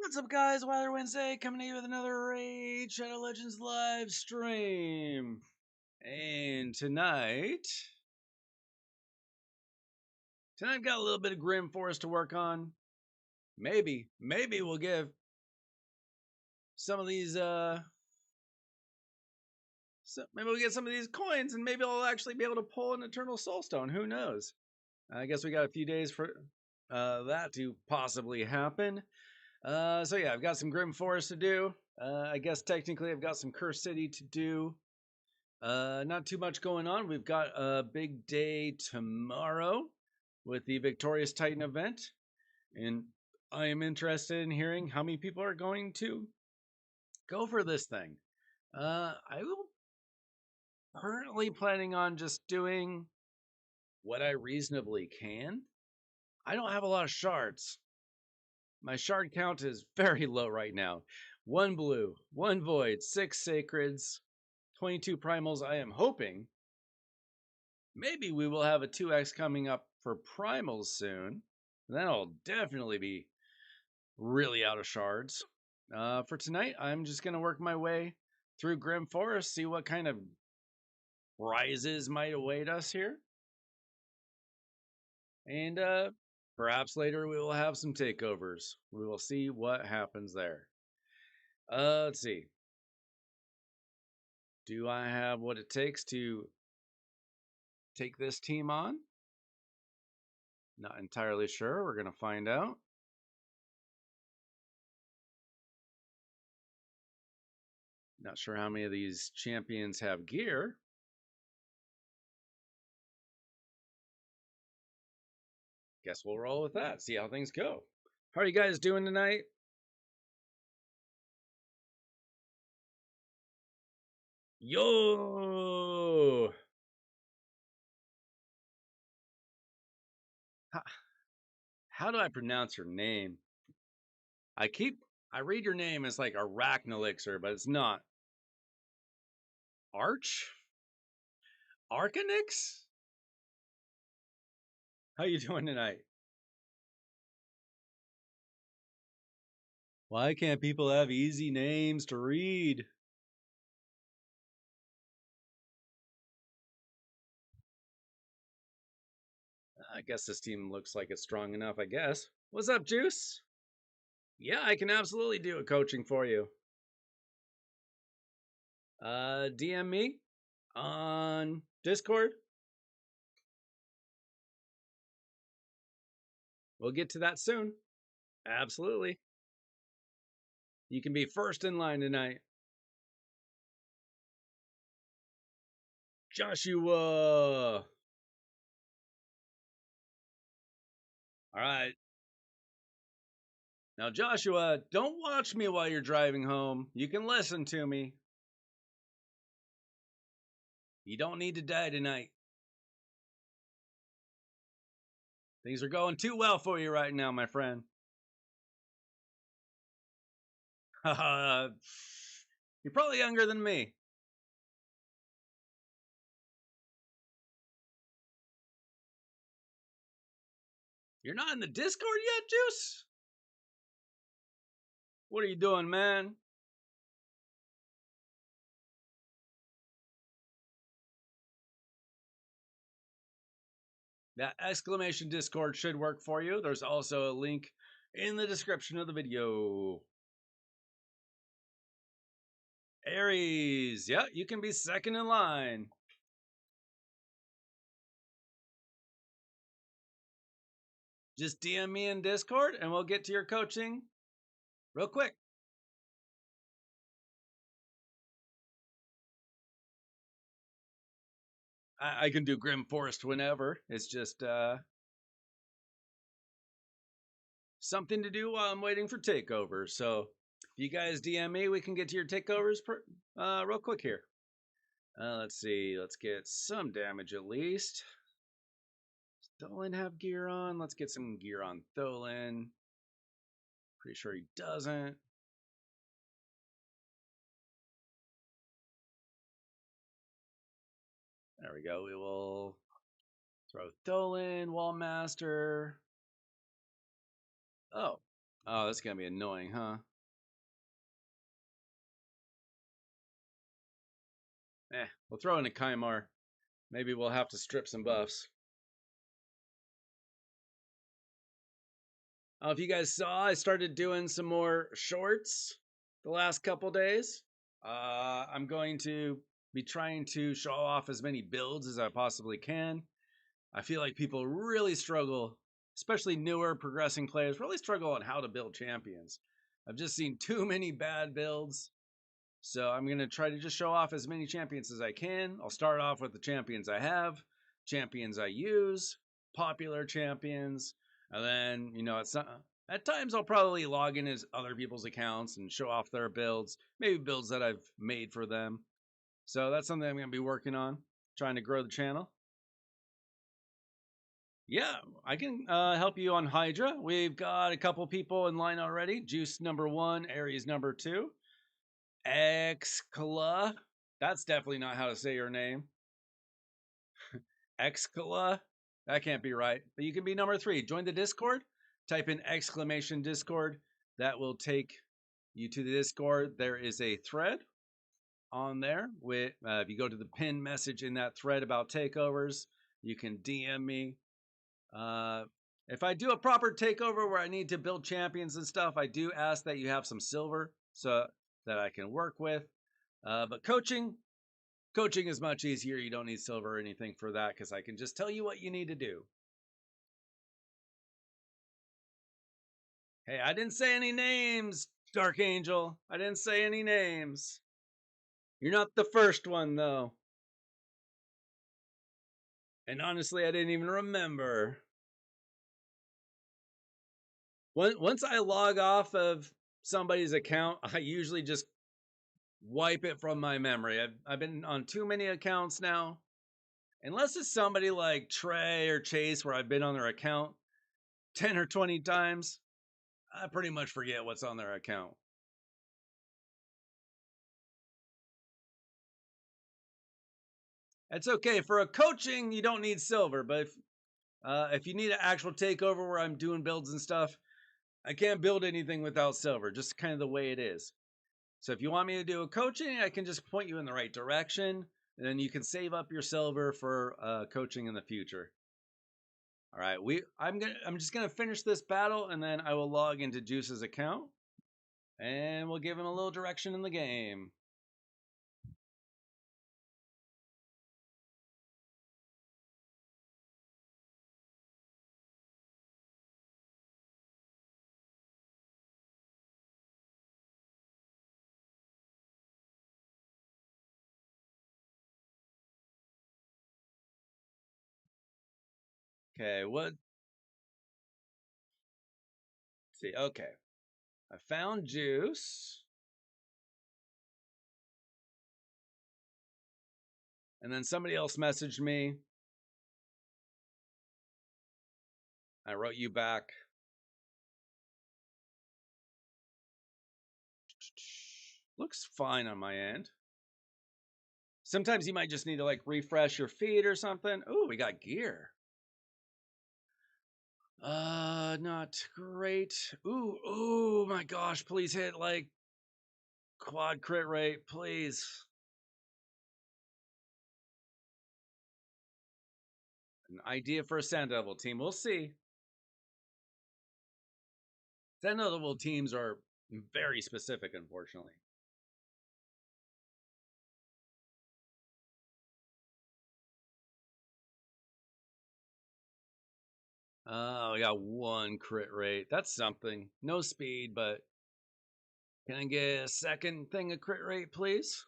What's up, guys? Wilder Wednesday coming to you with another Raid Shadow Legends live stream. And tonight I've got a little bit of Grim Forest to work on. Maybe we'll give some of these, maybe we'll get some of these coins, and maybe I'll actually be able to pull an Eternal Soulstone. Who knows? I guess we got a few days for that to possibly happen. So yeah, I've got some Grim Forest to do. I guess technically I've got some Curse City to do. Not too much going on. We've got a big day tomorrow with the Victorious Titan event, and I am interested in hearing how many people are going to go for this thing. I will currently planning on just doing what I reasonably can. I don't have a lot of shards. My shard count is very low right now. 1 blue, 1 void, 6 sacreds, 22 primals. I am hoping maybe we will have a 2x coming up for primals soon. Then I'll definitely be really out of shards. For tonight, I'm just going to work my way through Grim Forest, see what kind of rises might await us here. And perhaps later we will have some takeovers. We will see what happens there. Let's see. Do I have what it takes to take this team on? Not entirely sure. We're going to find out. Not sure how many of these champions have gear. Guess we'll roll with that. See how things go. How are you guys doing tonight? Yo! How do I pronounce your name? I read your name as like Arachnelixir, but it's not. Arcanix? How you doing tonight? Why can't people have easy names to read? I guess this team looks like it's strong enough, I guess. What's up, Juice? Yeah, I can absolutely do a coaching for you. DM me on Discord. We'll get to that soon. Absolutely. You can be first in line tonight. Joshua! All right. Now, Joshua, don't watch me while you're driving home. You can listen to me. You don't need to die tonight. Things are going too well for you right now, my friend. You're probably younger than me. You're not in the Discord yet, Juice? What are you doing, man? That exclamation Discord should work for you. There's also a link in the description of the video. Aries, yeah, you can be second in line. Just DM me in Discord and we'll get to your coaching real quick. I can do Grim Forest whenever. It's just something to do while I'm waiting for takeovers. So if you guys DM me, we can get to your takeovers real quick here. Let's see. Let's get some damage at least. Does Tholen have gear on? Let's get some gear on Tholen. Pretty sure he doesn't. There we go. We will throw Tholin, Wallmaster. Oh. Oh, that's going to be annoying, huh? We'll throw in a Kymar. Maybe we'll have to strip some buffs. If you guys saw, I started doing some more shorts the last couple days. I'm going to be trying to show off as many builds as I possibly can. I feel like people really struggle, especially newer progressing players, really struggle on how to build champions. I've just seen too many bad builds. So I'm going to try to just show off as many champions as I can. I'll start off with the champions I have, champions I use, popular champions, and then, at times I'll probably log in as other people's accounts and show off their builds, maybe builds that I've made for them. So that's something I'm going to be working on, trying to grow the channel. Yeah, I can help you on Hydra. We've got a couple people in line already. Juice number 1, Aries number 2. Excala. That's definitely not how to say your name. Excala. That can't be right. But you can be number 3. Join the Discord. Type in exclamation Discord. That will take you to the Discord. There is a thread on there. With if you go to the pinned message in that thread about takeovers, you can DM me. If I do a proper takeover where I need to build champions and stuff, I do ask that you have some silver so that I can work with. But coaching is much easier. You don't need silver or anything for that because I can just tell you what you need to do. Hey, I didn't say any names, Dark Angel. I didn't say any names. You're not the first one, though. And honestly, I didn't even remember. Once I log off of somebody's account, I usually just wipe it from my memory. I've been on too many accounts now. Unless it's somebody like Trey or Chase where I've been on their account 10 or 20 times, I pretty much forget what's on their account. It's okay. For a coaching, you don't need silver, but if you need an actual takeover where I'm doing builds and stuff, I can't build anything without silver, just kind of the way it is. So if you want me to do a coaching, I can just point you in the right direction, and then you can save up your silver for coaching in the future. All right, I'm just gonna finish this battle, and then I will log into Juice's account, and we'll give him a little direction in the game. Okay, what? Let's see, okay, I found Juice, and then somebody else messaged me. I wrote you back. Looks fine on my end. Sometimes you might just need to like refresh your feed or something. Oh, we got gear. Not great. Ooh, oh my gosh, please hit like quad crit rate, please. An idea for a Sand Devil team. We'll see. Sand Devil teams are very specific, unfortunately. Oh, we got 1 crit rate. That's something. No speed, but can I get a second thing of crit rate, please?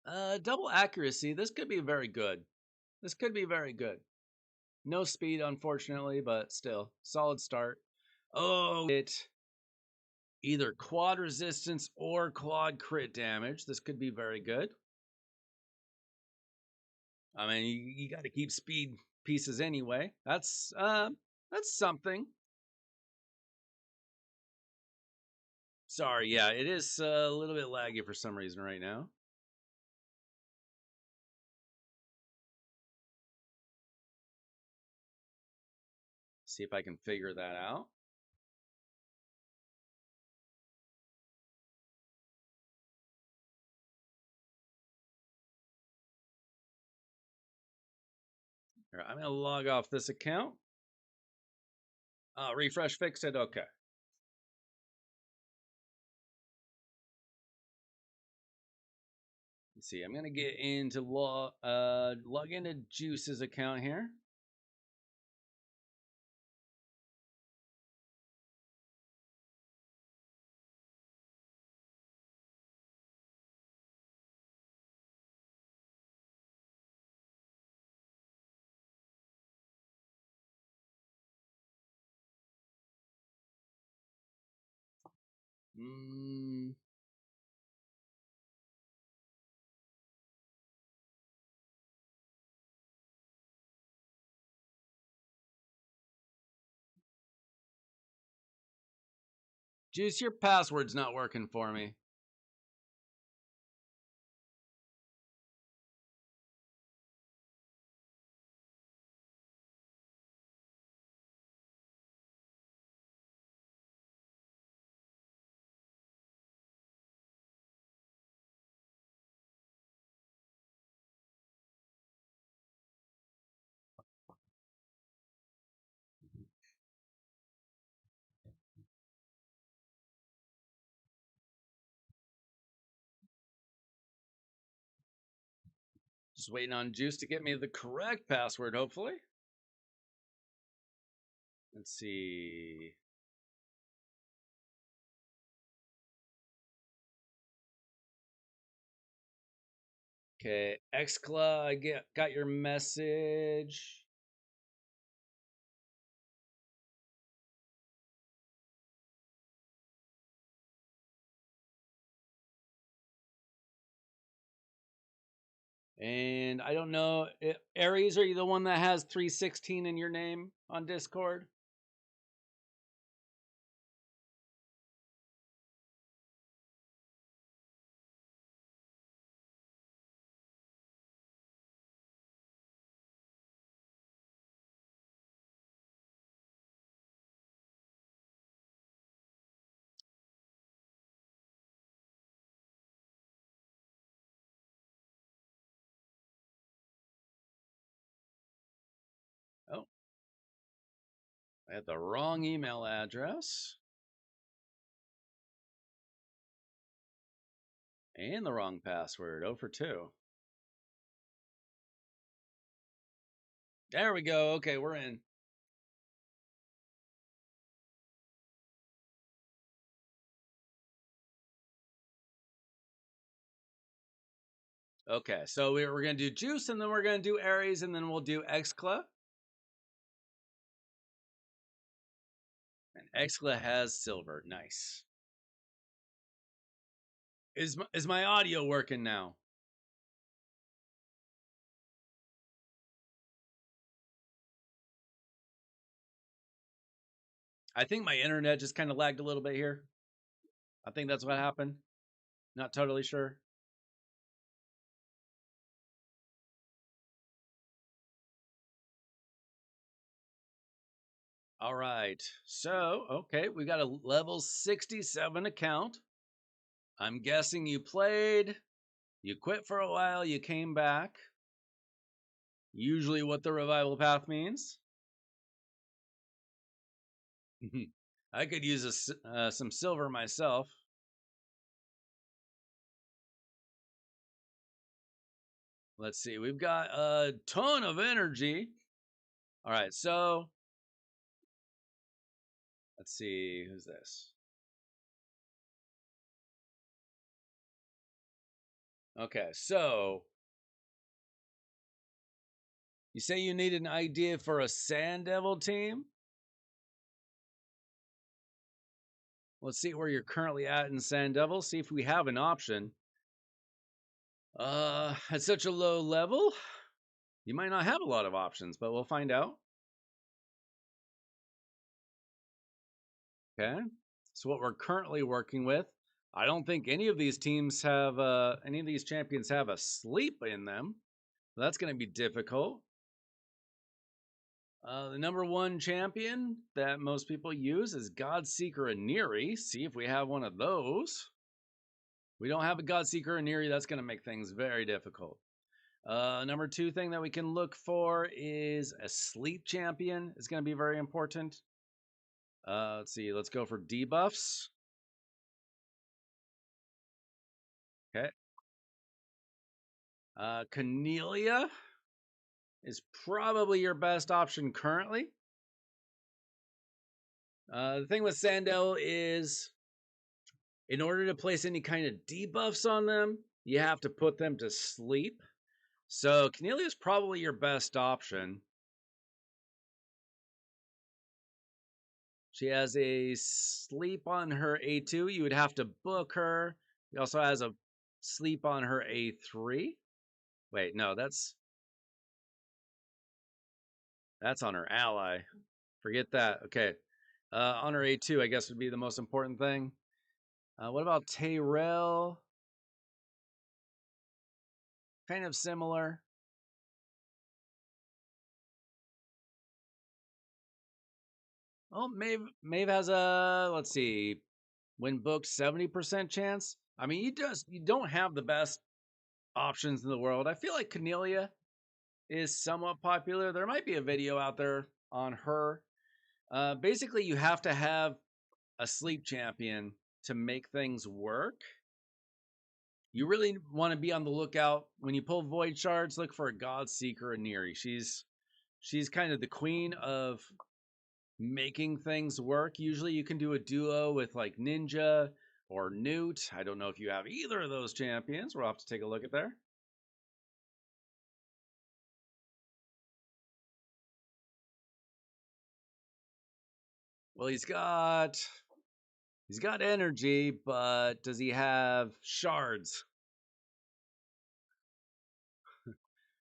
Double accuracy. This could be very good. This could be very good. No speed, unfortunately, but still, solid start. Oh, it either quad resistance or quad crit damage. This could be very good. I mean, you got to keep speed pieces anyway. That's something. Sorry, yeah, it is a little bit laggy for some reason right now. See if I can figure that out. Here, I'm going to log off this account. Refresh, fix it. Okay. Let's see. I'm going to get into log into Juice's account here. Juice, your password's not working for me. Just waiting on Juice to get me the correct password, hopefully. Let's see. Okay, Xcla, I got your message. And I don't know, Aries, are you the one that has 316 in your name on Discord? Oh, I had the wrong email address. And the wrong password. 0 for 2. There we go. Okay, we're in. Okay, so we're going to do Juice, and then we're going to do Aries, and then we'll do Xcla. And Xcla has silver. Nice. Is my audio working now? I think my internet just kind of lagged a little bit here. I think that's what happened. Not totally sure. All right. So, okay, we got a level 67 account. I'm guessing you played, you quit for a while, you came back. Usually what the revival path means. I could use some silver myself. Let's see. We've got a ton of energy. All right. So let's see. Who's this? Okay. So you say you need an idea for a Sand Devil team? Let's see where you're currently at in Sand Devil. See if we have an option. At such a low level, you might not have a lot of options, but we'll find out. Okay. So what we're currently working with, I don't think any of these teams have any of these champions have a sleep in them. So that's going to be difficult. The number one champion that most people use is Godseeker Aniri. See if we have one of those. We don't have a Godseeker Aniri. That's going to make things very difficult. Number two thing that we can look for is a sleep champion. It's going to be very important. Let's see. Let's go for debuffs. Okay. Cornelia is probably your best option currently. The thing with Sandel is, in order to place any kind of debuffs on them, you have to put them to sleep. So Cornelia is probably your best option. She has a sleep on her A2. You would have to book her. She also has a sleep on her A3. Wait, no, that's on her ally. Forget that. Okay. On her A2, I guess, would be the most important thing. What about Tyrell? Kind of similar. Oh, Maeve has a, let's see, when booked 70% chance. I mean, you don't have the best options in the world. I feel like Cornelia is somewhat popular. There might be a video out there on her. Basically, you have to have a sleep champion to make things work. You really want to be on the lookout when you pull void shards. Look for a Godseeker Aniri. She's kind of the queen of making things work. Usually, you can do a duo with like Ninja or Newt. I don't know if you have either of those champions. We'll have to take a look at there. Well, he's got energy, but does he have shards?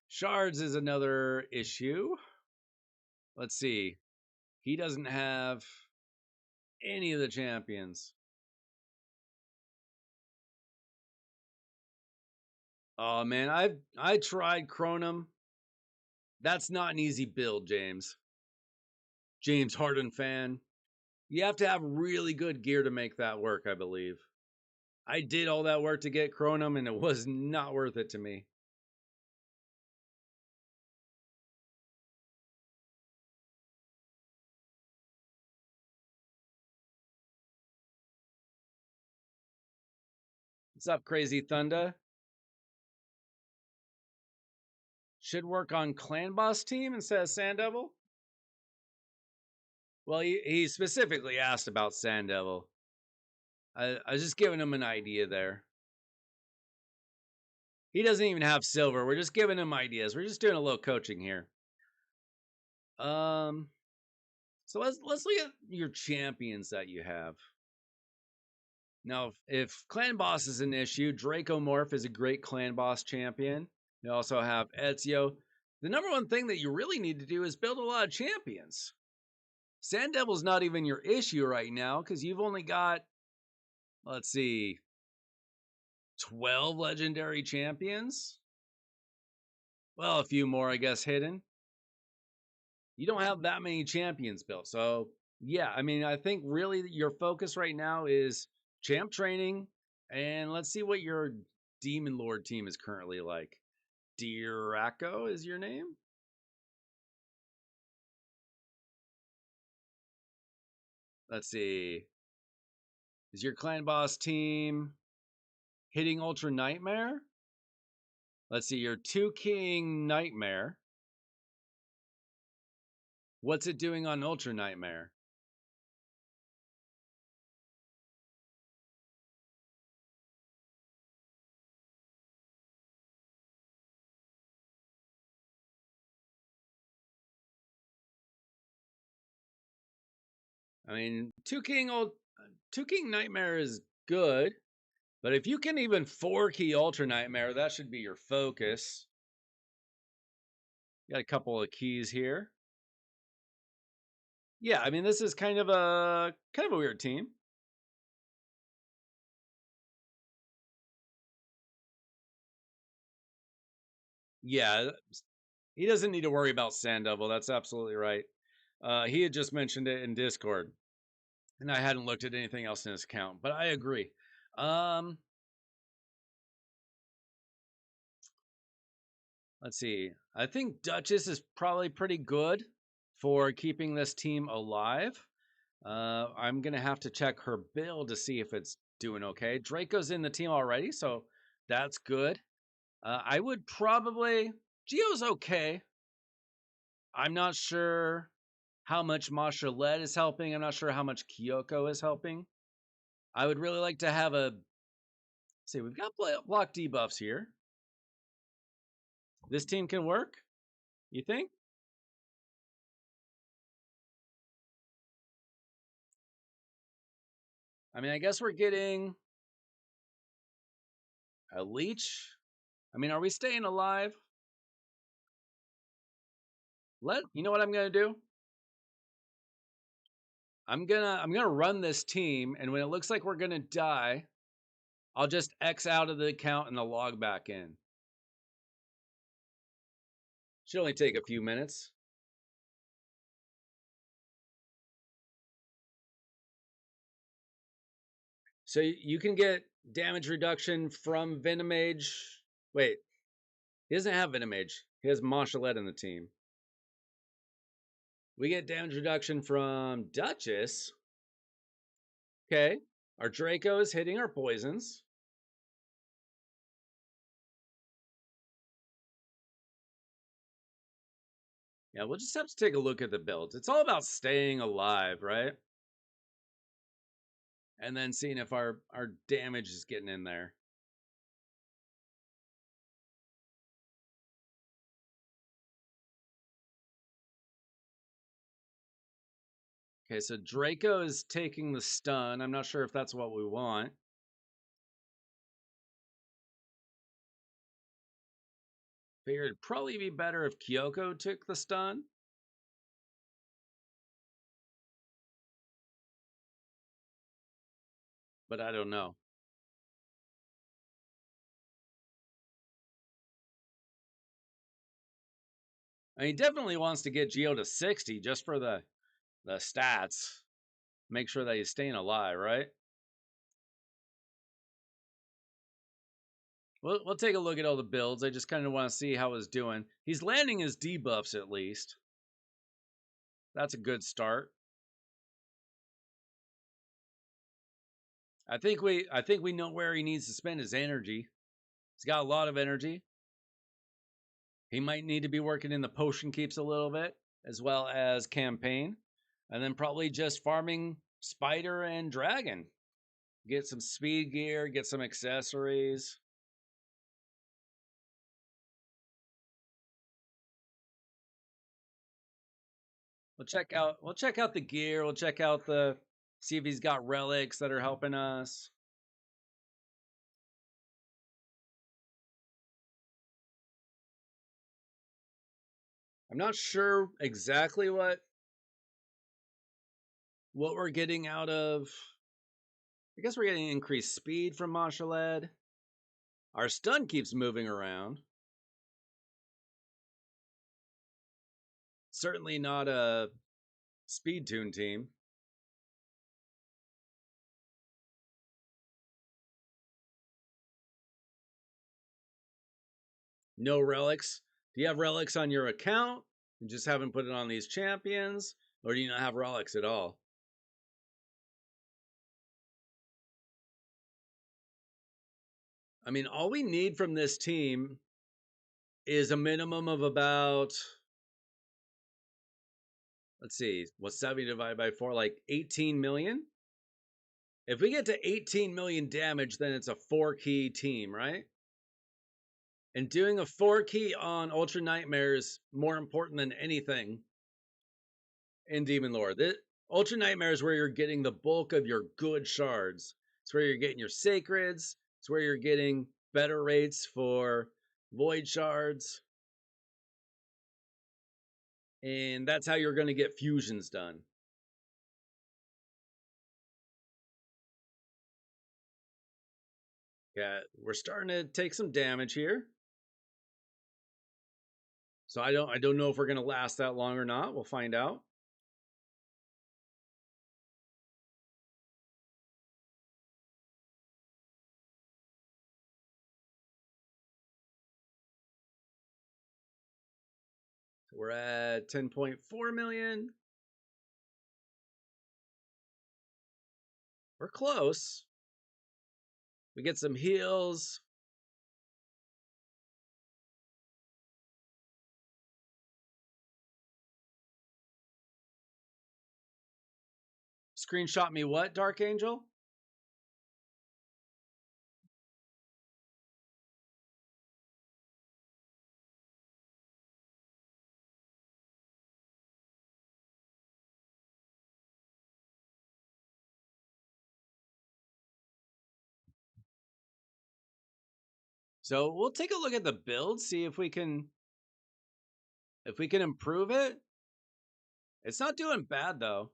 Shards is another issue. Let's see. He doesn't have any of the champions. Oh man, I tried Chronum. That's not an easy build, James. James Harden fan. You have to have really good gear to make that work, I believe. I did all that work to get Chronum and it was not worth it to me. What's up, Crazy Thunder? Should work on Clan Boss team instead of Sand Devil? Well, he specifically asked about Sand Devil. I was just giving him an idea there. He doesn't even have silver. We're just giving him ideas. We're just doing a little coaching here. So let's look at your champions that you have. Now, if Clan Boss is an issue, Dracomorph is a great Clan Boss champion. You also have Ezio. The number one thing that you really need to do is build a lot of champions. Sand Devil's not even your issue right now because you've only got, let's see, 12 legendary champions. Well, a few more, I guess, hidden. You don't have that many champions built. So, yeah, I mean, I think really your focus right now is champ training. And let's see what your Demon Lord team is currently like. Diraco is your name? Let's see. Is your Clan Boss team hitting Ultra Nightmare? Let's see, your 2 King Nightmare. What's it doing on Ultra Nightmare? I mean, 2 King Nightmare is good, but if you can even 4 key Ultra Nightmare, that should be your focus. Got a couple of keys here. Yeah, I mean, this is kind of a weird team. Yeah, He doesn't need to worry about Sand Devil. That's absolutely right. He had just mentioned it in Discord, and I hadn't looked at anything else in his account, but I agree. Let's see. I think Duchess is probably pretty good for keeping this team alive. I'm gonna have to check her build to see if it's doing okay. Draco's in the team already, so that's good. I would probably Geo's okay. I'm not sure how much Masha Led is helping. I'm not sure how much Kyoko is helping. I would really like to have a. See, we've got block debuffs here. This team can work. You think? I mean, I guess we're getting a leech. I mean, are we staying alive? You know what I'm gonna do? I'm gonna run this team, and when it looks like we're gonna die, I'll just X out of the account and I'll log back in. Should only take a few minutes. So you can get damage reduction from Venomage. Wait, he doesn't have Venomage. He has Monchalet in the team. We get damage reduction from Duchess. Okay. Our Draco is hitting our poisons. Yeah, we'll just have to take a look at the builds. It's all about staying alive, right? And then seeing if our damage is getting in there. Okay, so Draco is taking the stun. I'm not sure if that's what we want. Figured it'd probably be better if Kyoko took the stun. But I don't know. I mean, he definitely wants to get Geo to 60 just for the stats. Make sure that he's staying alive, right? We'll take a look at all the builds. I just kind of want to see how he's doing. He's landing his debuffs at least. That's a good start. I think we know where he needs to spend his energy. He's got a lot of energy. He might need to be working in the potion keeps a little bit, as well as campaign, and then probably just farming spider and dragon. Get some speed gear, get some accessories. We'll check out the gear. We'll check out see if he's got relics that are helping us. I'm not sure exactly what we're getting out of. I guess we're getting increased speed from Mashaled. Our stun keeps moving around. Certainly not a speed tune team. No relics. Do you have relics on your account? You just haven't put it on these champions? Or do you not have relics at all? I mean, all we need from this team is a minimum of about, let's see, what's 70 divided by 4? Like 18 million? If we get to 18 million damage, then it's a 4-key team, right? And doing a 4-key on Ultra Nightmare is more important than anything in Demon Lore. Ultra Nightmare is where you're getting the bulk of your good shards. It's where you're getting your sacreds. It's where you're getting better rates for void shards. And that's how you're going to get fusions done. Yeah, we're starting to take some damage here. So I don't know if we're gonna last that long or not. We'll find out. We're at 10.4 million. We're close. We get some heals. Screenshot me what, Dark Angel? So we'll take a look at the build, see if we can improve it. It's not doing bad though.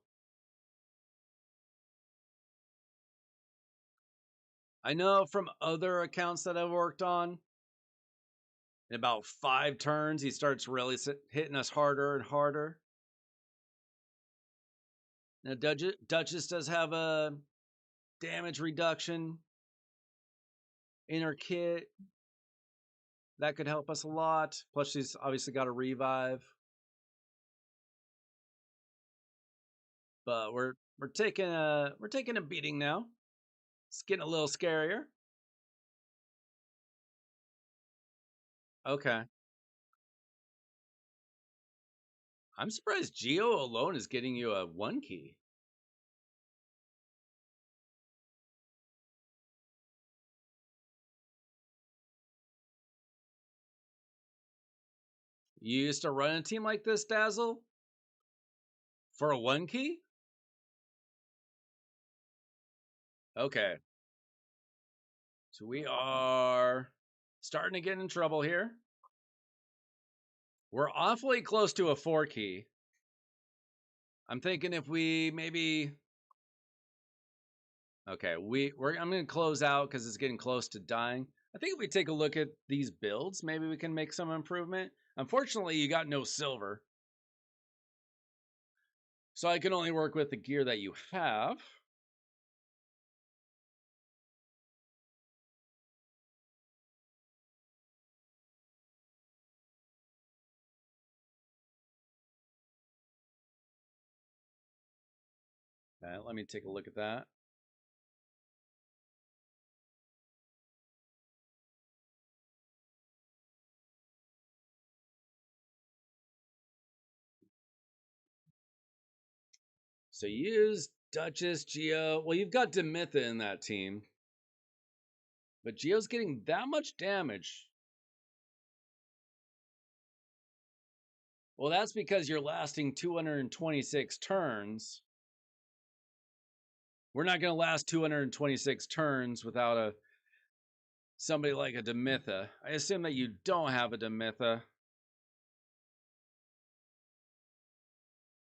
I know from other accounts that I've worked on, in about 5 turns, he starts really hitting us harder and harder. Now, Duchess does have a damage reduction in her kit. That could help us a lot. Plus, she's obviously got a revive. But we're taking a beating now. It's getting a little scarier. Okay. I'm surprised Geo alone is getting you a 1 key. You used to run a team like this, Dazzle? For a 1 key? Okay. So we are starting to get in trouble here. We're awfully close to a 4 key. I'm thinking if we maybe. Okay, I'm going to close out because it's getting close to dying. I think if we take a look at these builds, maybe we can make some improvement. Unfortunately, you got no silver. So I can only work with the gear that you have. Okay, let me take a look at that. So you use Duchess, Geo. Well, you've got Demitha in that team. But Geo's getting that much damage. Well, that's because you're lasting 226 turns. We're not going to last 226 turns without somebody like a Demitha. I assume that you don't have a Demitha.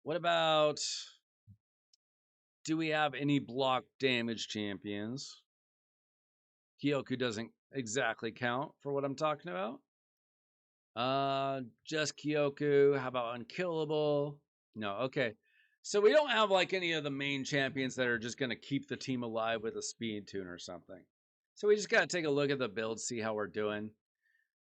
What about, do we have any block damage champions? Kyoku doesn't exactly count for what I'm talking about. Just Kyoku. How about Unkillable? No, okay. So we don't have like any of the main champions that are just going to keep the team alive with a speed tune or something. So we just got to take a look at the build, see how we're doing.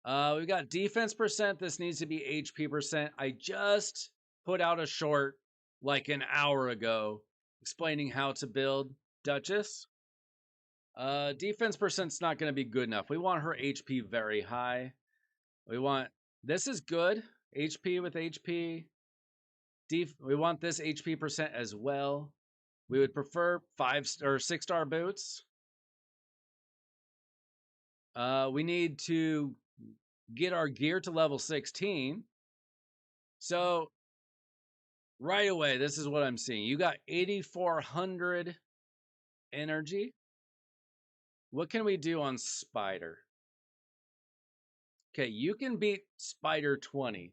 We've got defense percent. This needs to be HP percent. I just put out a short like an hour ago explaining how to build Duchess. Defense percent's not going to be good enough. We want her HP very high. We want, this is good. HP with HP. We want this HP percent as well. We would prefer 5 or 6-star boots. We need to get our gear to level 16. So right away, this is what I'm seeing. You got 8,400 energy. What can we do on Spider? Okay, you can beat Spider 20.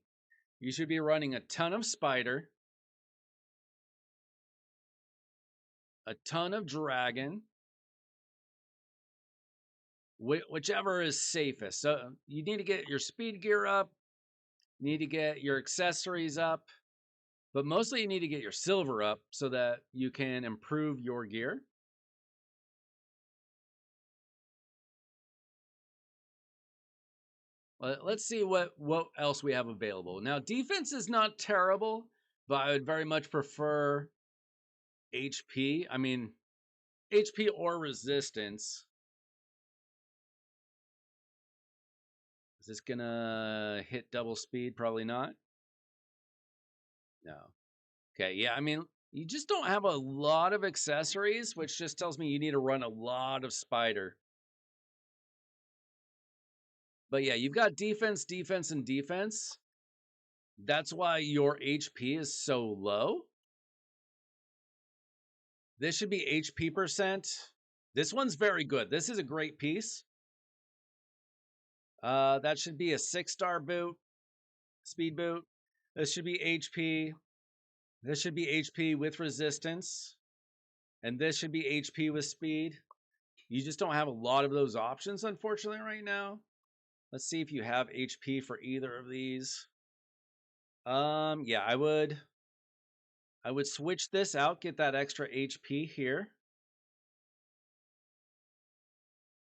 You should be running a ton of Spider, a ton of Dragon, whichever is safest. So you need to get your speed gear up. You need to get your accessories up, but mostly you need to get your silver up so that you can improve your gear. Let's see what else we have available. Now, defense is not terrible, but I would very much prefer HP. I mean, HP or resistance. Is this gonna hit double speed? Probably not. No. Okay, yeah, I mean, you just don't have a lot of accessories, which just tells me you need to run a lot of spider. But yeah, you've got defense, defense, and defense. That's why your HP is so low. This should be HP percent. This one's very good. This is a great piece. That should be a 6-star boot, speed boot. This should be HP. This should be HP with resistance. And this should be HP with speed. You just don't have a lot of those options, unfortunately, right now. Let's see if you have HP for either of these. Yeah, I would switch this out, get that extra HP here.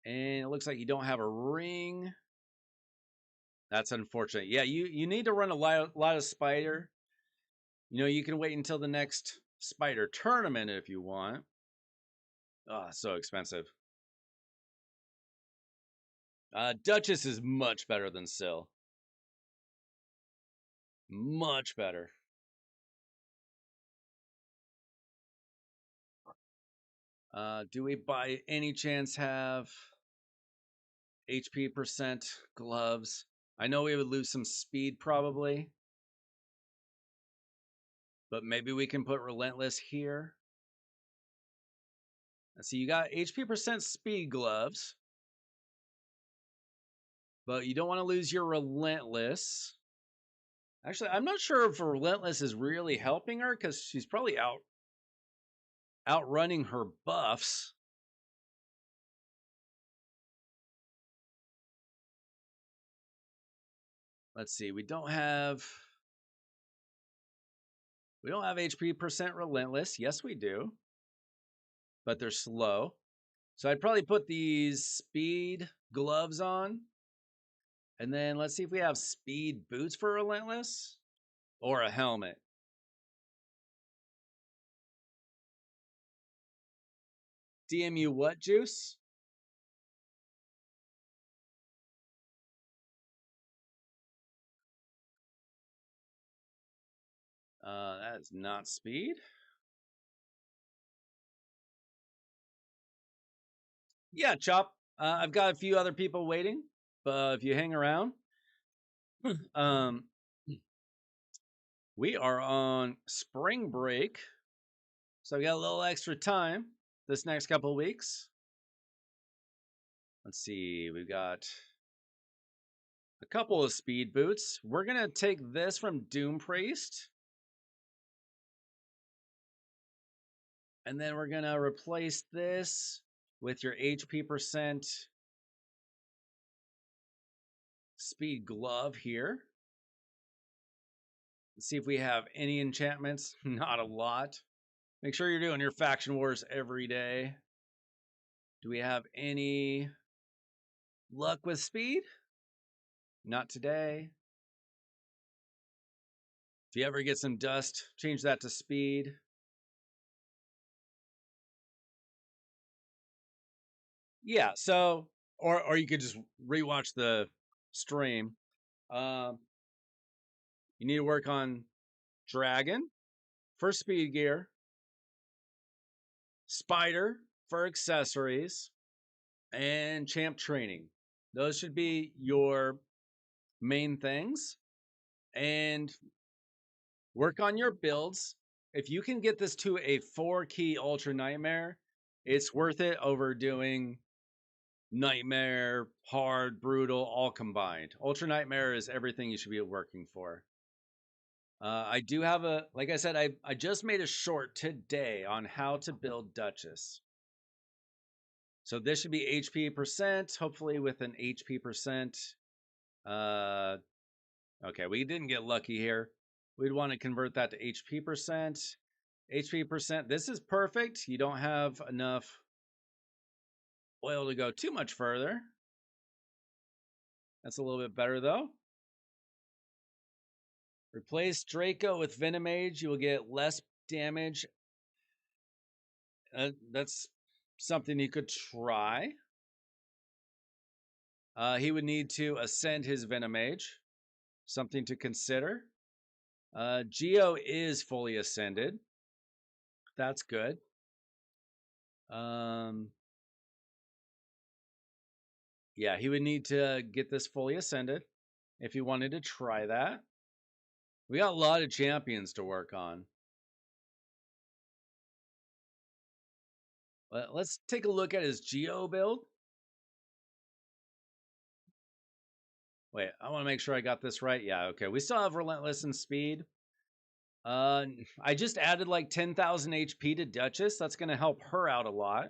And it looks like you don't have a ring. That's unfortunate. Yeah, you need to run a lot of spider. You know, you can wait until the next spider tournament if you want. Oh, so expensive. Duchess is much better than Syl. Much better. Do we by any chance have HP percent gloves? I know we would lose some speed probably. But maybe we can put Relentless here. Let's see, you got HP percent speed gloves. But you don't want to lose your Relentless. Actually, I'm not sure if Relentless is really helping her because she's probably outrunning her buffs. Let's see, we don't have HP percent Relentless. Yes, we do. But they're slow. So I'd probably put these speed gloves on. And then let's see if we have speed boots for Relentless or a helmet. DMU what juice? That is not speed. Yeah, Chop. I've got a few other people waiting, but if you hang around, um, we are on spring break, so we got a little extra time this next couple of weeks. Let's see, we've got a couple of speed boots. We're gonna take this from Doom Priest, and then we're gonna replace this with your HP percent speed glove here. Let's see if we have any enchantments. Not a lot. Make sure you're doing your faction wars every day. Do we have any luck with speed? Not today. If you ever get some dust, change that to speed. Yeah, so or you could just rewatch the stream. You need to work on dragon for speed gear, spider for accessories, and champ training. Those should be your main things. And work on your builds. If you can get this to a 4-key Ultra Nightmare, it's worth it over doing Nightmare, Hard, Brutal, all combined. Ultra Nightmare is everything you should be working for. I do have like I said, I just made a short today on how to build Duchess. So this should be HP percent, hopefully with an HP percent Okay, we didn't get lucky here. We'd want to convert that to HP percent. HP percent. This is perfect. You don't have enough oil to go too much further. That's a little bit better though. Replace Draco with Venomage. You will get less damage. That's something you could try. He would need to ascend his Venomage. Something to consider. Geo is fully ascended. That's good. Yeah, he would need to get this fully ascended if he wanted to try that. We got a lot of champions to work on. Let's take a look at his Geo build. Wait, I want to make sure I got this right. Yeah, okay. We still have Relentless and Speed. I just added like 10,000 HP to Duchess. That's going to help her out a lot.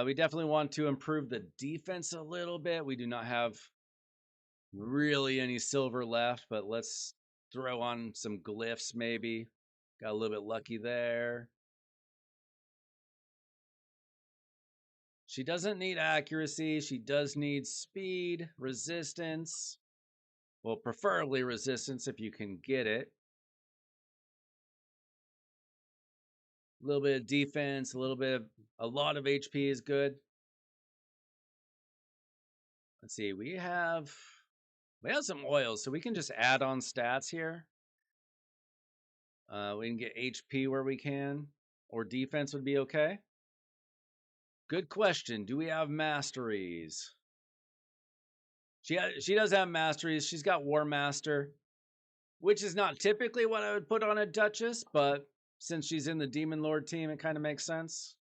We definitely want to improve the defense a little bit. We do not have really any silver left, but let's throw on some glyphs maybe. Got a little bit lucky there. She doesn't need accuracy. She does need speed, resistance. Well, preferably resistance if you can get it. A little bit of defense, a lot of HP is good. Let's see, we have some oils, so we can just add on stats here. We can get HP where we can, or defense would be okay. Good question. Do we have masteries? She does have masteries. She's got War Master, which is not typically what I would put on a Duchess, but since she's in the Demon Lord team, it kind of makes sense.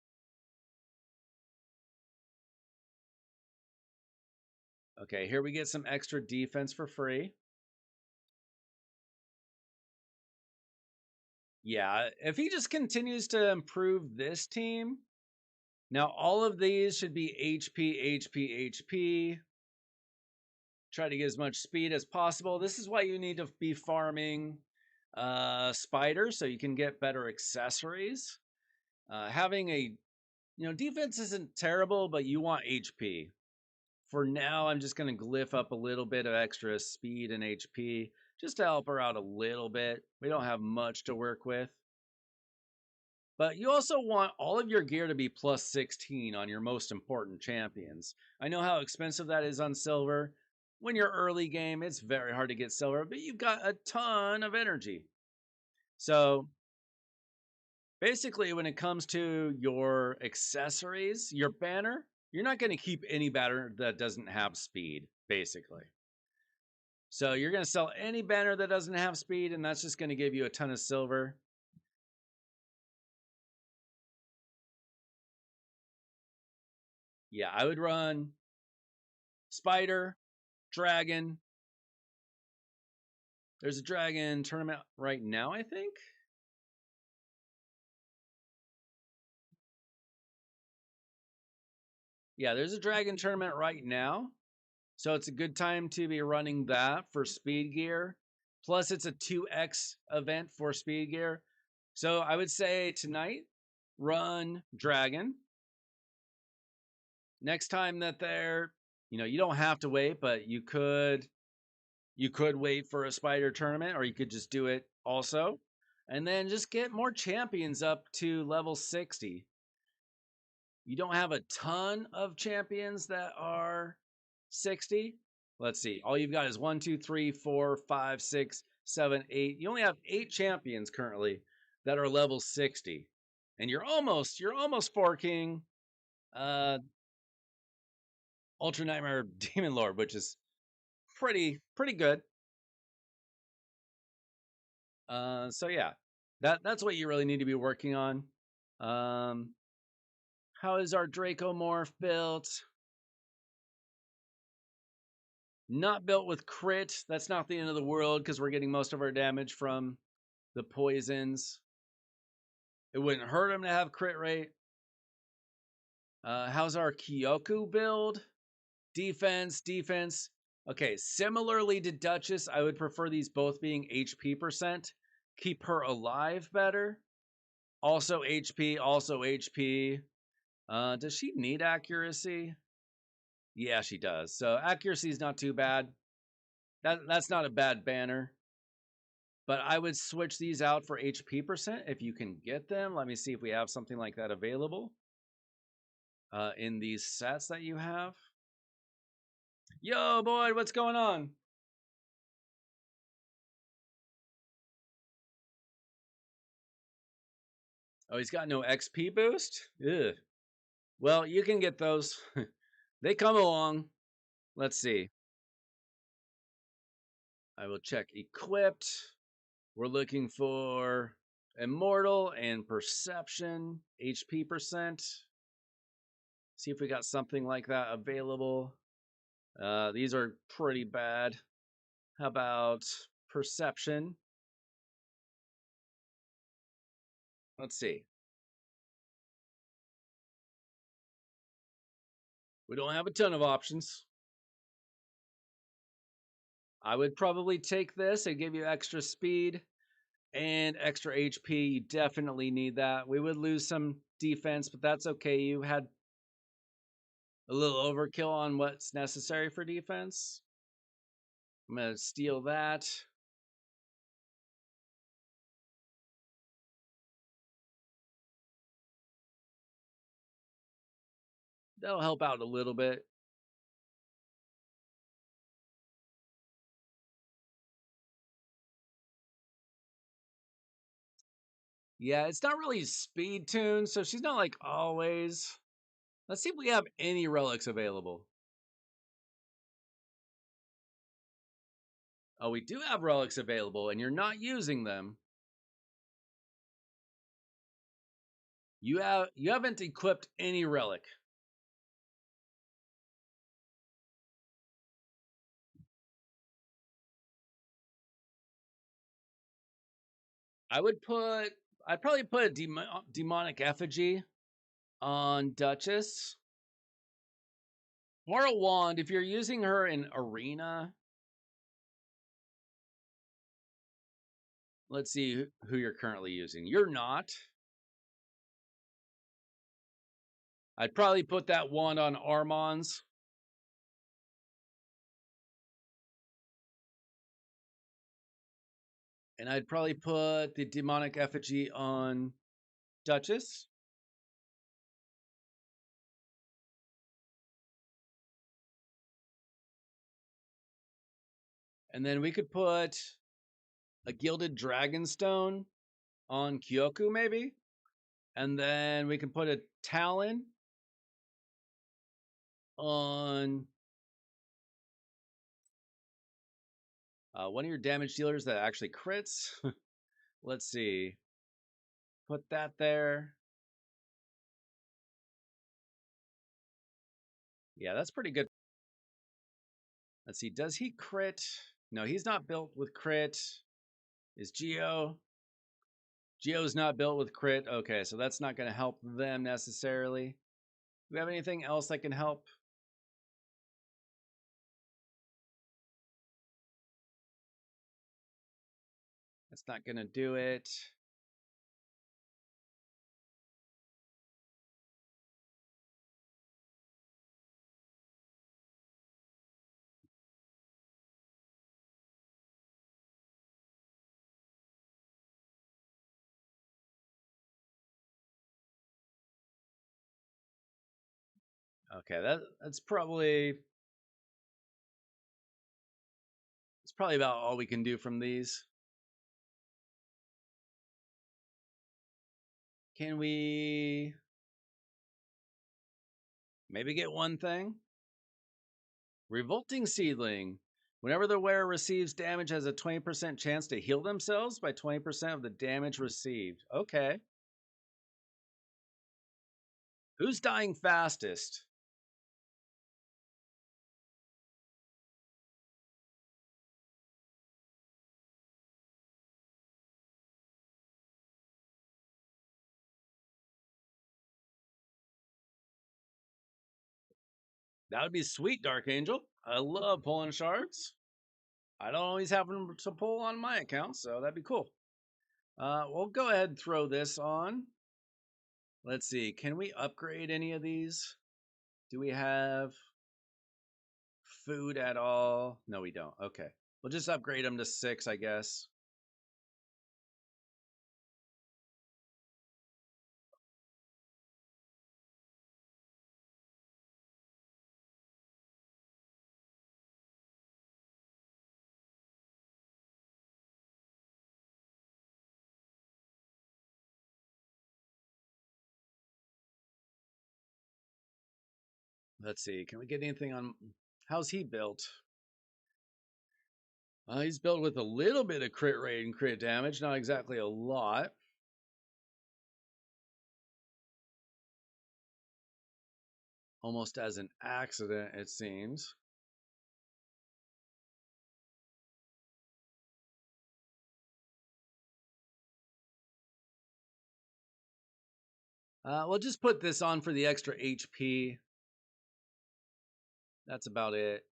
Okay, here we get some extra defense for free. Yeah, if he just continues to improve this team, now all of these should be HP, HP, HP. Try to get as much speed as possible. This is why you need to be farming Spider so you can get better accessories. Having a, defense isn't terrible, but you want HP. For now, I'm just going to glyph up a little bit of extra speed and HP just to help her out a little bit. We don't have much to work with. But you also want all of your gear to be plus 16 on your most important champions. I know how expensive that is on silver. When you're early game, it's very hard to get silver, but you've got a ton of energy. So basically, when it comes to your accessories, your banner, you're not going to keep any banner that doesn't have speed, basically. So you're going to sell any banner that doesn't have speed, and that's just going to give you a ton of silver. Yeah, I would run Spider, Dragon. There's a Dragon tournament right now, I think. Yeah, there's a Dragon tournament right now. So it's a good time to be running that for speed gear. Plus, it's a 2x event for speed gear. So I would say tonight, run Dragon. Next time that they're, you don't have to wait, but you could wait for a Spider tournament, or you could just do it also. And then just get more champions up to level 60. You don't have a ton of champions that are 60. Let's see. All you've got is 1, 2, 3, 4, 5, 6, 7, 8. You only have 8 champions currently that are level 60. And you're almost forking Ultra Nightmare Demon Lord, which is pretty good. So yeah. That's what you really need to be working on. How is our Draco Morph built? Not built with crit. That's not the end of the world because we're getting most of our damage from the poisons. It wouldn't hurt him to have crit rate. How's our Kyoku build? Defense. Okay, similarly to Duchess, I would prefer these both being HP percent. Keep her alive better. Also HP, also HP. Does she need accuracy? Yeah, she does. So accuracy is not too bad. That's not a bad banner. But I would switch these out for HP percent if you can get them. Let me see if we have something like that available in these sets that you have. Yo, boy, what's going on? Oh, he's got no XP boost? Ugh. Well, you can get those. They come along. Let's see. I will check equipped. We're looking for immortal and perception, HP percent. See if we got something like that available. These are pretty bad. How about perception? Let's see. We don't have a ton of options. I would probably take this and give you extra speed and extra HP. You definitely need that. We would lose some defense, but that's okay. You had a little overkill on what's necessary for defense. I'm going to steal that. That'll help out a little bit. Yeah, it's not really speed tuned, so she's not like always. Let's see if we have any relics available. Oh, we do have relics available, and you're not using them. You haven't equipped any relic. I'd probably put a demonic effigy on Duchess. Or a wand if you're using her in arena. Let's see who you're currently using. You're not. I'd probably put that wand on Armand's. And I'd probably put the demonic effigy on Duchess. And then we could put a gilded dragonstone on Kyoku, maybe. And then we can put a talon on one of your damage dealers that actually crits. Let's see. Put that there. Yeah, that's pretty good. Let's see. Does he crit? No, he's not built with crit. Is Geo? Geo's not built with crit. Okay, so that's not going to help them necessarily. Do we have anything else that can help? That's not going to do it. Okay, that's probably about all we can do from these. Can we maybe get one thing? Revolting Seedling. Whenever the wearer receives damage, has a 20% chance to heal themselves by 20% of the damage received. Okay. Who's dying fastest? That would be sweet, Dark Angel. I love pulling shards. I don't always have them to pull on my account, so that'd be cool. We'll go ahead and throw this on. Let's see. Can we upgrade any of these? Do we have food at all? No, we don't. Okay. We'll just upgrade them to 6, I guess. Let's see. Can we get anything on? How's he built? He's built with a little bit of crit rate and crit damage, not exactly a lot. Almost as an accident, it seems. We'll just put this on for the extra HP. That's about it.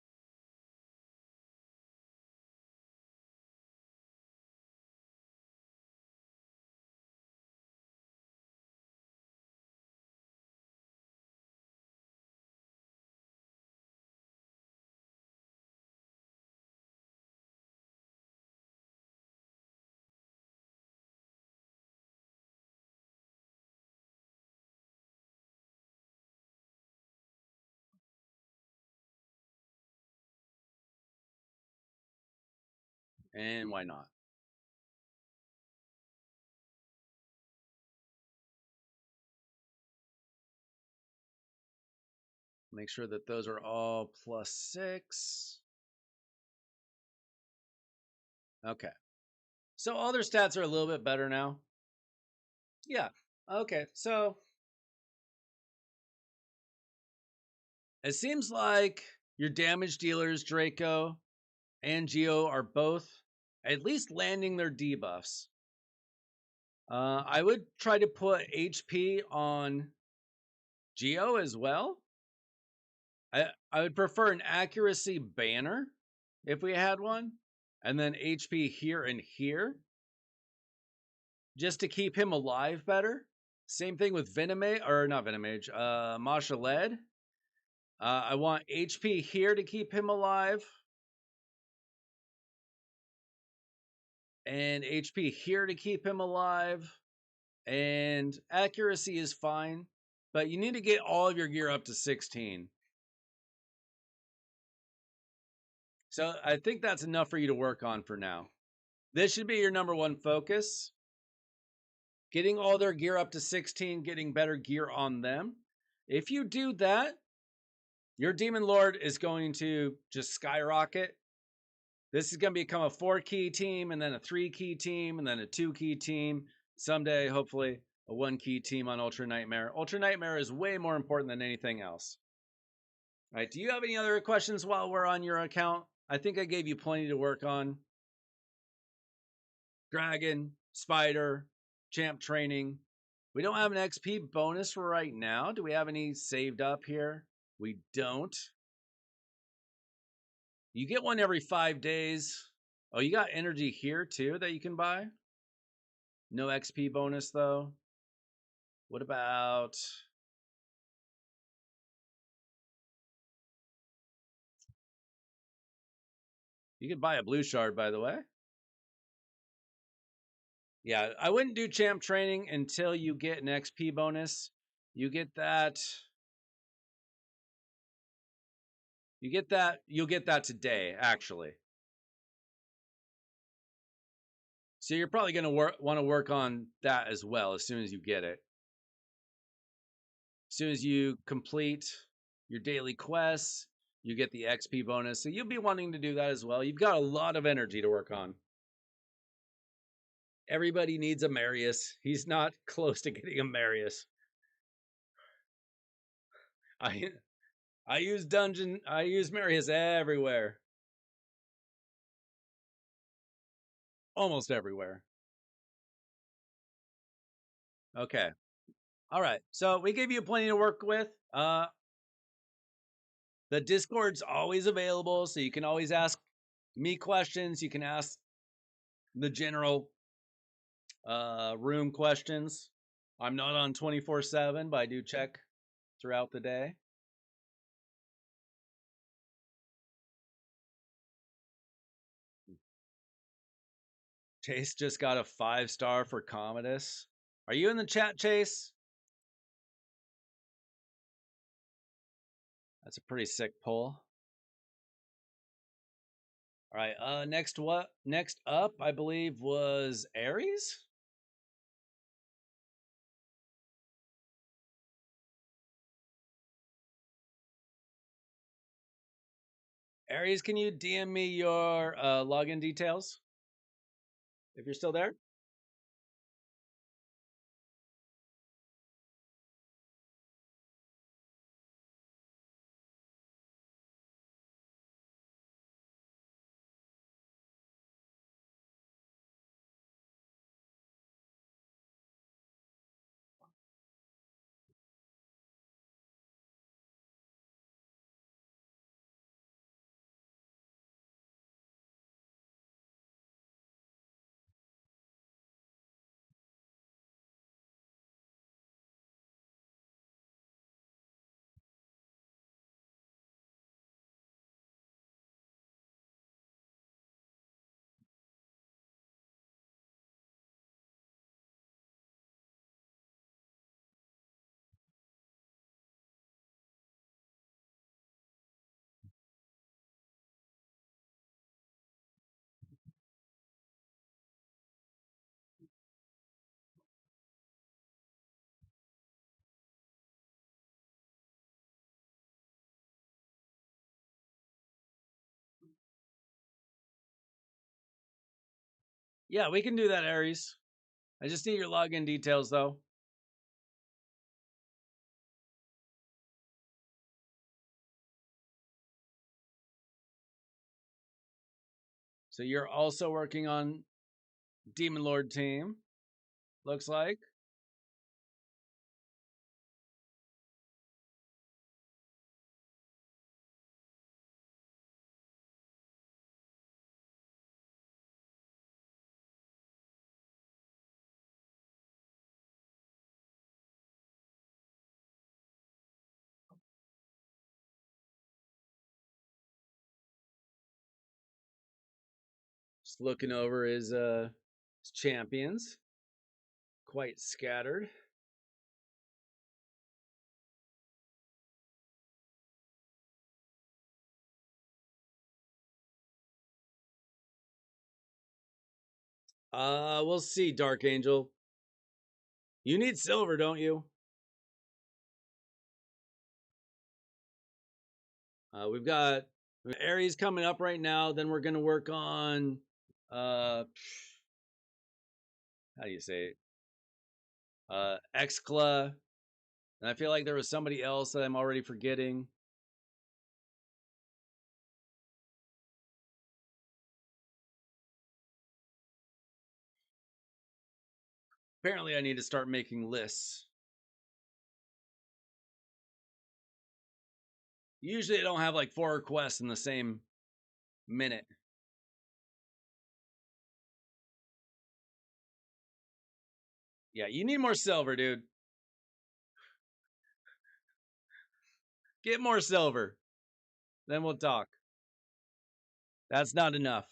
And why not? Make sure that those are all +6. Okay. So all their stats are a little bit better now. Yeah. Okay. So it seems like your damage dealers, Draco and Geo, are both at least landing their debuffs. I would try to put HP on Geo as well. I would prefer an accuracy banner if we had one, and then HP here and here, just to keep him alive better. Same thing with Venomage, or not Venomage, Masha Led. I want HP here to keep him alive, and HP here to keep him alive, and accuracy is fine, but you need to get all of your gear up to 16. So I think that's enough for you to work on for now. This should be your number one focus. Getting all their gear up to 16, getting better gear on them. If you do that, your Demon Lord is going to just skyrocket. This is going to become a 4-key team, and then a 3-key team, and then a 2-key team. Someday, hopefully, a 1-key team on Ultra Nightmare. Ultra Nightmare is way more important than anything else. All right, do you have any other questions while we're on your account? I think I gave you plenty to work on. Dragon, Spider, Champ Training. We don't have an XP bonus right now. Do we have any saved up here? We don't. You get one every 5 days. Oh, you got energy here too that you can buy? No XP bonus though. What about... You could buy a blue shard, by the way. Yeah, I wouldn't do champ training until you get an XP bonus. You get that. You'll get that today, actually. So you're probably going to want to work on that as well as soon as you get it. As soon as you complete your daily quests, you get the XP bonus. So you'll be wanting to do that as well. You've got a lot of energy to work on. Everybody needs a Marius. He's not close to getting a Marius. I use Marius everywhere. Almost everywhere. Okay. All right. So we gave you plenty to work with. The Discord's always available, so you can always ask me questions. You can ask the general room questions. I'm not on 24/7, but I do check throughout the day. Chase just got a 5-star for Commodus. Are you in the chat, Chase? That's a pretty sick pull. All right. Next up, I believe, was Aries. Aries, can you DM me your login details if you're still there? Yeah, we can do that, Aries. I just need your login details, though. So you're also working on Demon Lord team, looks like. Just looking over his champions. Quite scattered. We'll see, Dark Angel. You need silver, don't you? We've got Aries coming up right now. Then we're gonna work on how do you say it? Excla. And I feel like there was somebody else that I'm already forgetting. Apparently, I need to start making lists. Usually, I don't have like 4 requests in the same minute. Yeah, you need more silver, dude. Get more silver. Then we'll talk. That's not enough.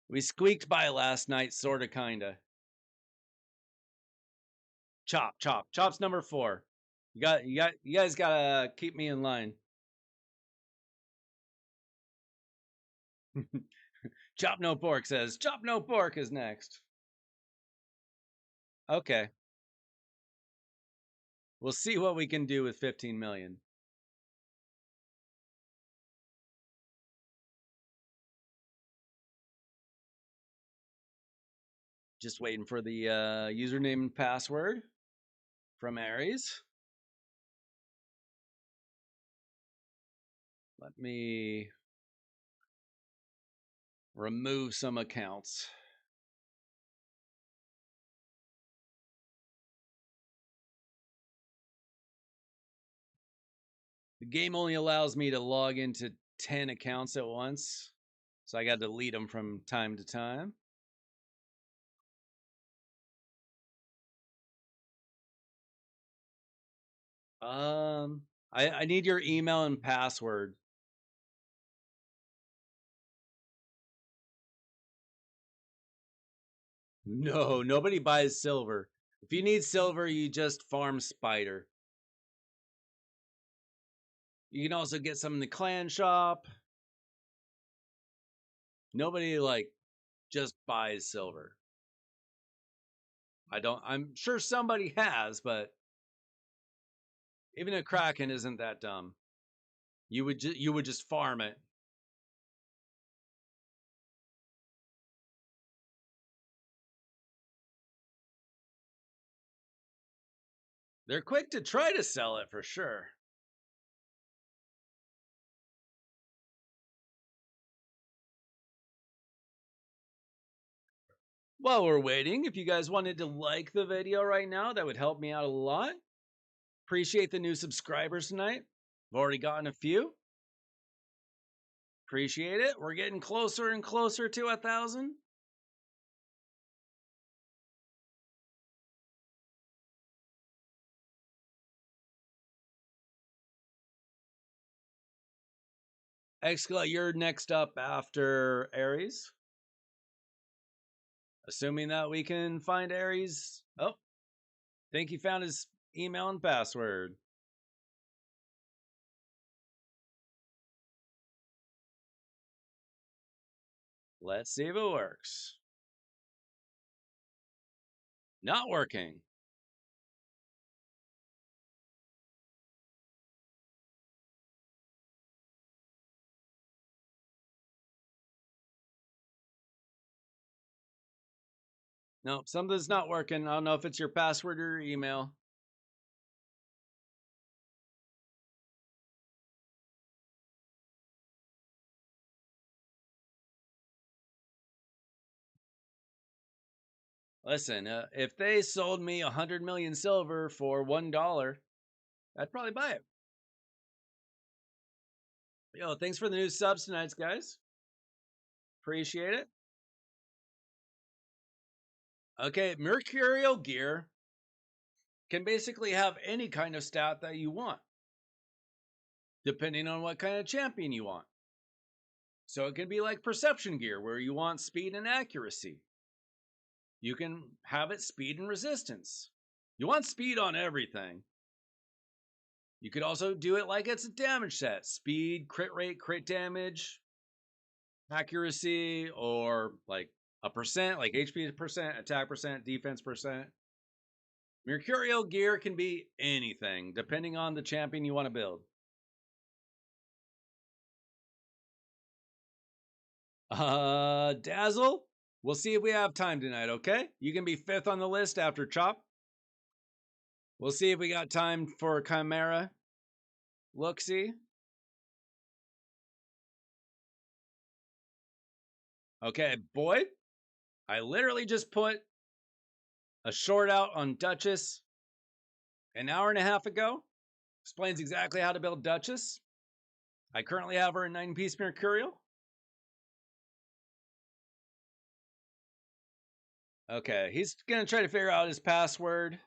We squeaked by last night, sorta, kinda. Chop. Chop's number 4. You guys gotta keep me in line. Chop No Pork says, Chop No Pork is next. Okay. We'll see what we can do with 15 million. Just waiting for the username and password from Aries. Let me remove some accounts. The game only allows me to log into 10 accounts at once, so I got to delete them from time to time. I need your email and password. No, nobody buys silver. If you need silver, you just farm spider. You can also get some in the clan shop. Nobody like just buys silver. I'm sure somebody has, but even a Kraken isn't that dumb. You would just farm it. They're quick to try to sell it for sure. While we're waiting, if you guys wanted to like the video right now, that would help me out a lot. Appreciate the new subscribers tonight. I've already gotten a few. Appreciate it. We're getting closer and closer to 1,000. Excla, you're next up after Aries. Assuming that we can find Aries. Oh, think he found his email and password. Let's see if it works. Not working. Nope, something's not working. I don't know if it's your password or your email. Listen, if they sold me 100 million silver for $1, I'd probably buy it. Yo, thanks for the new subs tonight, guys. Appreciate it. Okay, Mercurial gear can basically have any kind of stat that you want, depending on what kind of champion you want. So it can be like perception gear, where you want speed and accuracy. You can have it speed and resistance. You want speed on everything. You could also do it like it's a damage set. Speed, crit rate, crit damage, accuracy, or like a percent, like HP percent, attack percent, defense percent. Mercurial gear can be anything, depending on the champion you want to build. Dazzle? We'll see if we have time tonight, okay? You can be 5th on the list after Chop. We'll see if we got time for Chimera. Look-see. Okay, boy. I literally just put a short out on Duchess an hour and a half ago. Explains exactly how to build Duchess. I currently have her in 9-piece Mercurial. Okay, he's gonna try to figure out his password.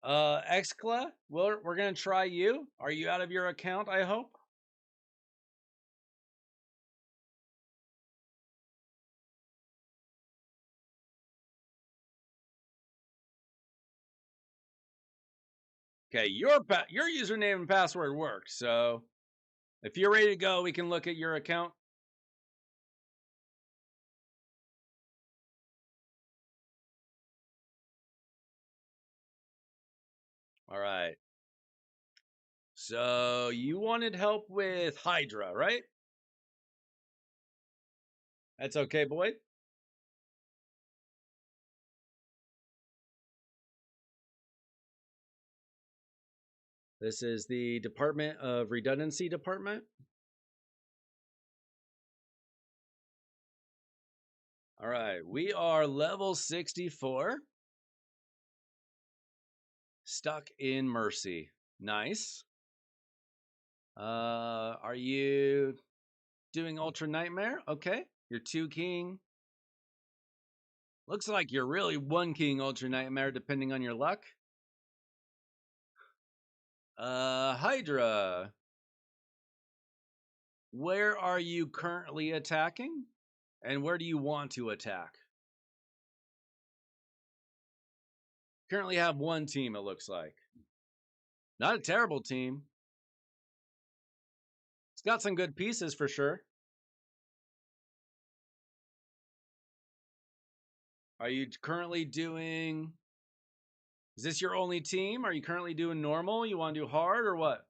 Excla, we're gonna try you. Are you out of your account, I hope? Okay, your username and password worked, so if you're ready to go, we can look at your account. All right. So you wanted help with Hydra, right? That's okay, boy. This is the Department of Redundancy Department. All right, we are level 64. Stuck in Mercy. Nice. Are you doing Ultra Nightmare? Okay. You're 2 king. Looks like you're really 1 king Ultra Nightmare, depending on your luck. Hydra. Where are you currently attacking? And where do you want to attack? Currently have 1 team, it looks like. Not a terrible team. It's got some good pieces for sure. Are you currently doing... Is this your only team? Are you currently doing normal? You want to do hard or what?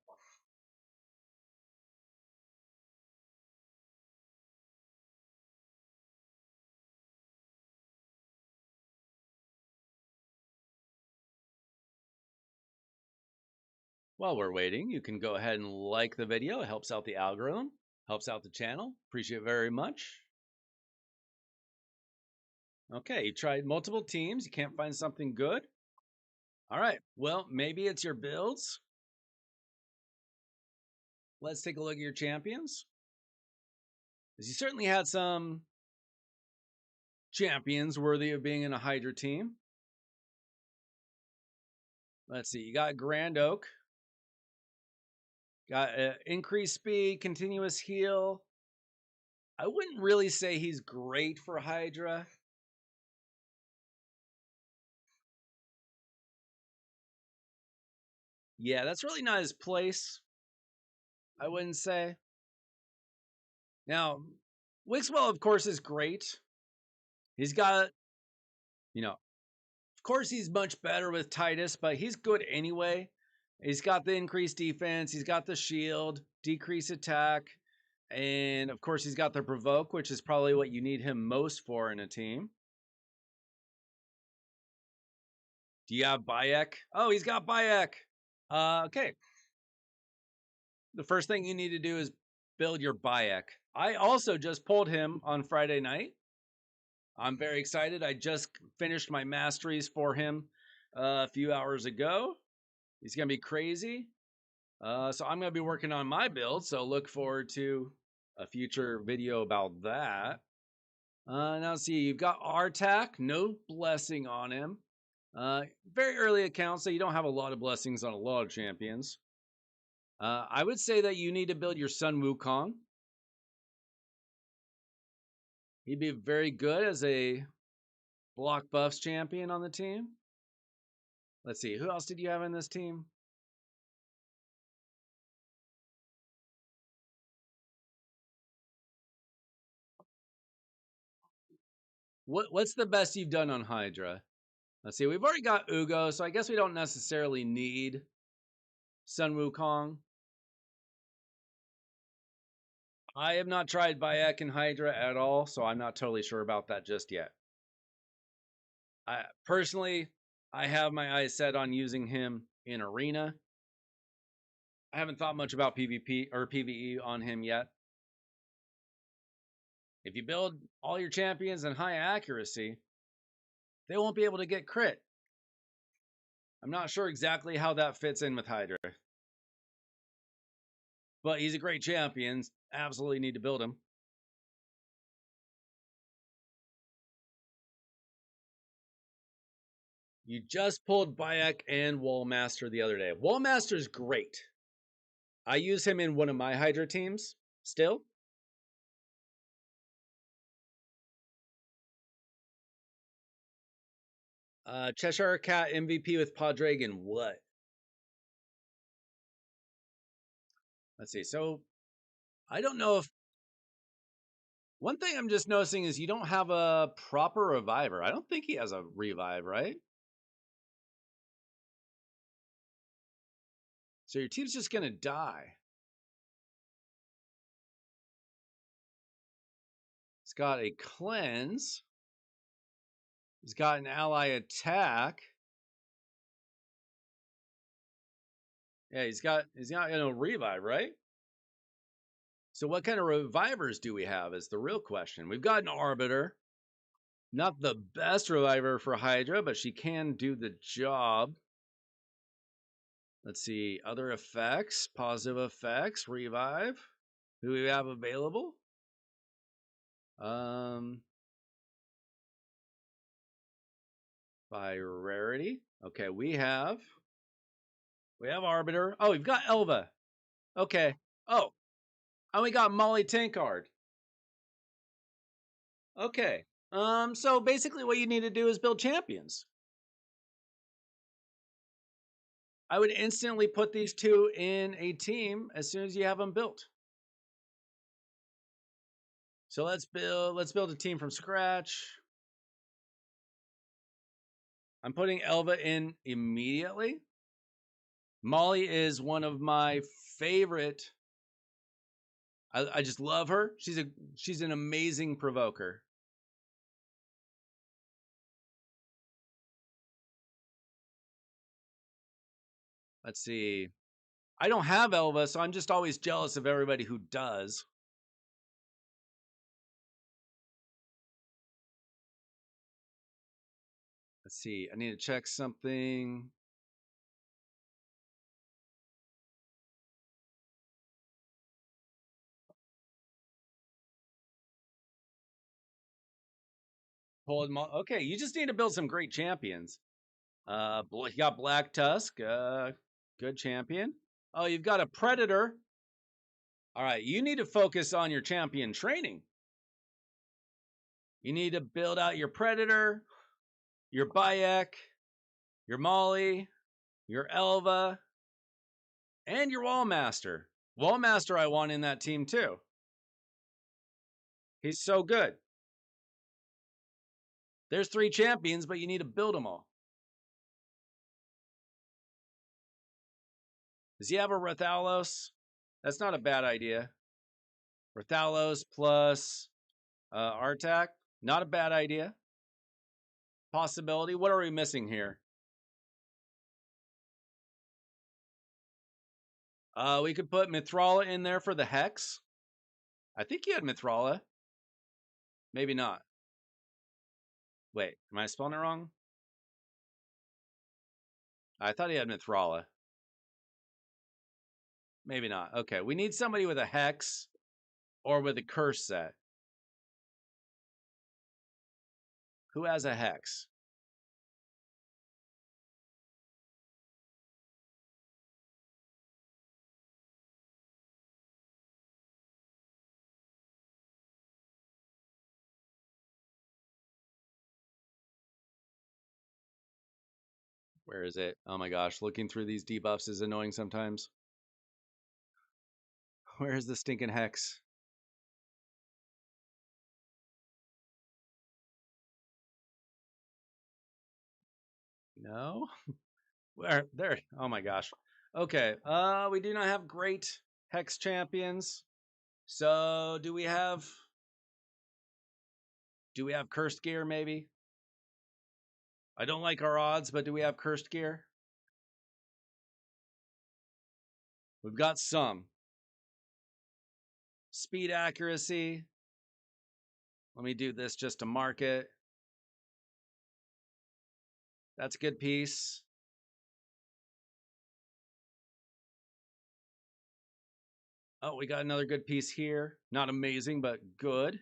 While we're waiting, you can go ahead and like the video. It helps out the algorithm, helps out the channel. Appreciate it very much. Okay, you tried multiple teams. You can't find something good. All right, well, maybe it's your builds. Let's take a look at your champions. As you certainly had some champions worthy of being in a Hydra team. Let's see, you got Grand Oak. Got increased speed, continuous heal. I wouldn't really say he's great for Hydra. Yeah, that's really not his place, I wouldn't say. Now, Wixwell, of course, is great. He's got, of course, he's much better with Titus, but he's good anyway. He's got the increased defense, he's got the shield, decrease attack, and of course, he's got the provoke, which is probably what you need him most for in a team. Do you have Bayek? Oh, he's got Bayek. Okay. The first thing you need to do is build your Bayek. I also just pulled him on Friday night. I'm very excited. I just finished my masteries for him a few hours ago. He's going to be crazy. So I'm going to be working on my build. So look forward to a future video about that. Now see, you've got Artak, no blessing on him. Very early account, so you don't have a lot of blessings on a lot of champions. I would say that you need to build your Sun Wukong. He'd be very good as a block buffs champion on the team. Let's see, who else did you have in this team? What's the best you've done on Hydra? Let's see, we've already got Ugo, so I guess we don't necessarily need Sun Wukong. I have not tried Bayek and Hydra at all, so I'm not totally sure about that just yet. Personally, I have my eyes set on using him in Arena. I haven't thought much about PvP or PvE on him yet. If you build all your champions in high accuracy, they won't be able to get crit. I'm not sure exactly how that fits in with Hydra. But he's a great champion. Absolutely need to build him. You just pulled Bayek and Wallmaster the other day. Wallmaster's great. I use him in one of my Hydra teams still. Cheshire Cat MVP with Poddragon. What? Let's see. So I don't know if... One thing I'm just noticing is you don't have a proper reviver. I don't think he has a revive, right? So your team's just going to die. It's got a cleanse. He's got an ally attack. Yeah, he's got a revive, right? So what kind of revivers do we have is the real question. We've got an Arbiter. Not the best reviver for Hydra, but she can do the job. Let's see. Other effects, positive effects, revive. Who we have available? Um, by rarity. Okay, we have Arbiter. Oh, we've got Elva. Okay. Oh, and we got Molly Tankard. Okay. So basically what you need to do is build champions. I would instantly put these two in a team as soon as you have them built. So let's build a team from scratch. I'm putting Elva in immediately. Molly is one of my favorite. I just love her. She's an amazing provoker. Let's see. I don't have Elva, so I'm just always jealous of everybody who does. Let's see. I need to check something. Okay, you just need to build some great champions. You got Black Tusk, good champion. Oh, you've got a Predator. All right, you need to focus on your champion training. You need to build out your Predator, your Bayek, your Molly, your Elva, and your Wallmaster. Wallmaster, I want in that team too. He's so good. There's 3 champions, but you need to build them all. Does he have a Rathalos? That's not a bad idea. Rathalos plus Artak, not a bad idea. Possibility. What are we missing here? We could put Mithrala in there for the Hex. I think he had Mithrala. Maybe not. Wait, am I spelling it wrong? I thought he had Mithrala. Maybe not. Okay, we need somebody with a Hex or with a Curse set. Who has a Hex? Where is it? Oh my gosh, looking through these debuffs is annoying sometimes. Where's the stinking Hex? No? Where? There. Oh my gosh. Okay. We do not have great Hex champions. So do we have cursed gear maybe? I don't like our odds, but do we have cursed gear? We've got some. Speed accuracy. Let me do this just to mark it. That's a good piece. Oh, we got another good piece here. Not amazing, but good.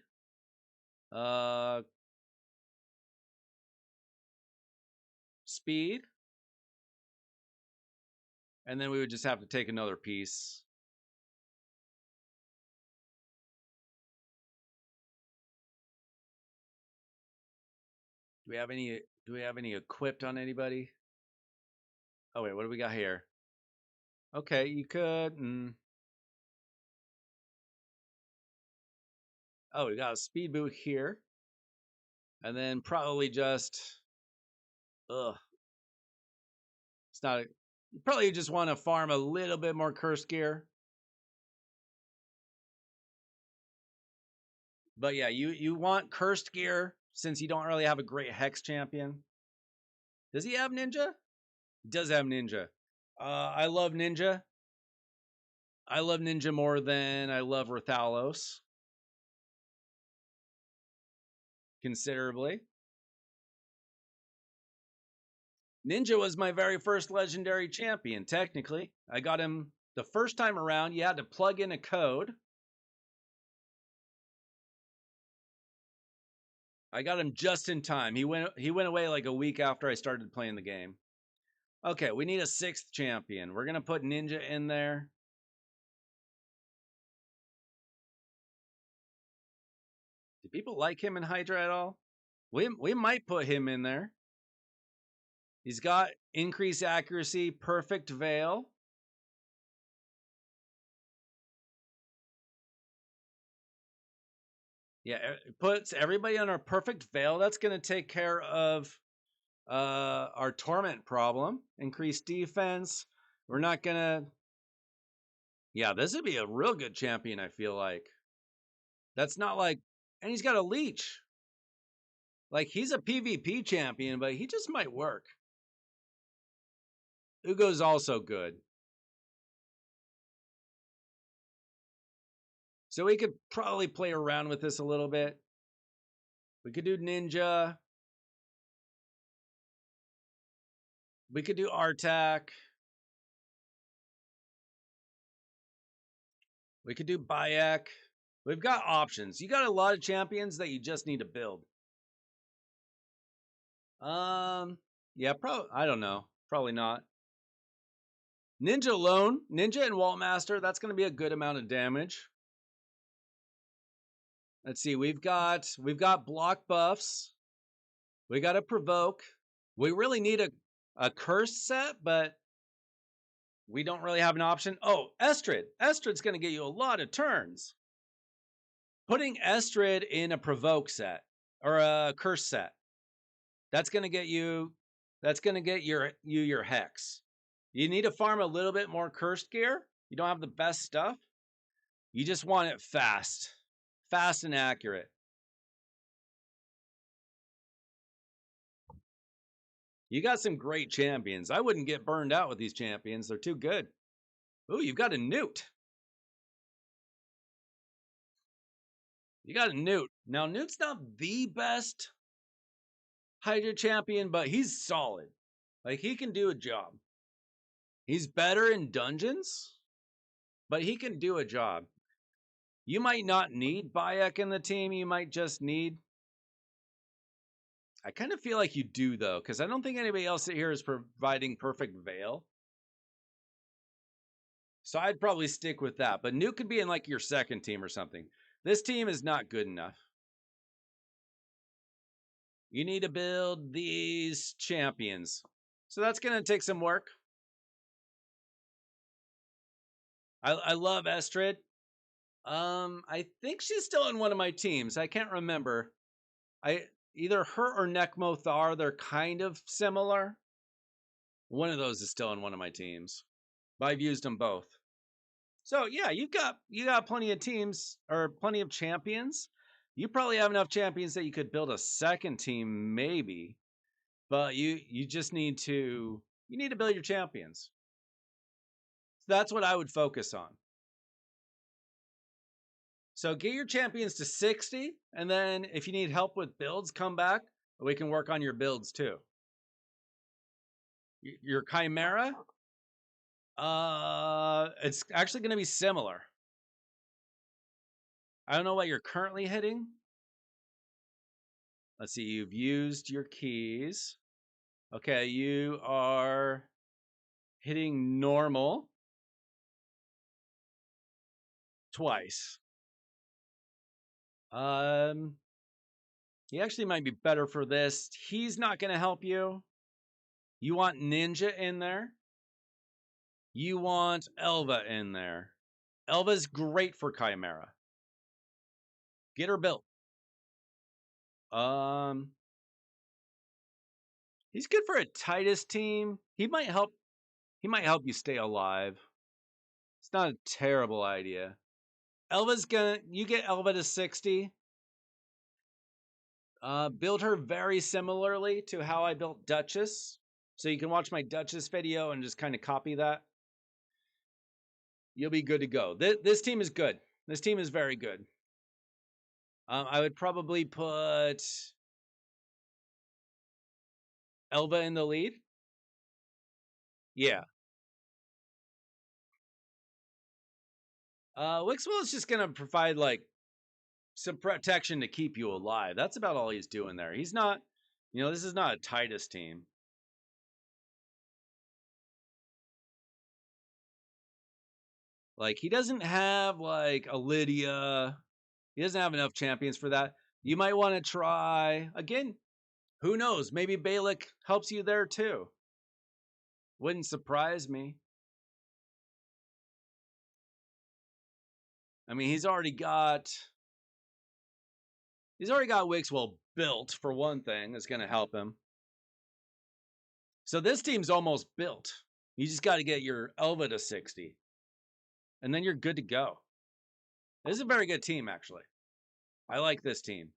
Speed. And then we would just have to take another piece. Do we have any equipped on anybody? Oh wait, what do we got here? Okay, you could. Oh, we got a speed boot here. And then probably just ugh. It's not you probably just want to farm a little bit more cursed gear. But yeah, you want cursed gear since you don't really have a great hex champion. Does he have ninja? He does have ninja. I love ninja. I love ninja more than I love Rathalos. Considerably. Ninja was my very first legendary champion, technically. I got him the first time around. You had to plug in a code. I got him just in time. He went away like a week after I started playing the game. Okay, we need a 6th champion. We're gonna put Ninja in there. Do people like him in Hydra at all? We might put him in there. He's got increased accuracy, perfect veil. Yeah, it puts everybody on our perfect veil. That's going to take care of our torment problem. Increased defense. We're not going to. Yeah, this would be a real good champion, I feel like. That's not like. And he's got a leech. Like, he's a PvP champion, but he just might work. Ugo's also good. So we could probably play around with this a little bit. We could do Ninja. We could do Artak. We could do Bayek. We've got options. You got a lot of champions that you just need to build. Yeah, I don't know. Probably not. Ninja alone, Ninja and Waltmaster, that's going to be a good amount of damage. Let's see. We've got block buffs. We got to provoke. We really need a curse set, but we don't really have an option. Oh, Estrid. Estrid's going to get you a lot of turns. Putting Estrid in a provoke set or a curse set, that's going to get you. That's going to get your hex. You need to farm a little bit more cursed gear. You don't have the best stuff. You just want it fast and accurate. You got some great champions. I wouldn't get burned out with these champions. They're too good. Ooh, you've got a Newt. You got a Newt. Now, Newt's not the best Hydra champion, but he's solid. Like, he can do a job. He's better in dungeons, but he can do a job. You might not need Bayek in the team. You might just need... I kind of feel like you do, though, because I don't think anybody else here is providing perfect veil. So I'd probably stick with that. But Nuke could be in like your second team or something. This team is not good enough. You need to build these champions. So that's going to take some work. I love Estrid. I think she's still in one of my teams. I can't remember. Either her or Nekmothar, they're kind of similar. One of those is still in one of my teams. But I've used them both. So yeah, you got plenty of teams or plenty of champions. You probably have enough champions that you could build a second team, maybe. But you just need to build your champions. So that's what I would focus on. So get your champions to 60, and then if you need help with builds, come back. We can work on your builds too. Your Chimera, it's actually going to be similar. I don't know what you're currently hitting. Let's see, you've used your keys. Okay, you are hitting normal twice. He actually might be better for this. He's not going to help you. You want Ninja in there. You want Elva in there. Elva's great for Chimera. Get her built. He's good for a Titus team. He might help you stay alive. It's not a terrible idea. You get Elva to 60. Build her very similarly to how I built Duchess. So you can watch my Duchess video and just kind of copy that. You'll be good to go. This team is good. This team is very good. I would probably put Elva in the lead. Yeah. Wixwell is just gonna provide like some protection to keep you alive. That's about all he's doing there. He's not, this is not a Titus team. Like he doesn't have like a Lydia. He doesn't have enough champions for that. You might want to try again. Who knows? Maybe Balik helps you there too. Wouldn't surprise me. I mean, he's already got Wixwell built for one thing. That's going to help him. So this team's almost built. You just got to get your Elva to 60, and then you're good to go. This is a very good team, actually. I like this team.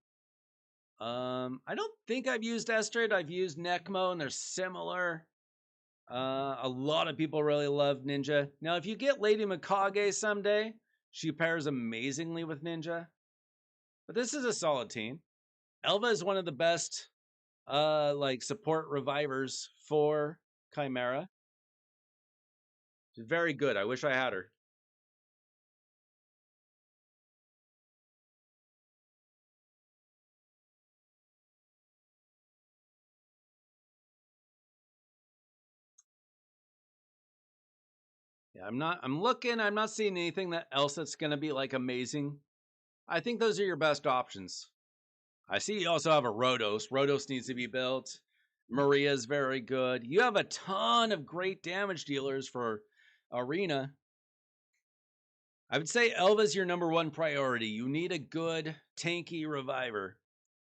I don't think I've used Estrade. I've used Necmo, and they're similar. A lot of people really love Ninja. Now, if you get Lady Mikage someday, she pairs amazingly with Ninja. But this is a solid team. Elva is one of the best like support revivers for Chimera. She's very good. I wish I had her. Yeah, I'm looking, I'm not seeing anything else that's gonna be like amazing. I think those are your best options. I see you also have a Rhodos. Rhodos needs to be built. Maria's very good. You have a ton of great damage dealers for Arena. I would say Elva's your number one priority. You need a good tanky reviver.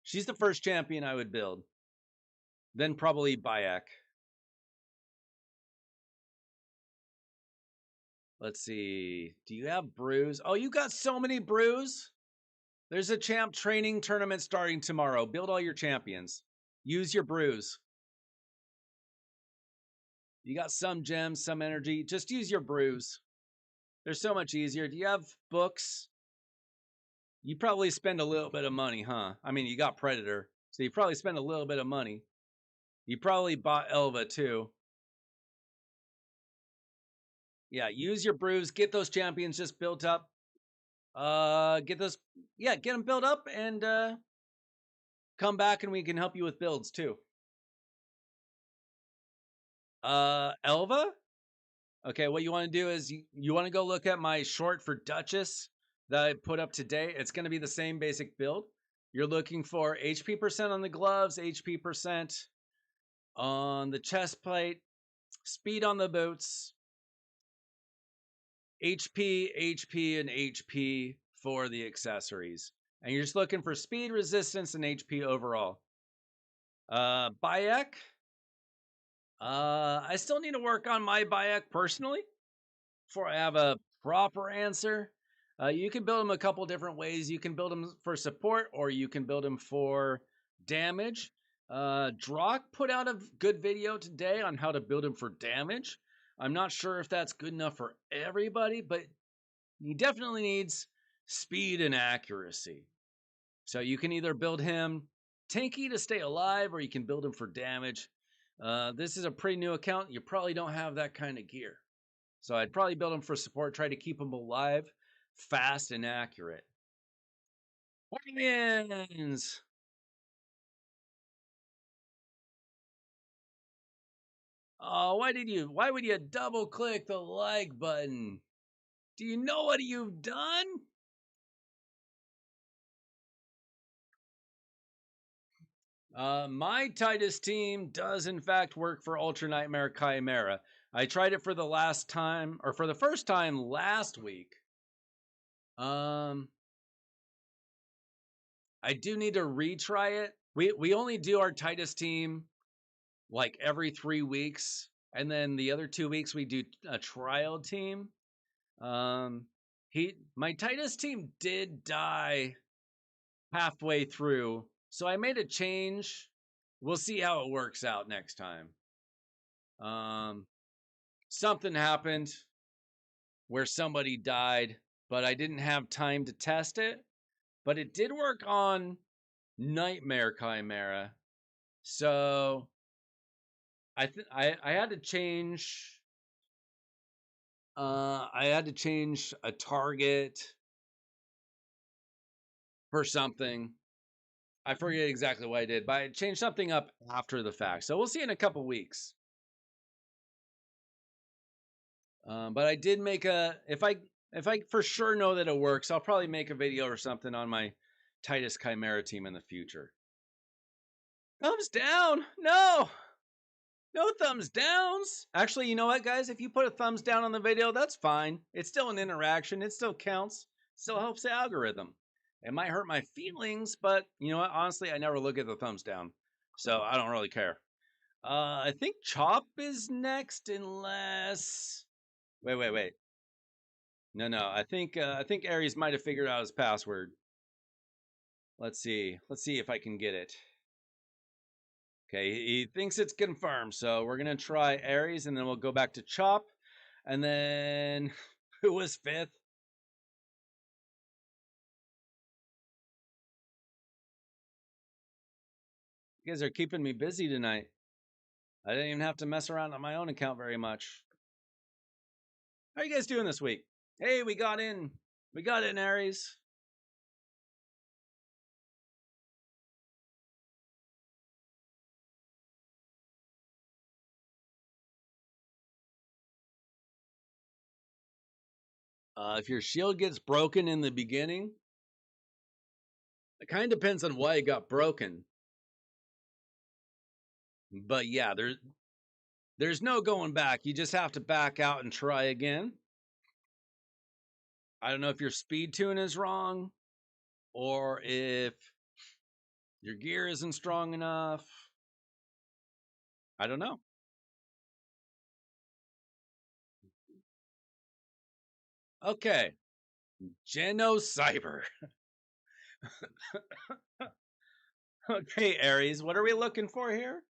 She's the first champion I would build. Then probably Bayek. Let's see. Do you have brews? Oh, you got so many brews. There's a champ training tournament starting tomorrow. Build all your champions. Use your brews. You got some gems, some energy. Just use your brews. They're so much easier. Do you have books? You probably spend a little bit of money, huh? I mean, you got Predator, so you probably spend a little bit of money. You probably bought Elva too. Yeah, use your brews. Get those champions just built up. Get them built up and come back and we can help you with builds too. Elva? Okay, what you want to do is you want to go look at my short for Duchess that I put up today. It's going to be the same basic build. You're looking for HP percent on the gloves, HP percent on the chest plate, speed on the boots, HP, and HP for the accessories. And you're just looking for speed, resistance, and HP overall. Bayek. I still need to work on my Bayek personally before I have a proper answer. You can build them a couple different ways. You can build them for support, or you can build them for damage. Drock put out a good video today on how to build him for damage. I'm not sure if that's good enough for everybody, but he definitely needs speed and accuracy. So you can either build him tanky to stay alive, or you can build him for damage. This is a pretty new account. You probably don't have that kind of gear. So I'd probably build him for support, try to keep him alive, fast, and accurate. Organs! Oh, why would you double click the like button? Do you know what you've done? My Titus team does in fact work for Ultra Nightmare Chimera. I tried it for the first time last week. I do need to retry it. We only do our Titus team like every 3 weeks, and then the other 2 weeks we do a trial team. My Titus team did die halfway through, so I made a change. We'll see how it works out next time. Something happened where somebody died, but I didn't have time to test it. But it did work on Nightmare Chimera, so I had to change I had to change a target for something. I forget exactly what I did, but I changed something up after the fact. So we'll see in a couple weeks. But I did make if I for sure know that it works, I'll probably make a video or something on my Titus Chimera team in the future. Thumbs down? No. No thumbs downs. Actually, you know what, guys? If you put a thumbs down on the video, that's fine. It's still an interaction. It still counts. Still helps the algorithm. It might hurt my feelings, but you know what? Honestly, I never look at the thumbs down, so I don't really care. I think Chop is next, unless. Wait. No. I think Aries might have figured out his password. Let's see. Let's see if I can get it. Okay, he thinks it's confirmed, so we're gonna try Aries, and then we'll go back to Chop, and then who was fifth? You guys are keeping me busy tonight. I didn't even have to mess around on my own account very much. How are you guys doing this week? Hey, we got in. We got in, Aries. If your shield gets broken in the beginning, it kind of depends on why it got broken. But yeah, there's no going back. You just have to back out and try again. I don't know if your speed tune is wrong or if your gear isn't strong enough. I don't know. Okay. Genocyber. Okay, Aries, what are we looking for here?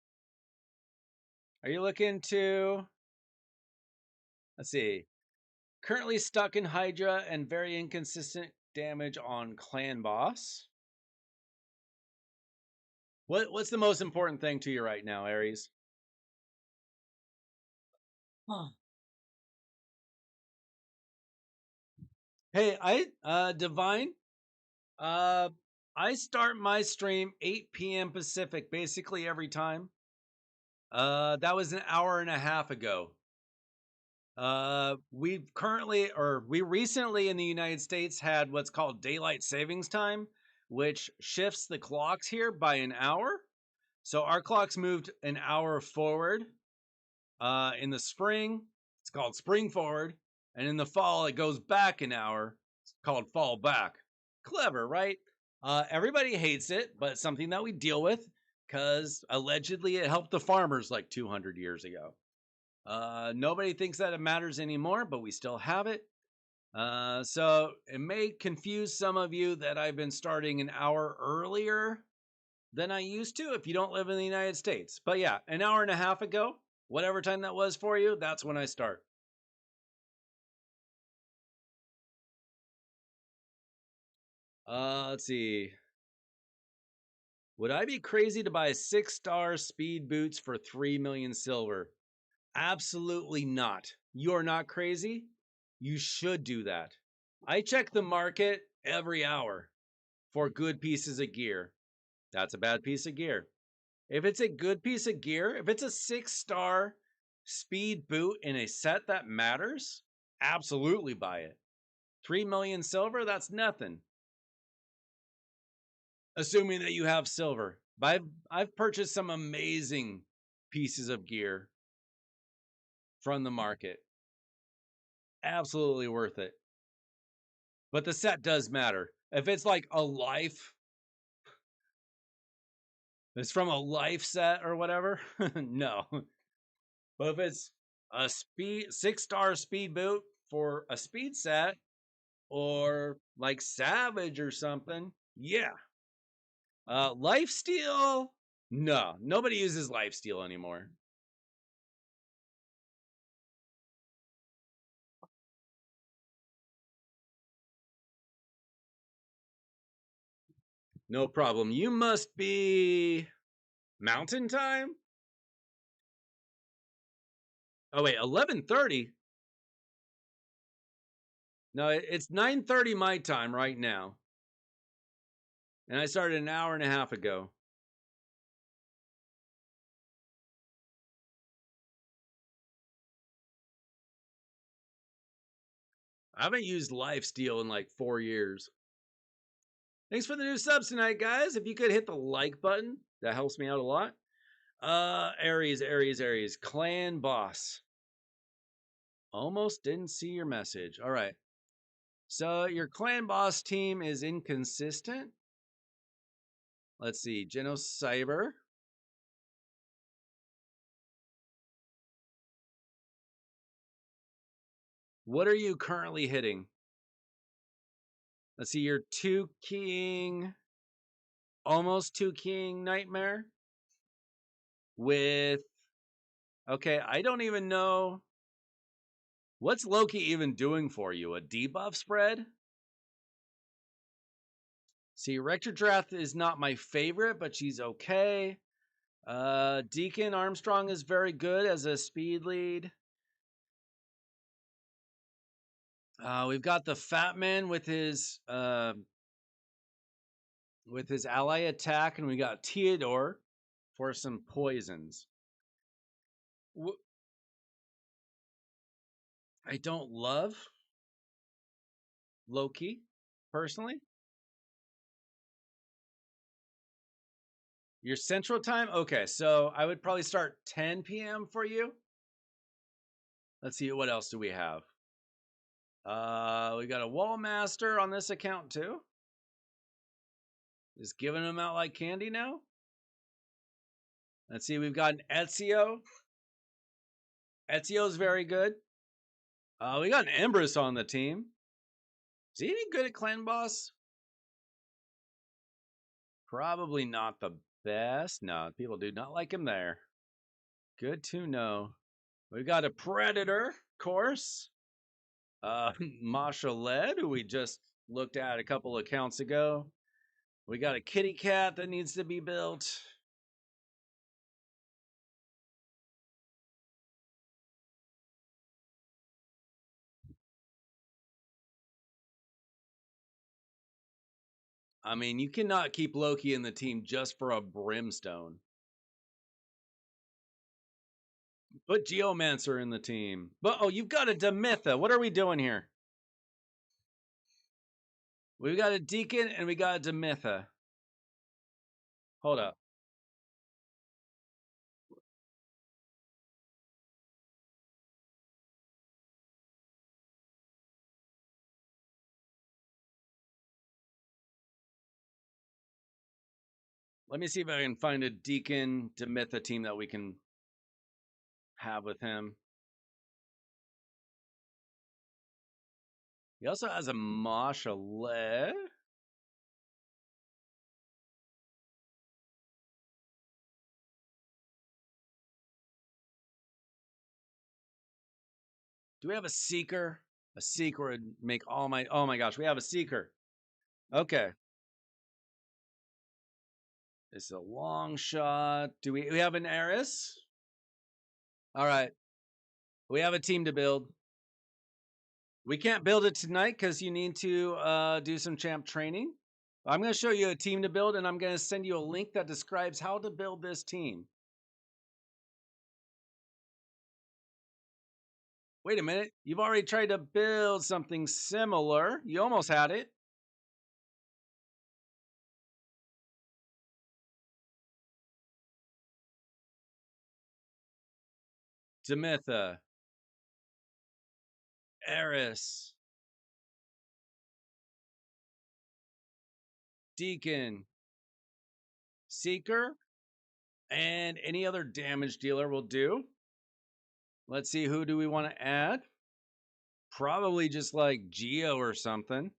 Are you looking to, let's see, currently stuck in Hydra and very inconsistent damage on Clan Boss? What's the most important thing to you right now, Aries? Huh. Hey, Divine, uh I start my stream 8 p.m. Pacific basically every time. That was an hour and a half ago. We recently in the United States had what's called daylight savings time, which shifts the clocks here by an hour. So our clocks moved an hour forward. In the spring, it's called spring forward, and in the fall, it goes back an hour. It's called fall back. Clever, right? Everybody hates it, but it's something that we deal with because allegedly it helped the farmers like 200 years ago. Nobody thinks that it matters anymore, but we still have it. So it may confuse some of you that I've been starting an hour earlier than I used to if you don't live in the United States. But yeah, an hour and a half ago, whatever time that was for you, that's when I start. Let's see. Would I be crazy to buy 6-star speed boots for 3 million silver? Absolutely not. You're not crazy. You should do that. I check the market every hour for good pieces of gear. That's a bad piece of gear. If it's a good piece of gear, if it's a 6-star speed boot in a set that matters, absolutely buy it. 3 million silver, that's nothing. Assuming that you have silver. But I've purchased some amazing pieces of gear from the market. Absolutely worth it. But the set does matter. If it's like a life, it's from a life set or whatever, no. But if it's a 6-star speed boot for a speed set or like Savage or something, yeah. Lifesteal, no. Nobody uses lifesteal anymore. No problem. You must be Mountain Time? Oh wait, 11:30. No, it's 9:30 my time right now. And I started an hour and a half ago. I haven't used Lifesteal in like 4 years. Thanks for the new subs tonight, guys. If you could hit the like button, that helps me out a lot. Aries. Clan boss. Almost didn't see your message. All right. So your clan boss team is inconsistent. Let's see. Genocyber. What are you currently hitting? Let's see. You're two keying, almost two keying Nightmare with. Okay, I don't even know. What's Loki even doing for you? A debuff spread? See, Rector is not my favorite, but she's okay. Deacon Armstrong is very good as a speed lead. We've got the Fat Man with his ally attack, and we got Theodore for some poisons. I don't love Loki personally. Your Central Time? Okay, so I would probably start 10 p.m. for you. Let's see, what else do we have? We got a Wall Master on this account too. Just giving them out like candy now. Let's see, we've got an Ezio. Ezio's very good. We got an Empress on the team. Is he any good at Clan Boss? Probably not the best. No, people do not like him there. Good to know. We've got a Predator, of course. Masha Led, who we just looked at a couple accounts ago. We got a kitty cat that needs to be built. I mean, you cannot keep Loki in the team just for a Brimstone. Put Geomancer in the team. But oh, you've got a Demitha. What are we doing here? We've got a Deacon and we got a Demitha. Hold up. Let me see if I can find a Deacon Demitha team that we can have with him. He also has a Mashalet. Do we have a Seeker? A Seeker would make all my. Oh my gosh, we have a Seeker. Okay. It's a long shot. Do we have an Eris? All right. We have a team to build. We can't build it tonight because you need to do some champ training. I'm going to show you a team to build, and I'm going to send you a link that describes how to build this team. Wait a minute. You've already tried to build something similar. You almost had it. Demitha. Eris. Deacon. Seeker. And any other damage dealer will do. Let's see, who do we want to add? Probably just like Geo or something.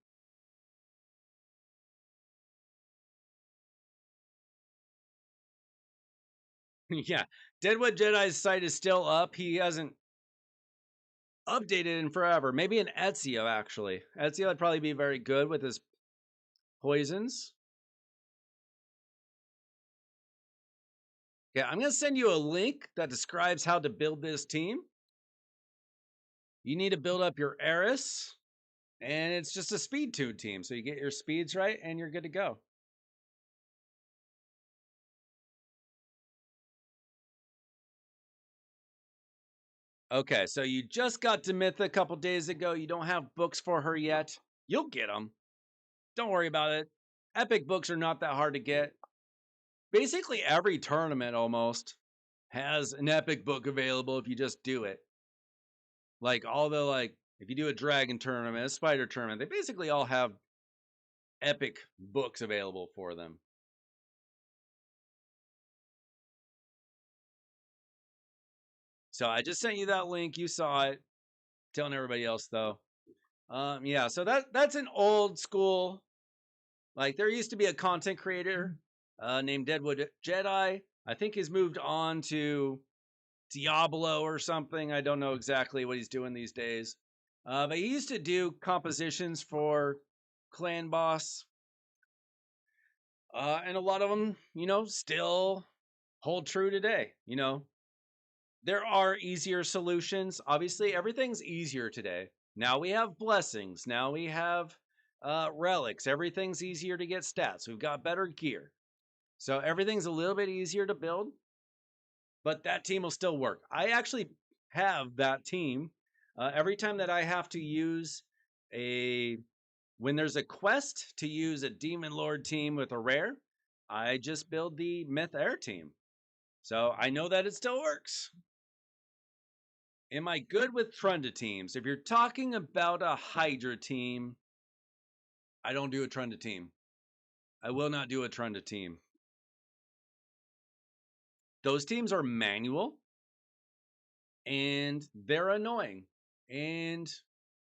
Yeah. Deadwood Jedi's site is still up. He hasn't updated in forever. Maybe an Ezio, actually. Ezio would probably be very good with his poisons. Yeah, I'm going to send you a link that describes how to build this team. You need to build up your Eris. And it's just a speed tune team. So you get your speeds right and you're good to go. Okay, so you just got to Myth a couple days ago. You don't have books for her yet. You'll get them. Don't worry about it. Epic books are not that hard to get. Basically, every tournament almost has an epic book available if you just do it. Like all the if you do a dragon tournament, a spider tournament, they basically all have epic books available for them. So I just sent you that link. You saw it. Telling everybody else though. Yeah, so that's an old school. Like there used to be a content creator named Deadwood Jedi. I think he's moved on to Diablo or something. I don't know exactly what he's doing these days. But he used to do compositions for Clan Boss. And a lot of them, still hold true today. There are easier solutions. Obviously, everything's easier today. Now we have blessings. Now we have relics. Everything's easier to get stats. We've got better gear. So everything's a little bit easier to build, but that team will still work. I actually have that team. Every time that I have to use when there's a quest to use a Demon Lord team with a rare, I just build the Myth Air team. So I know that it still works. Am I good with Trunda teams? If you're talking about a Hydra team, I don't do a Trunda team. I will not do a Trunda team. Those teams are manual and they're annoying. And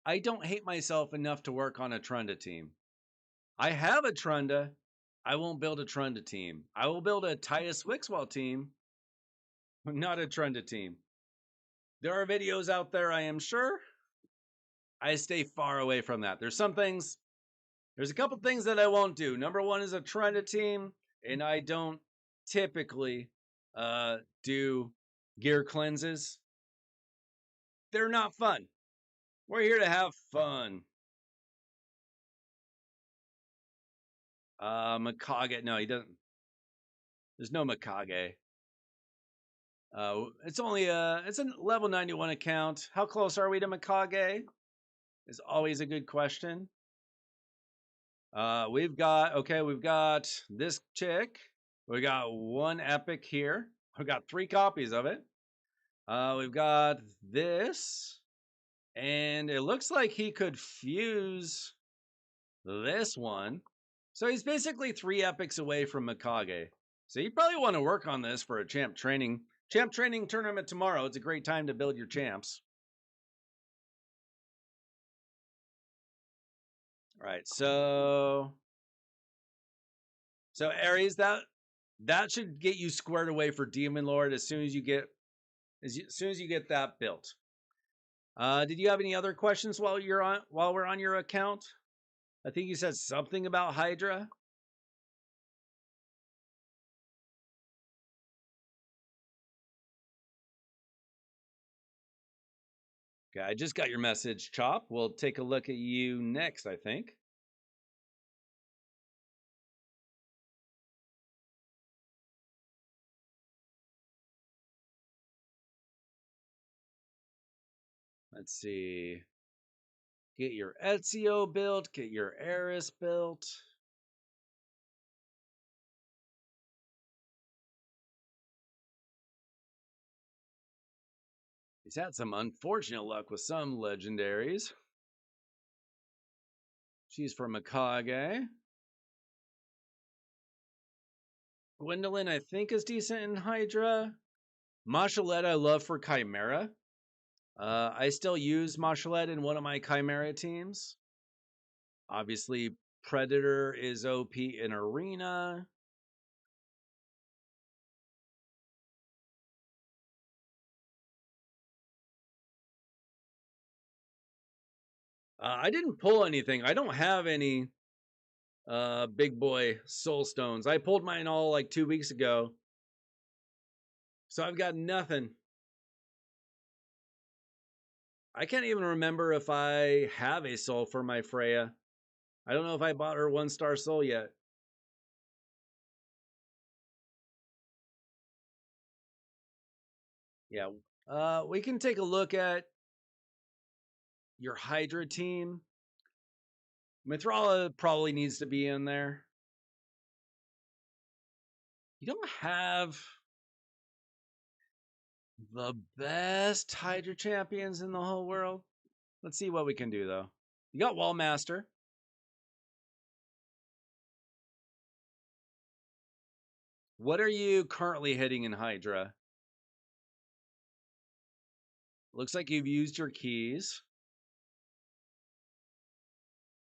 I don't hate myself enough to work on a Trunda team. I have a Trunda. I won't build a Trunda team. I will build a Titus Wixwell team, but not a Trunda team. There are videos out there, I am sure. I stay far away from that. There's a couple things that I won't do. Number one is a Trunda team, and I don't typically do gear cleanses. They're not fun. We're here to have fun. Mikage, no, he doesn't. There's no Mikage. It's only it's a level 91 account. How close are we to Mikage? Is always a good question. We've got this chick. We got one epic here. We got 3 copies of it. We've got this, and it looks like he could fuse this one. So he's basically 3 epics away from Mikage. So you probably want to work on this for a champ training tournament tomorrow. It's a great time to build your champs. All right, so Aries, that should get you squared away for Demon Lord as soon as you get that built. Did you have any other questions while we're on your account? I think you said something about Hydra. Okay, I just got your message, Chop. We'll take a look at you next, I think. Let's see. Get your Ezio built, get your Eris built. He's had some unfortunate luck with some legendaries. She's for Mikage. Gwendolyn, I think, is decent in Hydra. Mashalette, I love for Chimera. I still use Mashalette in one of my Chimera teams. Obviously, Predator is OP in Arena. I didn't pull anything. I don't have any big boy Soulstones. I pulled mine all like 2 weeks ago. So I've got nothing. I can't even remember if I have a soul for my Freya. I don't know if I bought her 1-star soul yet. Yeah. We can take a look at your Hydra team. Mithrala probably needs to be in there. You don't have the best Hydra champions in the whole world. Let's see what we can do though. You got Wallmaster. What are you currently hitting in Hydra? Looks like you've used your keys.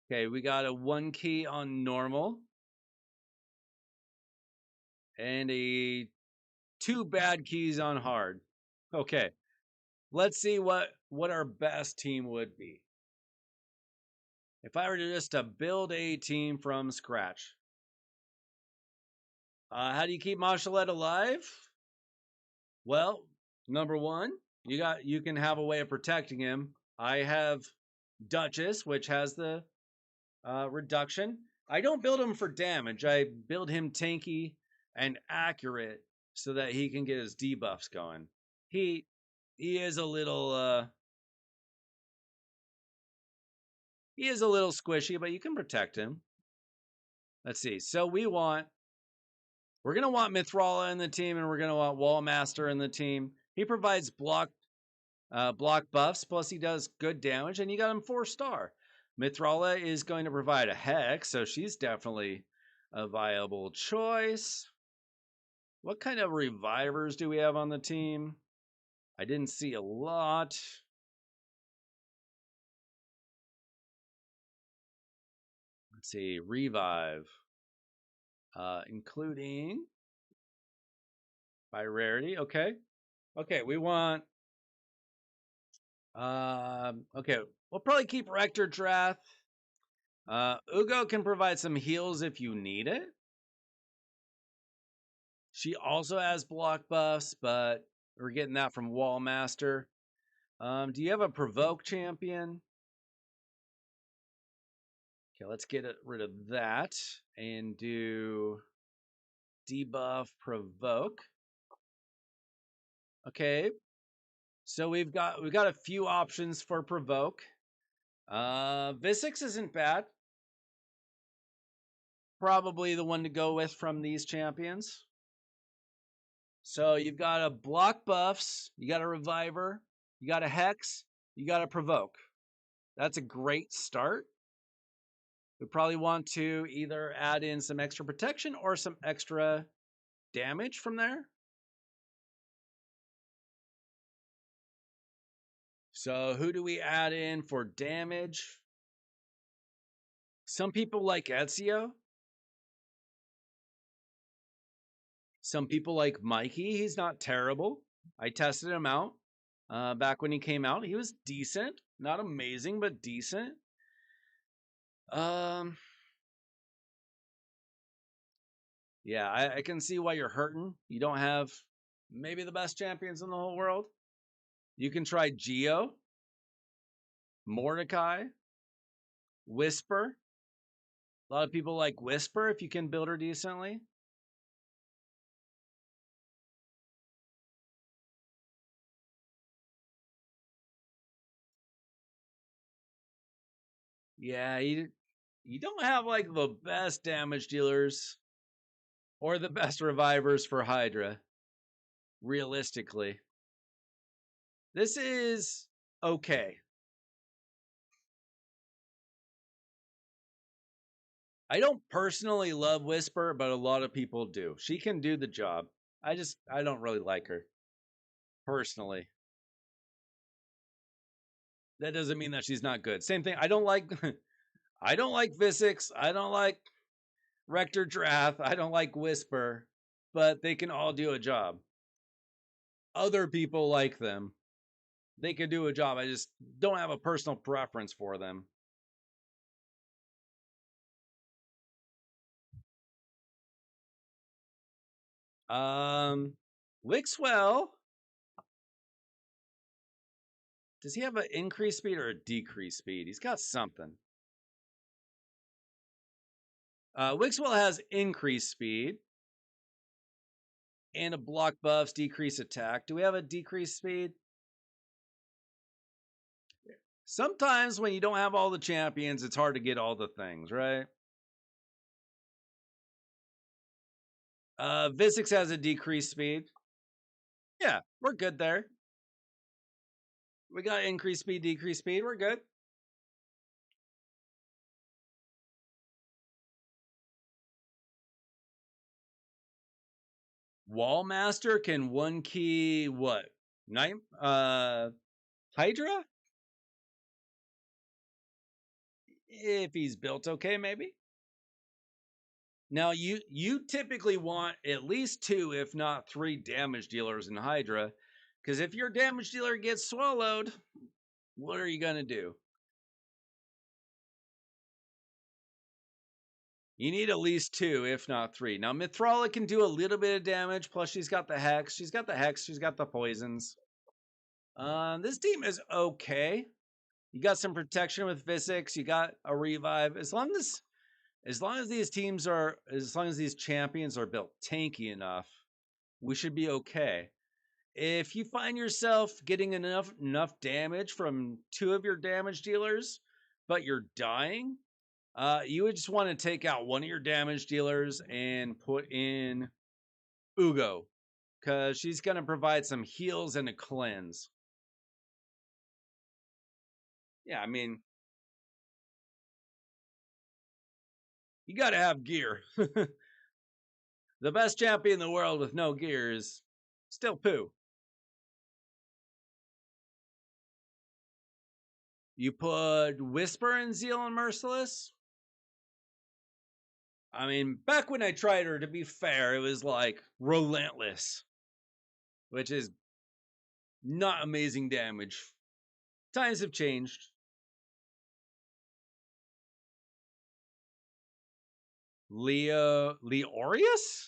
Okay, we got a 1 key on normal and a 2 bad keys on hard. Okay, let's see what our best team would be. If I were to just to build a team from scratch. How do you keep Mashalet alive? Well, number one, you can have a way of protecting him. I have Duchess, which has the reduction. I don't build him for damage. I build him tanky and accurate so that he can get his debuffs going. He he is a little he is a little squishy, but you can protect him. Let's see. So we're gonna want Mithrala in the team, and we're gonna want Wallmaster in the team. He provides block buffs, plus he does good damage, and you got him 4-star. Mithrala is going to provide a hex, so she's definitely a viable choice. What kind of revivers do we have on the team? I didn't see a lot. Let's see, revive, including by rarity. Okay, okay, we want. Okay, we'll probably keep Rector Drath. Ugo can provide some heals if you need it. She also has block buffs, but we're getting that from Wallmaster. Do you have a provoke champion? Okay, let's get rid of that and do debuff provoke. Okay, so we've got a few options for provoke. Visix isn't bad. Probably the one to go with from these champions. So you've got a block buffs, you got a reviver, you got a hex, you got a provoke. That's a great start. We probably want to either add in some extra protection or some extra damage from there. So who do we add in for damage? Some people like Ezio. Some people like Mikey. He's not terrible. I tested him out back when he came out. He was decent. Not amazing, but decent. Um, yeah, I can see why you're hurting. You don't have maybe the best champions in the whole world. You can try Geo, Mordecai, Whisper. A lot of people like Whisper if you can build her decently. Yeah, you don't have like the best damage dealers or the best revivers for Hydra, realistically. This is okay. I don't personally love Whisper, but a lot of people do. She can do the job. I don't really like her personally. That doesn't mean that she's not good. Same thing. I don't like I don't like Visix. I don't like Rector Drath. I don't like Whisper, but they can all do a job. Other people like them. They can do a job. I just don't have a personal preference for them. Um, Wixwell Does he have an increased speed or a decreased speed? He's got something. Wixwell has increased speed and a block buffs, decrease attack. Do we have a decreased speed? Sometimes when you don't have all the champions, it's hard to get all the things, right? Visix has a decreased speed. Yeah, we're good there. We got increased speed, decreased speed. We're good. Wallmaster can one key what? Night Hydra? If he's built okay, maybe. Now you typically want at least 2, if not 3 damage dealers in Hydra. Because if your damage dealer gets swallowed, what are you gonna do? You need at least 2, if not 3. Now, Mithrala can do a little bit of damage, plus she's got the Hex. She's got the Hex, she's got the poisons. This team is okay. You got some protection with Visix, you got a revive. As long as these teams are, as long as these champions are built tanky enough, we should be okay. If you find yourself getting enough damage from 2 of your damage dealers, but you're dying, you would just want to take out one of your damage dealers and put in Ugo, because she's going to provide some heals and a cleanse. Yeah, I mean, you got to have gear. The best champion in the world with no gear is still poo. You put Whisper and Zeal and Merciless. I mean, back when I tried her, to be fair, it was like Relentless, which is not amazing damage. Times have changed. Leorius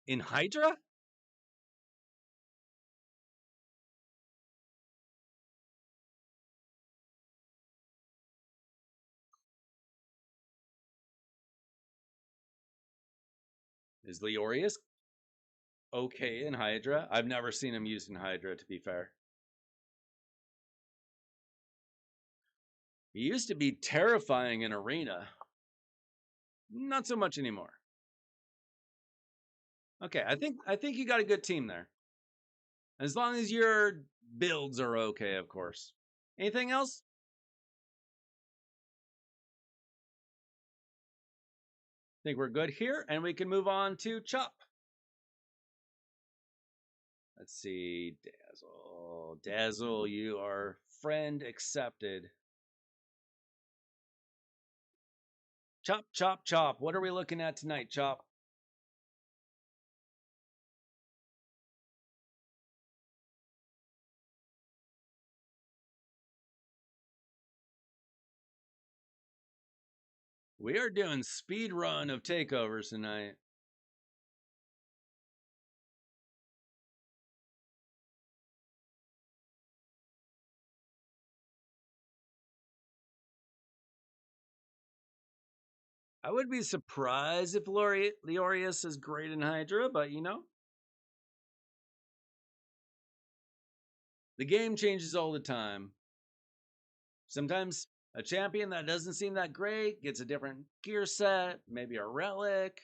in Hydra? Is Leorius okay in Hydra? I've never seen him used in Hydra, to be fair. He used to be terrifying in Arena. Not so much anymore. Okay, I think you got a good team there. As long as your builds are okay, of course. Anything else? Think we're good here, and we can move on to Chop. Let's see, Dazzle. Dazzle, you are friend accepted. Chop, chop, chop. What are we looking at tonight, Chop? We are doing speed run of takeovers tonight. I would be surprised if Leorius is great in Hydra, but you know, the game changes all the time. Sometimes a champion that doesn't seem that great gets a different gear set, maybe a relic.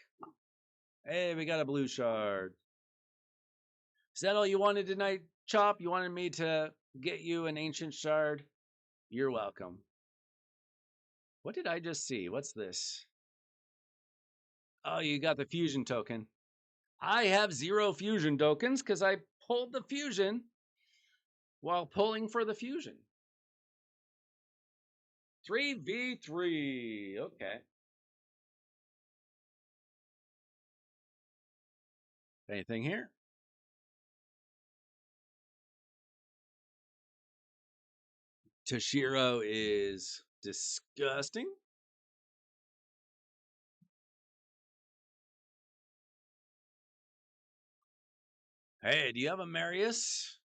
Hey, we got a blue shard. Is that all you wanted tonight, Chop? You wanted me to get you an ancient shard? You're welcome. What did I just see? What's this? Oh, you got the fusion token. I have 0 fusion tokens because I pulled the fusion while pulling for the fusion. 3v3. Okay. Anything here? Toshiro is disgusting. Hey, do you have a Marius?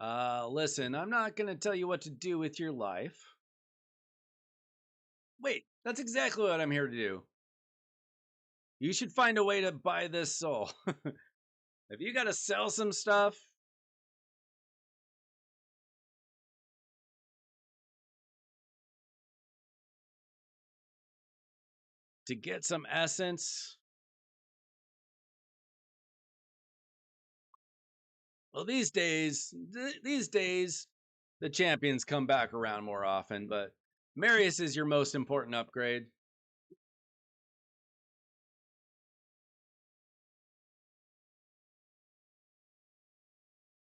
Listen, I'm not going to tell you what to do with your life. Wait, that's exactly what I'm here to do. You should find a way to buy this soul. If you got to sell some stuff, to get some essence. Well, these days, the champions come back around more often, but Marius is your most important upgrade.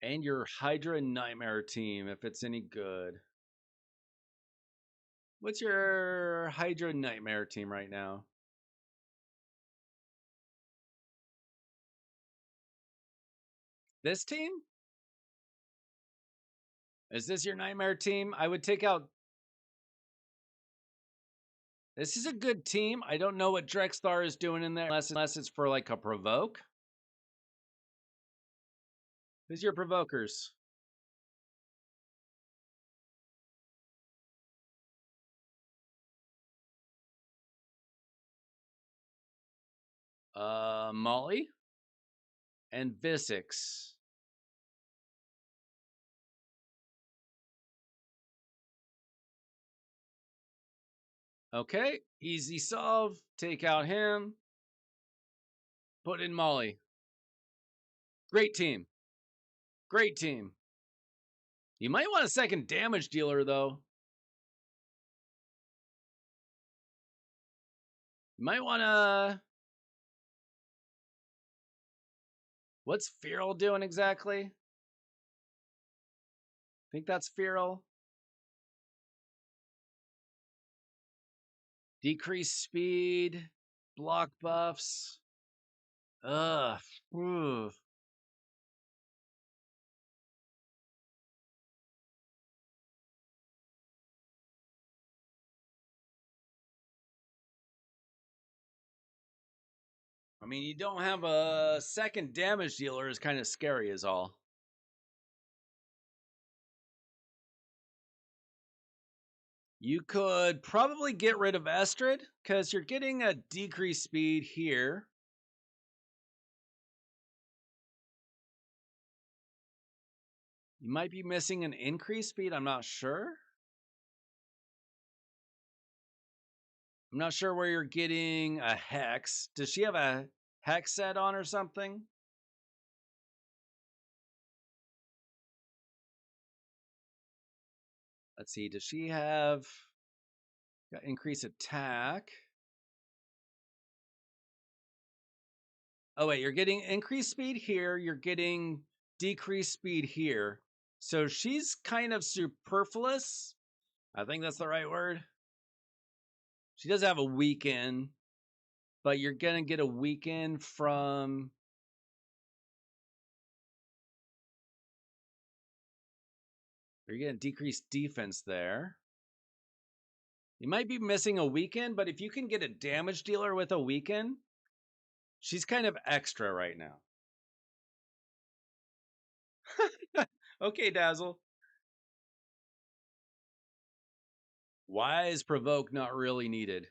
And your Hydra Nightmare team, if it's any good. What's your Hydra Nightmare team right now? This team? Is this your Nightmare team? I would take out. This is a good team. I don't know what Drexthar is doing in there unless it's for like a provoke. Who's your provokers? Molly and Visix. Okay, easy solve. Take out him. Put in Molly. Great team. Great team. You might want a second damage dealer, though. You might want to. What's Feral doing exactly? I think that's Feral. Decrease speed. Block buffs. Ugh. Ooh. I mean, you don't have a second damage dealer is kind of scary, is all. You could probably get rid of Estrid because you're getting a decreased speed here. You might be missing an increased speed. I'm not sure. I'm not sure where you're getting a hex. Does she have a hex set on or something? Let's see. Does she have increased attack? Oh, wait. You're getting increased speed here. You're getting decreased speed here. So she's kind of superfluous. I think that's the right word. She does have a weaken, but you're going to get a weaken from. You're getting decreased defense there. You might be missing a weaken, but if you can get a damage dealer with a weaken, she's kind of extra right now. Okay, Dazzle. Why is Provoke not really needed?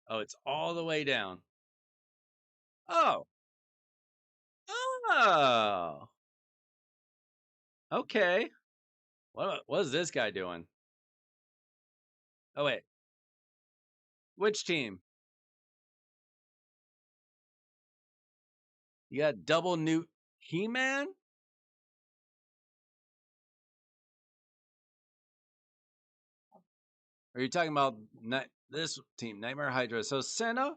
Oh, it's all the way down. Oh. Oh. Okay. What is this guy doing? Oh, wait. Which team? You got double Newt He-Man? Or are you talking about this team, Nightmare Hydra? So Senna?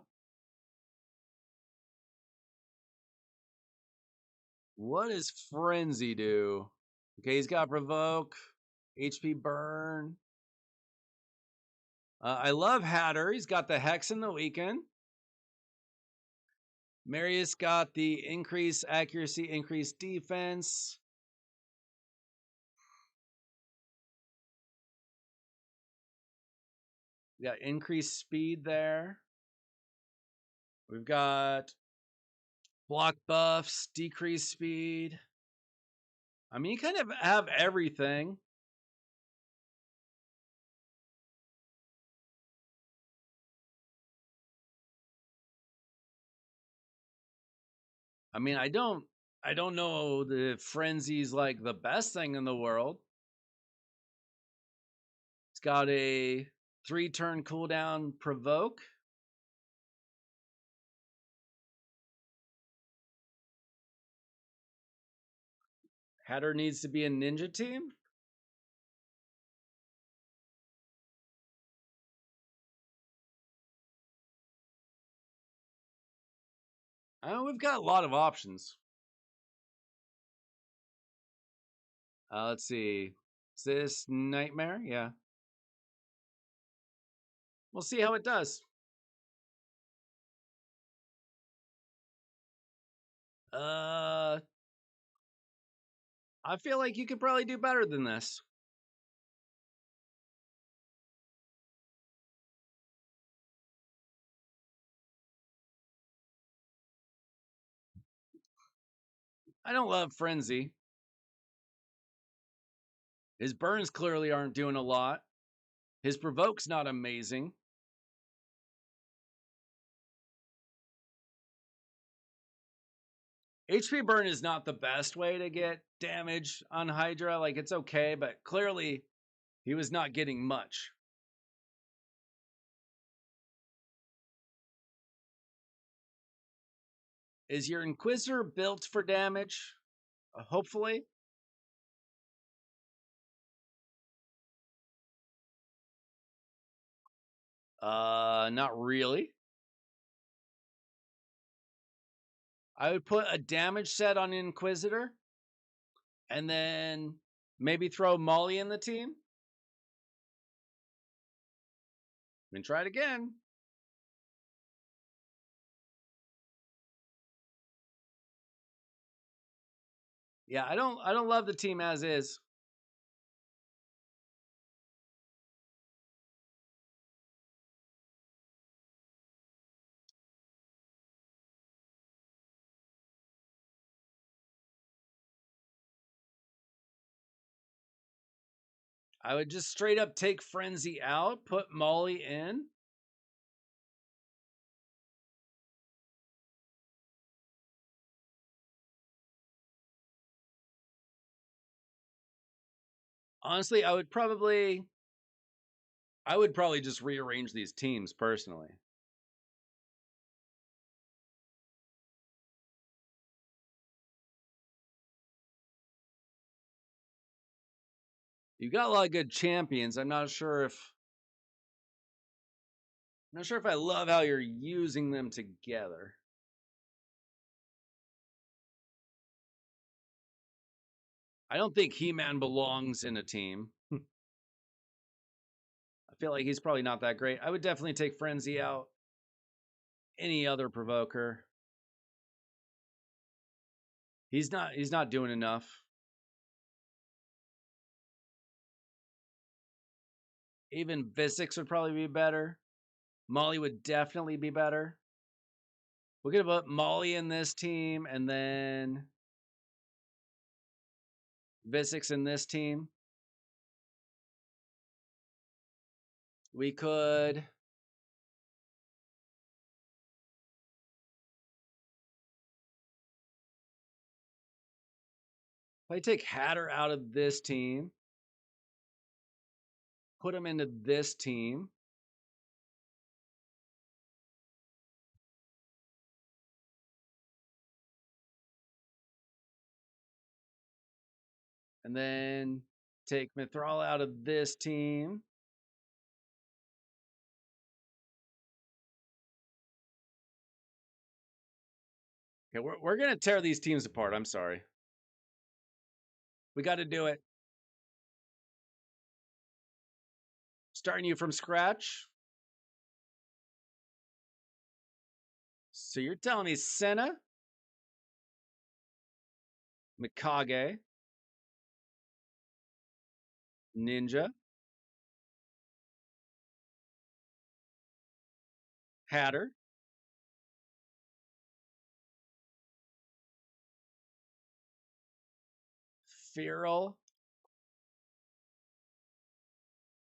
What does Frenzy do? Okay, he's got Provoke, HP Burn. I love Hatter. He's got the Hex in the weekend. Marius got the increased accuracy, increased defense. We got increased speed there. We've got block buffs, decreased speed. I mean, you kind of have everything. I mean, I don't know the frenzy's like the best thing in the world. It's got a 3-turn cooldown provoke. Hatter needs to be a ninja team. We've got a lot of options. Let's see. Is this Nightmare? Yeah. We'll see how it does. I feel like you could probably do better than this. I don't love Frenzy. His burns clearly aren't doing a lot. His provoke's not amazing. HP burn is not the best way to get damage on Hydra. Like, it's okay, but clearly he was not getting much. Is your Inquisitor built for damage? Hopefully. Not really. I would put a damage set on Inquisitor and then maybe throw Molly in the team. And try it again. Yeah, I don't love the team as is. I would just straight up take Frenzy out, put Molly in. Honestly, I would probably just rearrange these teams personally. You've got a lot of good champions. I'm not sure if I love how you're using them together. I don't think He-Man belongs in a team. I feel like he's probably not that great. I would definitely take Frenzy out. Any other provoker. He's not doing enough. Even Visix would probably be better. Molly would definitely be better. We're gonna put Molly in this team and then Visix in this team. We could if I take Hatter out of this team, put him into this team. And then take Mithral out of this team. Okay, we're gonna tear these teams apart. I'm sorry. We got to do it. Starting you from scratch. So you're telling me Senna, Mikage, Ninja, Hatter, Feral,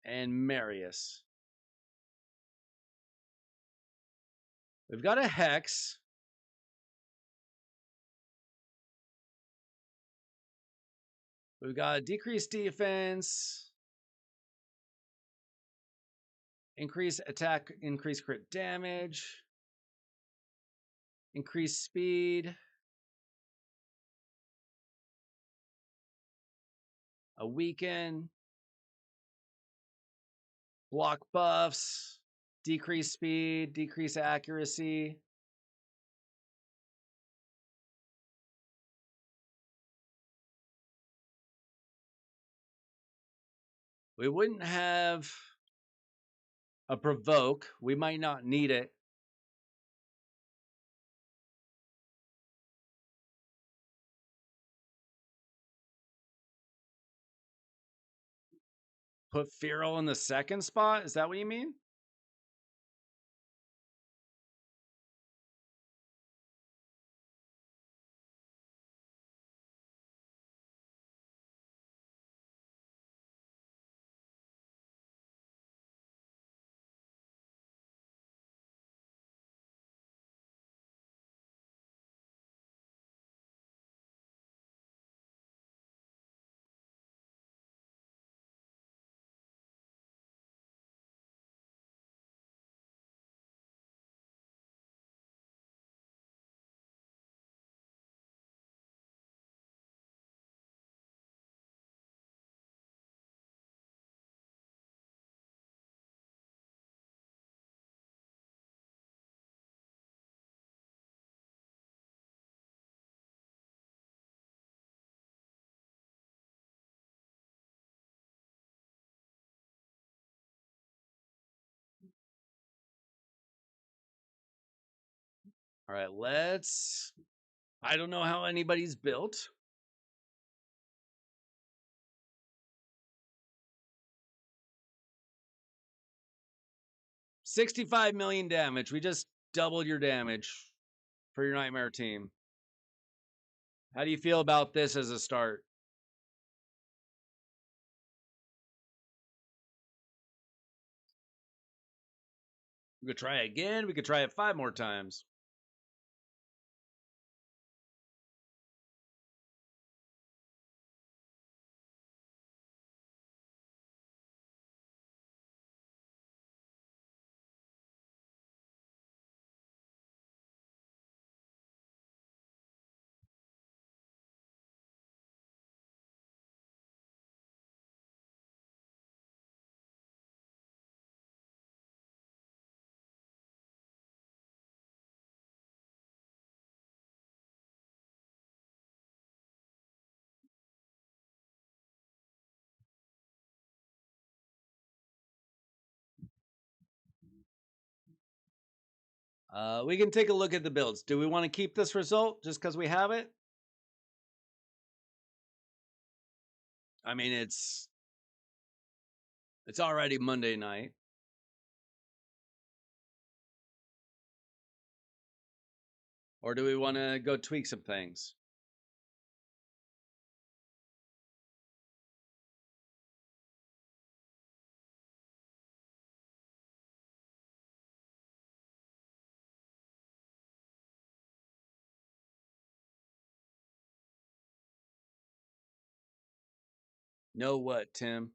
and Marius. We've got a Hex. We've got decreased defense, increase attack, increase crit damage, increase speed, a weaken, block buffs, decrease speed, decrease accuracy. We wouldn't have a provoke. We might not need it. Put Feral in the second spot? Is that what you mean? All right, let's. I don't know how anybody's built. $65 million damage. We just doubled your damage for your Nightmare team. How do you feel about this as a start? We could try again. We could try it 5 more times. We can take a look at the builds. Do we want to keep this result just because we have it? I mean, it's already Monday night. Or do we want to go tweak some things? Know what, Tim?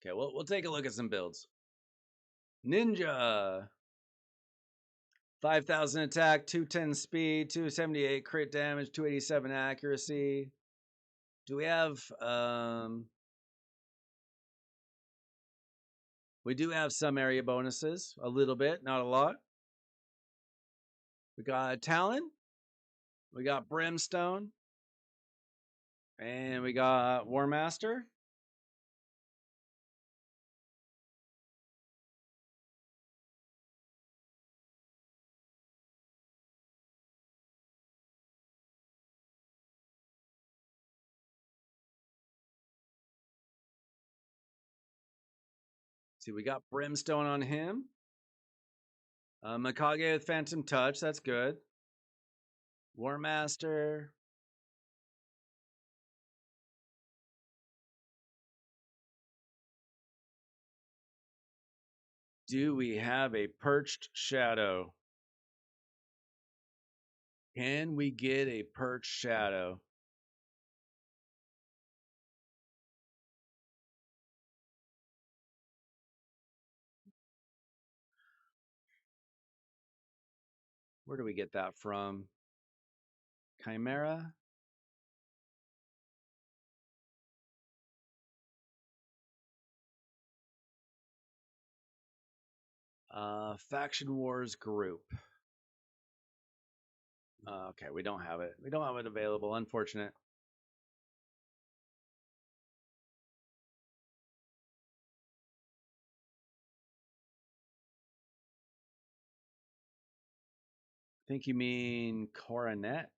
Okay, we'll take a look at some builds. Ninja. 5,000 attack, 210 speed, 278 crit damage, 287 accuracy. Do we have we do have some area bonuses, a little bit, not a lot. We got Talon, we got Brimstone, and we got War Master. See, we got Brimstone on him. Mikage with Phantom Touch. That's good. War Master. Do we have a Perched Shadow? Can we get a Perched Shadow? Where do we get that from? Chimera? Faction Wars group. Okay, we don't have it. We don't have it available. Unfortunate. I think you mean Coronet.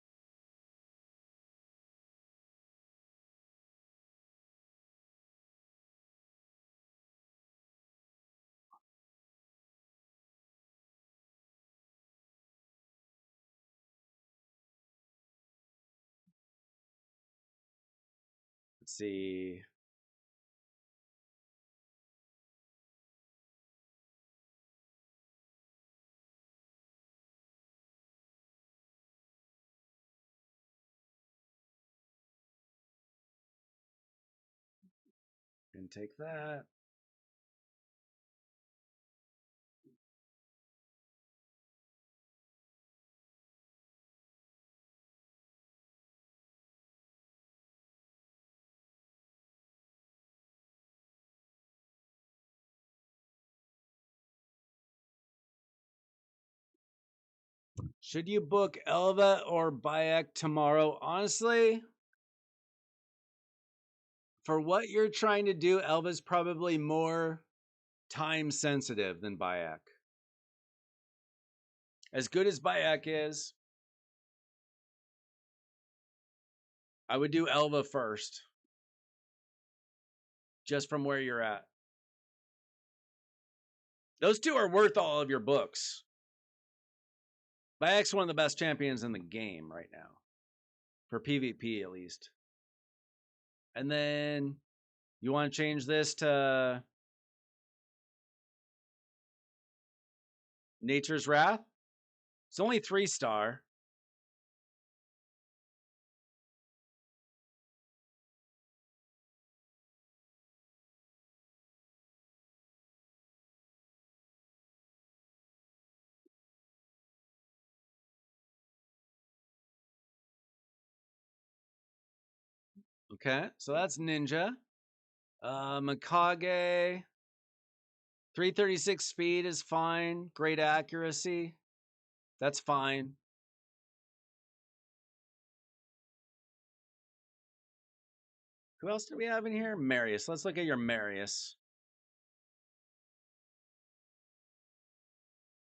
Let's see. And take that. Should you book Elva or Bayek tomorrow? Honestly, for what you're trying to do, Elva's probably more time sensitive than Bayek. As good as Bayek is, I would do Elva first, just from where you're at. Those two are worth all of your books. Bayek's one of the best champions in the game right now, for PvP at least. And then you want to change this to Nature's Wrath? It's only 3-star. Okay, so that's Ninja. Mikage, 336 speed is fine. Great accuracy. That's fine. Who else do we have in here? Marius. Let's look at your Marius.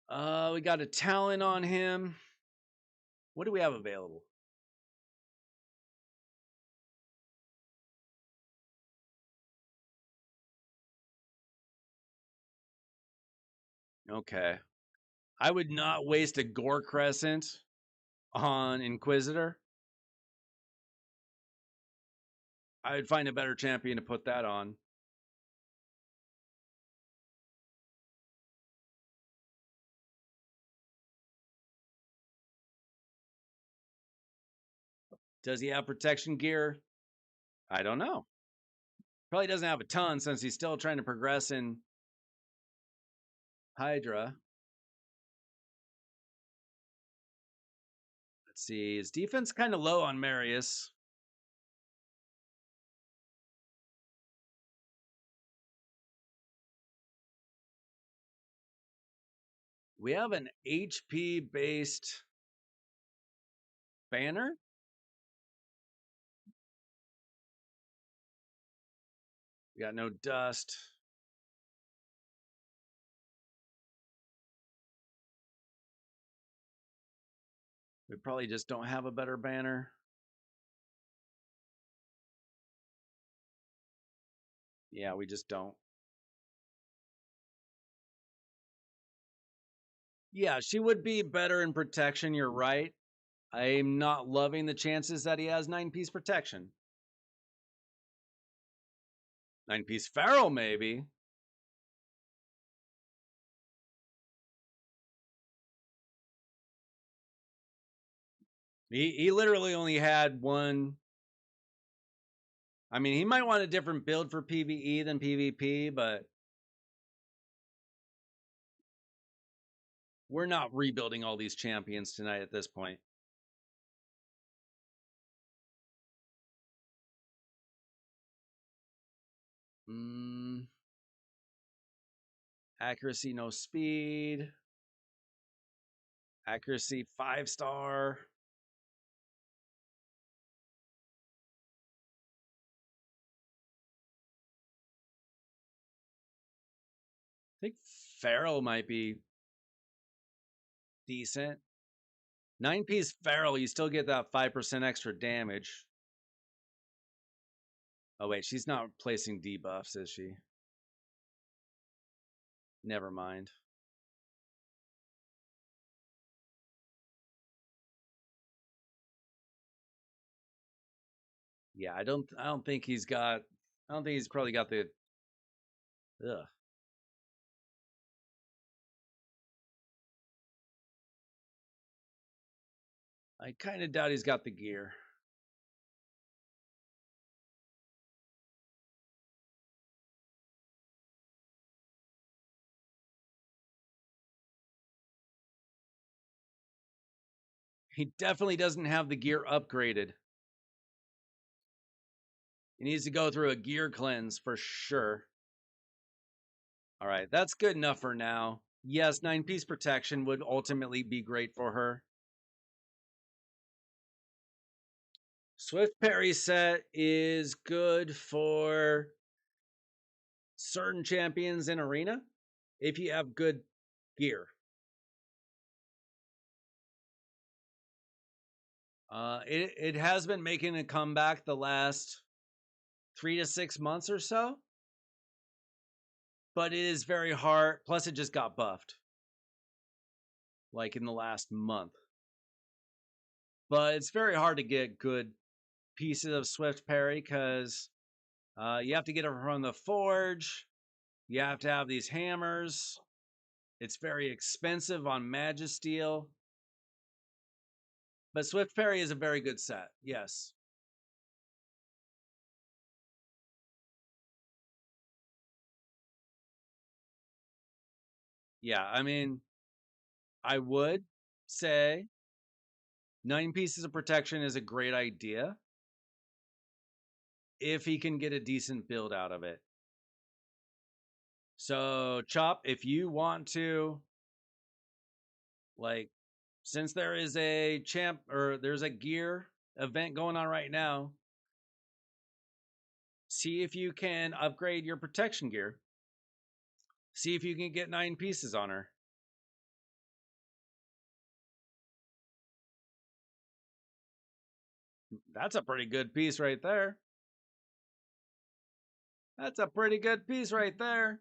We got a talent on him. What do we have available? Okay. I would not waste a Gore Crescent on Inquisitor. I would find a better champion to put that on. Does he have protection gear? I don't know. Probably doesn't have a ton since he's still trying to progress in Hydra. Let's see. His defense kind of low on Marius. We have an HP based banner. We got no dust. We probably just don't have a better banner. Yeah, we just don't. Yeah, she would be better in protection. You're right. I'm not loving the chances that he has 9-piece protection. 9-piece Feral, maybe. He literally only had one. I mean, he might want a different build for PvE than PvP, but we're not rebuilding all these champions tonight at this point. Accuracy, no speed. Accuracy, 5-star. I think Feral might be decent. 9-piece Feral, you still get that 5% extra damage. Oh, wait, she's not placing debuffs, is she? Never mind. Yeah, I don't think he's got. I don't think he's probably got the. Ugh. I kind of doubt he's got the gear. He definitely doesn't have the gear upgraded. He needs to go through a gear cleanse for sure. All right, that's good enough for now. Yes, 9-piece protection would ultimately be great for her. Swift parry set is good for certain champions in arena if you have good gear. It has been making a comeback the last 3 to 6 months or so, but it is very hard. Plus, it just got buffed like in the last month. But it's very hard to get good pieces of Swift parry because you have to get it from the forge. You have to have these hammers. It's very expensive on Magisteel. But Swift parry is a very good set. Yes. Yeah, I mean, I would say 9 pieces of protection is a great idea if he can get a decent build out of it. So, Chop, if you want to, like, since there is a champ or there's a gear event going on right now, see if you can upgrade your protection gear. See if you can get 9 pieces on her. That's a pretty good piece right there. That's a pretty good piece right there.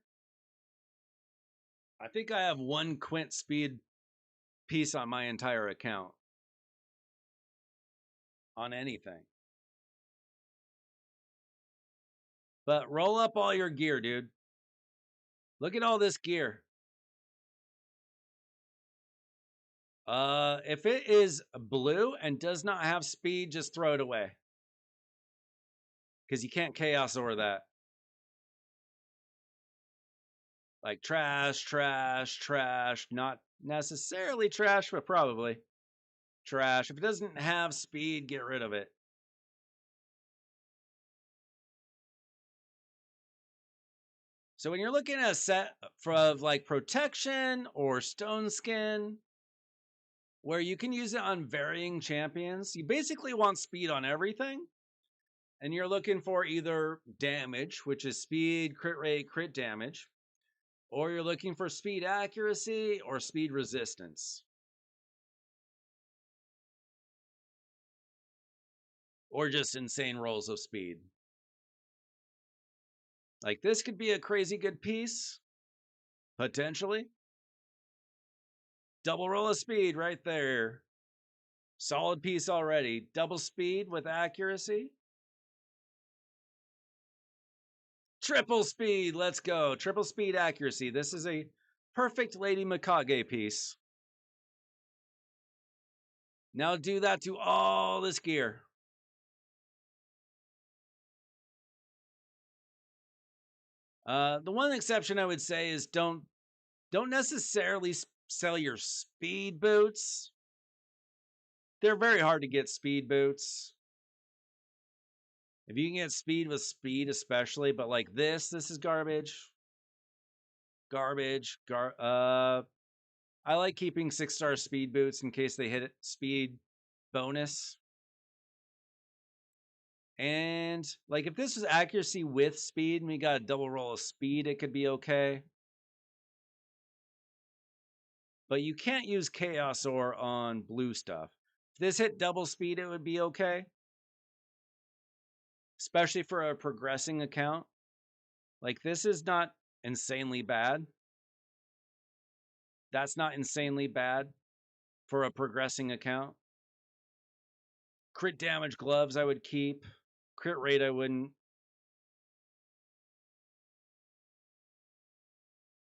I think I have 1 quint speed piece on my entire account. On anything. But roll up all your gear, dude. Look at all this gear. If it is blue and does not have speed, just throw it away. Because you can't chaos over that. Like trash, trash, trash. Not necessarily trash, but probably trash. If it doesn't have speed, get rid of it. So when you're looking at a set of like protection or stone skin, where you can use it on varying champions, you basically want speed on everything. And you're looking for either damage, which is speed, crit rate, crit damage, or you're looking for speed accuracy or speed resistance, or just insane rolls of speed. Like this could be a crazy good piece, potentially. Double roll of speed right there. Solid piece already. Double speed with accuracy. Triple speed. Let's go. Triple speed accuracy. This is a perfect Lady Mikage piece. Now do that to all this gear. The one exception I would say is don't necessarily sell your speed boots. They're very hard to get speed boots. If you can get speed with speed, especially, but like this is garbage. Garbage. I like keeping 6-star speed boots in case they hit speed bonus. And like if this was accuracy with speed and we got a double roll of speed, it could be okay. But you can't use Chaos Ore on blue stuff. If this hit double speed, it would be okay. Especially for a progressing account. Like this is not insanely bad. That's not insanely bad for a progressing account. Crit damage gloves I would keep. Crit rate I wouldn't.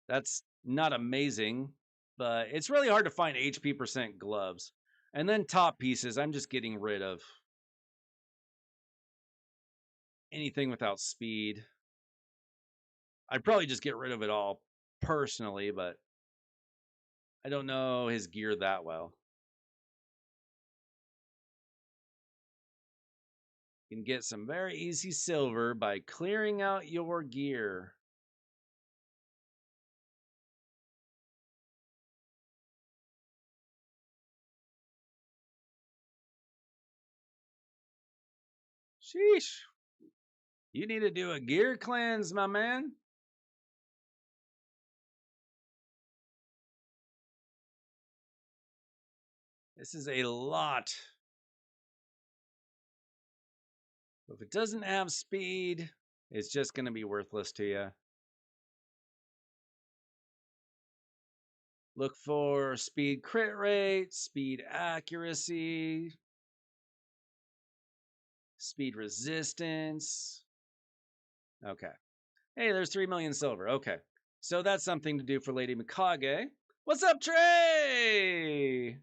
That's not amazing, but it's really hard to find HP percent gloves. And then top pieces, I'm just getting rid of anything without speed. I'd probably just get rid of it all personally, but I don't know his gear that well. You can get some very easy silver by clearing out your gear. Sheesh. You need to do a gear cleanse, my man. This is a lot. If it doesn't have speed, it's just going to be worthless to you. Look for speed crit rate, speed accuracy, speed resistance. Okay. Hey, there's 3 million silver. Okay. So that's something to do for Lady Mikage. What's up, Trey?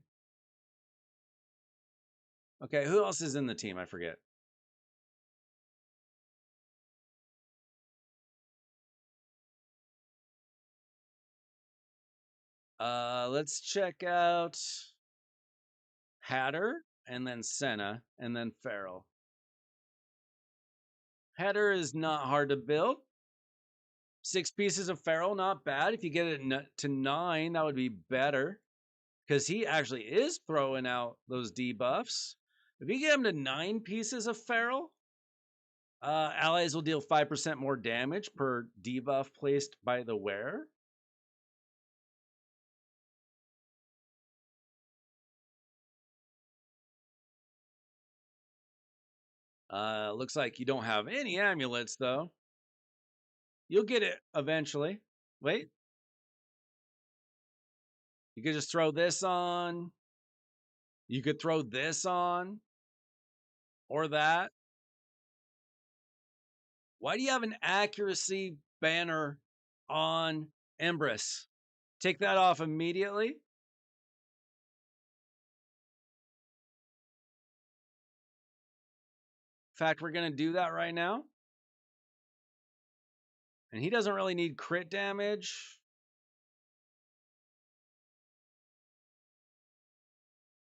Okay, who else is in the team? I forget. Let's check out Hatter, and then Senna, and then Farrell. Hatter is not hard to build. 6 pieces of Farrell, not bad. If you get it to 9, that would be better. Because he actually is throwing out those debuffs. If you get him to 9 pieces of Farrell, allies will deal 5% more damage per debuff placed by the wearer. Looks like you don't have any amulets, though. You'll get it eventually. Wait. You could just throw this on. You could throw this on. Or that. Why do you have an accuracy banner on Empress? Take that off immediately. In fact, we're going to do that right now. And he doesn't really need crit damage.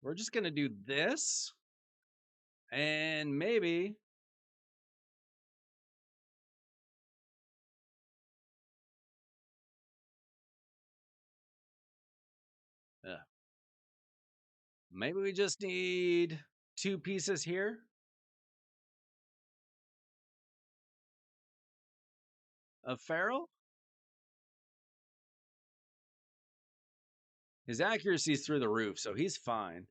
We're just going to do this. And maybe... maybe we just need 2 pieces here. Of Farrell. His accuracy is through the roof, so he's fine.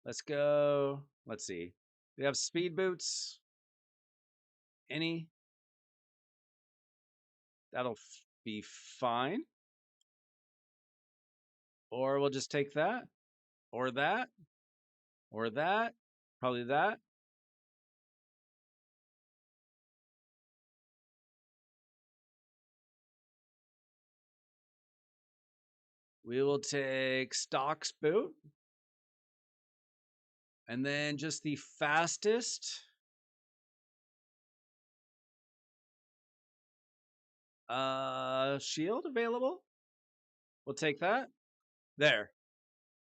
Let's go. Let's see. We have speed boots. Any? That'll be fine. Or we'll just take that, or that, or that. Probably that. We will take Stock's boot. And then just the fastest shield available. We'll take that. There.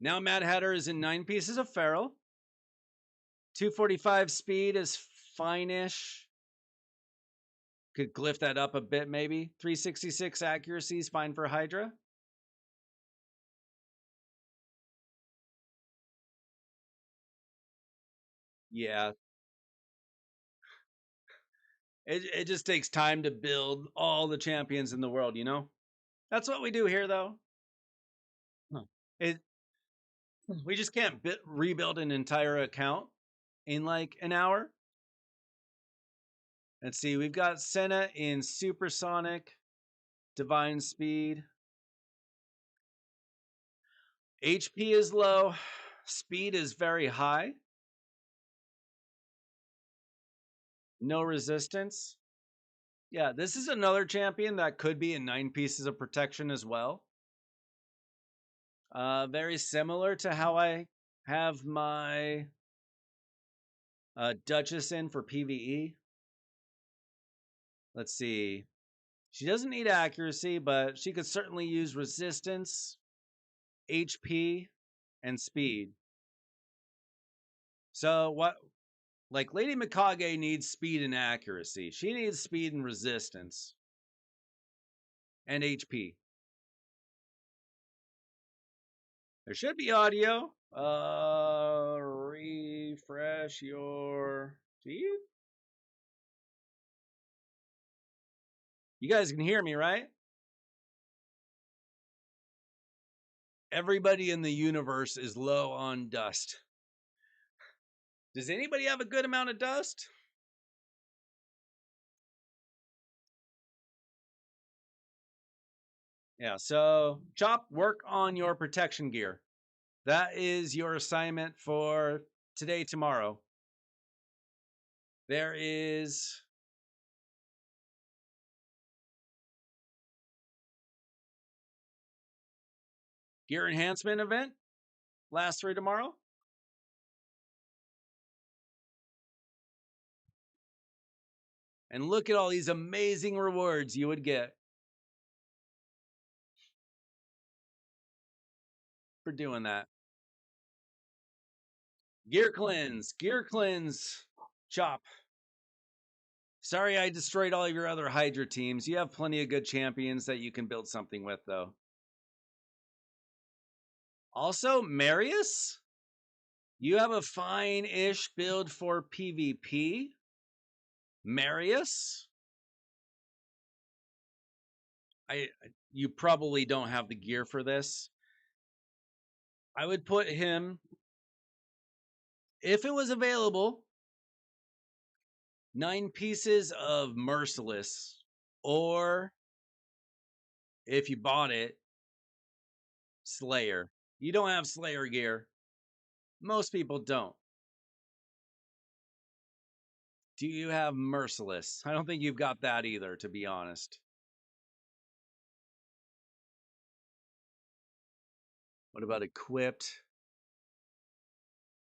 Now Mad Hatter is in 9 pieces of Feral. 245 speed is fine-ish. Could glyph that up a bit, maybe. 366 accuracy is fine for Hydra. Yeah. It just takes time to build all the champions in the world, you know? That's what we do here, though. It We just can't rebuild an entire account in like an hour. Let's see. We've got Senna in Supersonic, Divine Speed. HP is low. Speed is very high. No resistance. Yeah, this is another champion that could be in 9 pieces of protection as well. Very similar to how I have my Duchess in for PvE. Let's see. She doesn't need accuracy, but she could certainly use resistance, HP, and speed. So what? Like Lady Mikage needs speed and accuracy. She needs speed and resistance and HP. There should be audio. Refresh your feed. You guys can hear me, right? Everybody in the universe is low on dust. Does anybody have a good amount of dust? Yeah, so Chop, work on your protection gear. That is your assignment for today, tomorrow. There is gear enhancement event. Last 3 tomorrow. And look at all these amazing rewards you would get for doing that. Gear cleanse, Chop. Sorry I destroyed all of your other Hydra teams. You have plenty of good champions that you can build something with, though. Also, Marius, you have a fine-ish build for PvP. Marius, you probably don't have the gear for this. I would put him, if it was available, 9 pieces of Merciless, or if you bought it, Slayer. You don't have Slayer gear. Most people don't. Do you have Merciless? I don't think you've got that either, to be honest. What about equipped?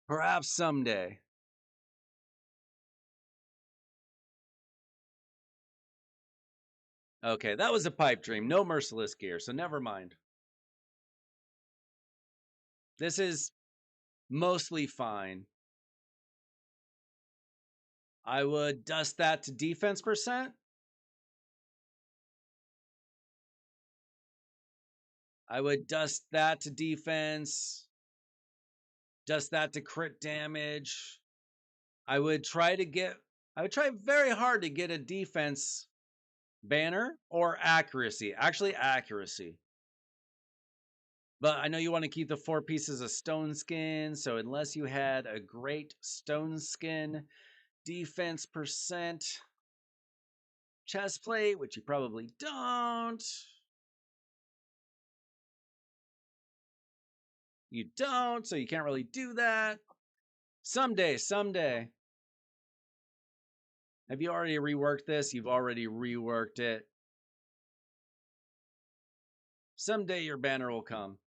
Perhaps someday. Okay, that was a pipe dream. No Merciless gear, so never mind. This is mostly fine. I would dust that to defense percent. I would dust that to defense. Dust that to crit damage. I would try very hard to get a defense banner or accuracy. Actually, accuracy. But I know you want to keep the 4 pieces of stone skin. So unless you had a great stone skin defense percent chest plate, which you probably don't. You don't, so you can't really do that. Someday. Have you already reworked this? You've already reworked it. Someday your banner will come.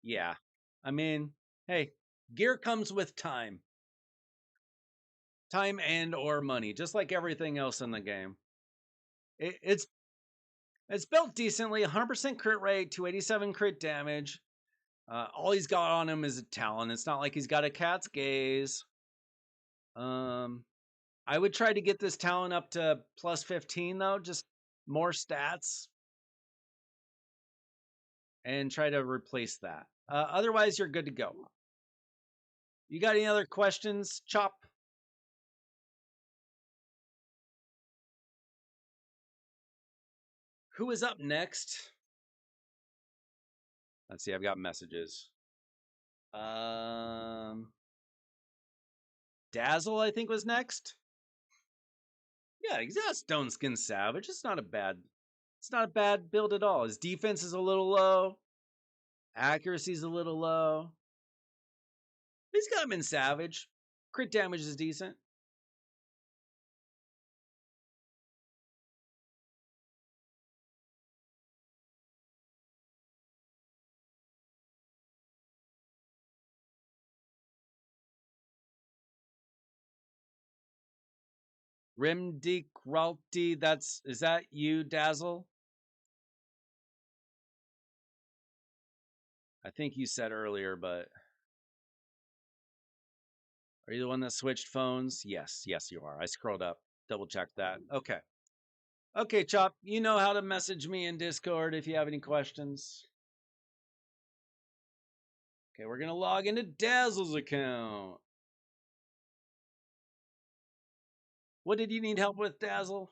Yeah. I mean, hey, gear comes with time. Time and or money, just like everything else in the game. It's built decently, 100% crit rate, 287 crit damage. All he's got on him is a talon. It's not like he's got a cat's gaze. I would try to get this talon up to plus 15 though, just more stats, and try to replace that. Otherwise, you're good to go. You got any other questions, Chop? Who is up next? Let's see. I've got messages. Dazzle, I think, was next. Yeah, he's got Stone Skin Savage. It's not a bad build at all. His defense is a little low. Accuracy's a little low. He's got him in Savage. Crit damage is decent. Rimdik Ralti, is that you, Dazzle? I think you said earlier, but are you the one that switched phones? Yes, you are. I scrolled up, double checked that. Okay. Okay, Chop, you know how to message me in Discord if you have any questions. Okay, we're going to log into Dazzle's account. What did you need help with, Dazzle?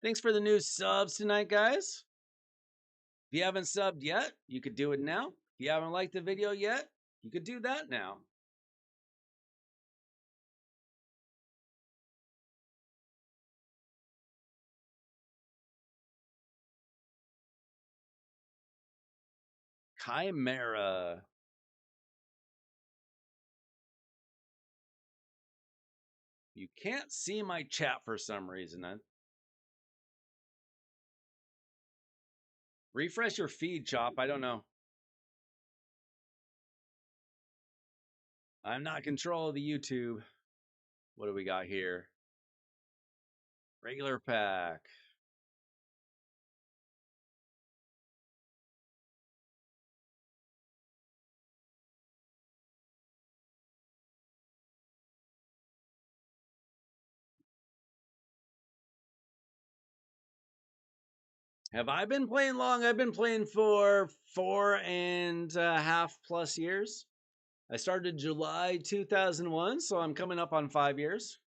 Thanks for the new subs tonight, guys. If you haven't subbed yet, you could do it now. If you haven't liked the video yet, you could do that now. Chimera. You can't see my chat for some reason. Refresh your feed, Chop. I don't know. I'm not control of the YouTube. What do we got here? Regular pack. Have I been playing long? I've been playing for 4.5+ years. I started July 2001, so I'm coming up on 5 years.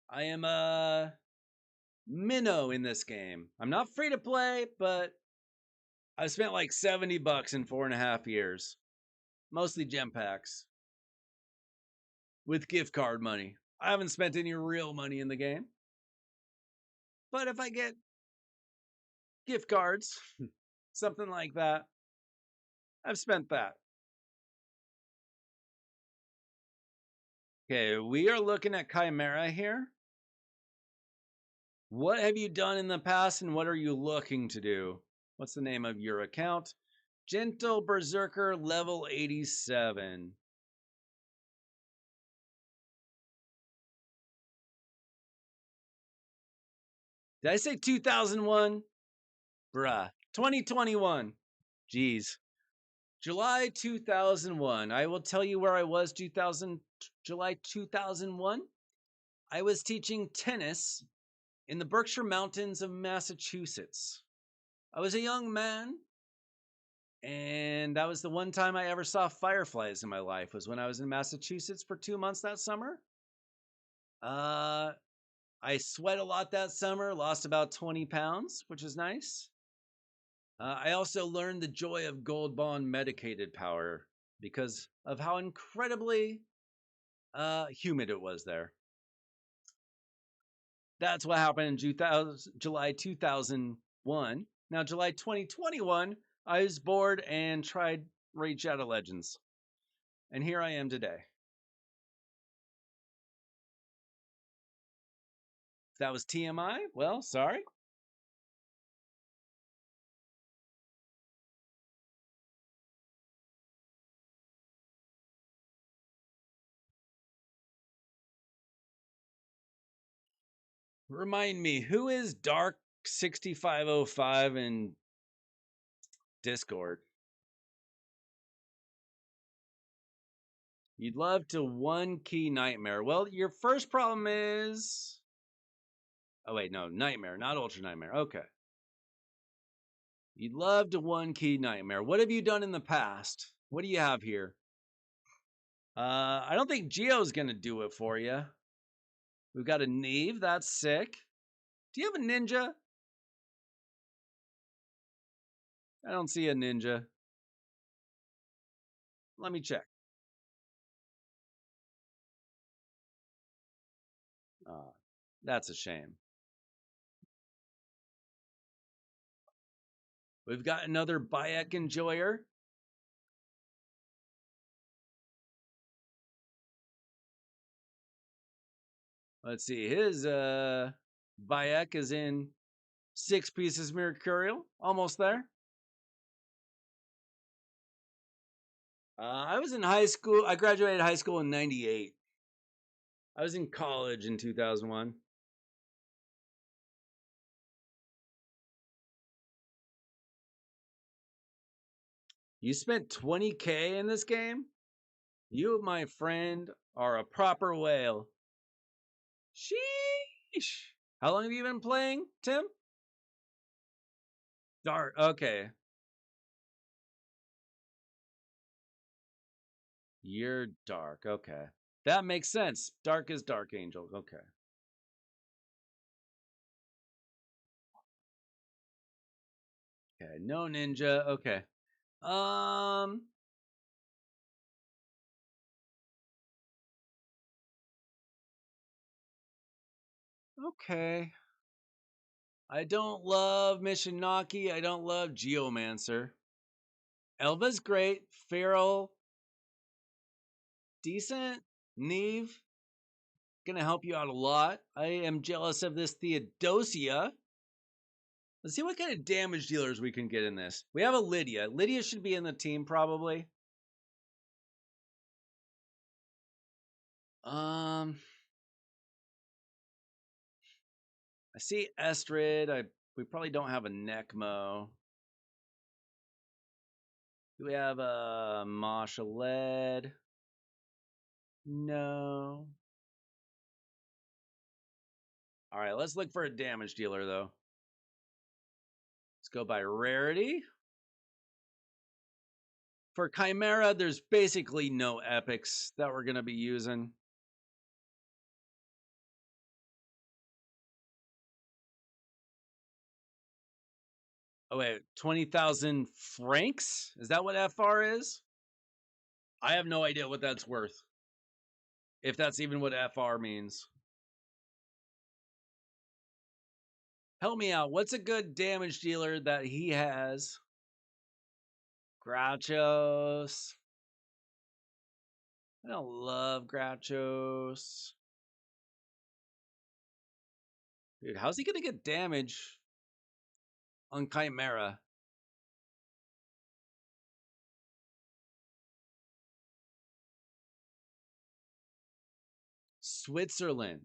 I am a minnow in this game. I'm not free to play, but I've spent like $70 in 4.5 years. Mostly gem packs. With gift card money. I haven't spent any real money in the game. But if I get gift cards, something like that, I've spent that. Okay, we are looking at Chimera here. What have you done in the past and what are you looking to do? What's the name of your account? Gentle Berserker level 87. Did I say 2001? Bruh. 2021. Jeez. July 2001. I will tell you where I was July 2001. I was teaching tennis in the Berkshire Mountains of Massachusetts. I was a young man, and that was the one time I ever saw fireflies in my life, was when I was in Massachusetts for 2 months that summer. I sweat a lot that summer, lost about 20 pounds, which is nice. I also learned the joy of gold bond medicated power because of how incredibly Humid it was there. That's what happened in July 2001. Now, July 2021, I was bored and tried Raid Shadow Legends. And here I am today. If that was TMI, well, sorry. Remind me, who is Dark 6505 in Discord? You'd love to one key Nightmare. Well, your first problem is. Oh, wait, no, Nightmare, not Ultra Nightmare. Okay. You'd love to one key Nightmare. What have you done in the past? What do you have here? I don't think Geo's going to do it for you. We've got a Neve. That's sick. Do you have a ninja? I don't see a ninja. Let me check. That's a shame. We've got another Bayek Enjoyer. Let's see. His Bayek is in 6 pieces Mercurial. Almost there. I was in high school. I graduated high school in 98. I was in college in 2001. You spent 20K in this game? You, my friend, are a proper whale. Sheesh. How long have you been playing, Tim? Dark. Okay. You're dark. Okay. That makes sense. Dark is Dark Angel. Okay. Okay. No ninja. Okay. Um. Okay. I don't love Mishinaki. I don't love Geomancer. Elva's great. Feral. Decent. Neve. Gonna help you out a lot. I am jealous of this Theodosia. Let's see what kind of damage dealers we can get in this. We have a Lydia. Lydia should be in the team probably. I see Estrid. We probably don't have a Necmo. Do we have a Masha Led? No. All right, let's look for a damage dealer though. Let's go by rarity. For Chimera, there's basically no epics that we're going to be using. Oh, wait, 20,000 francs? Is that what FR is? I have no idea what that's worth. If that's even what FR means. Help me out. What's a good damage dealer that he has? Grouchos. I don't love Grouchos. Dude, how's he going to get damage on Chimera? Switzerland.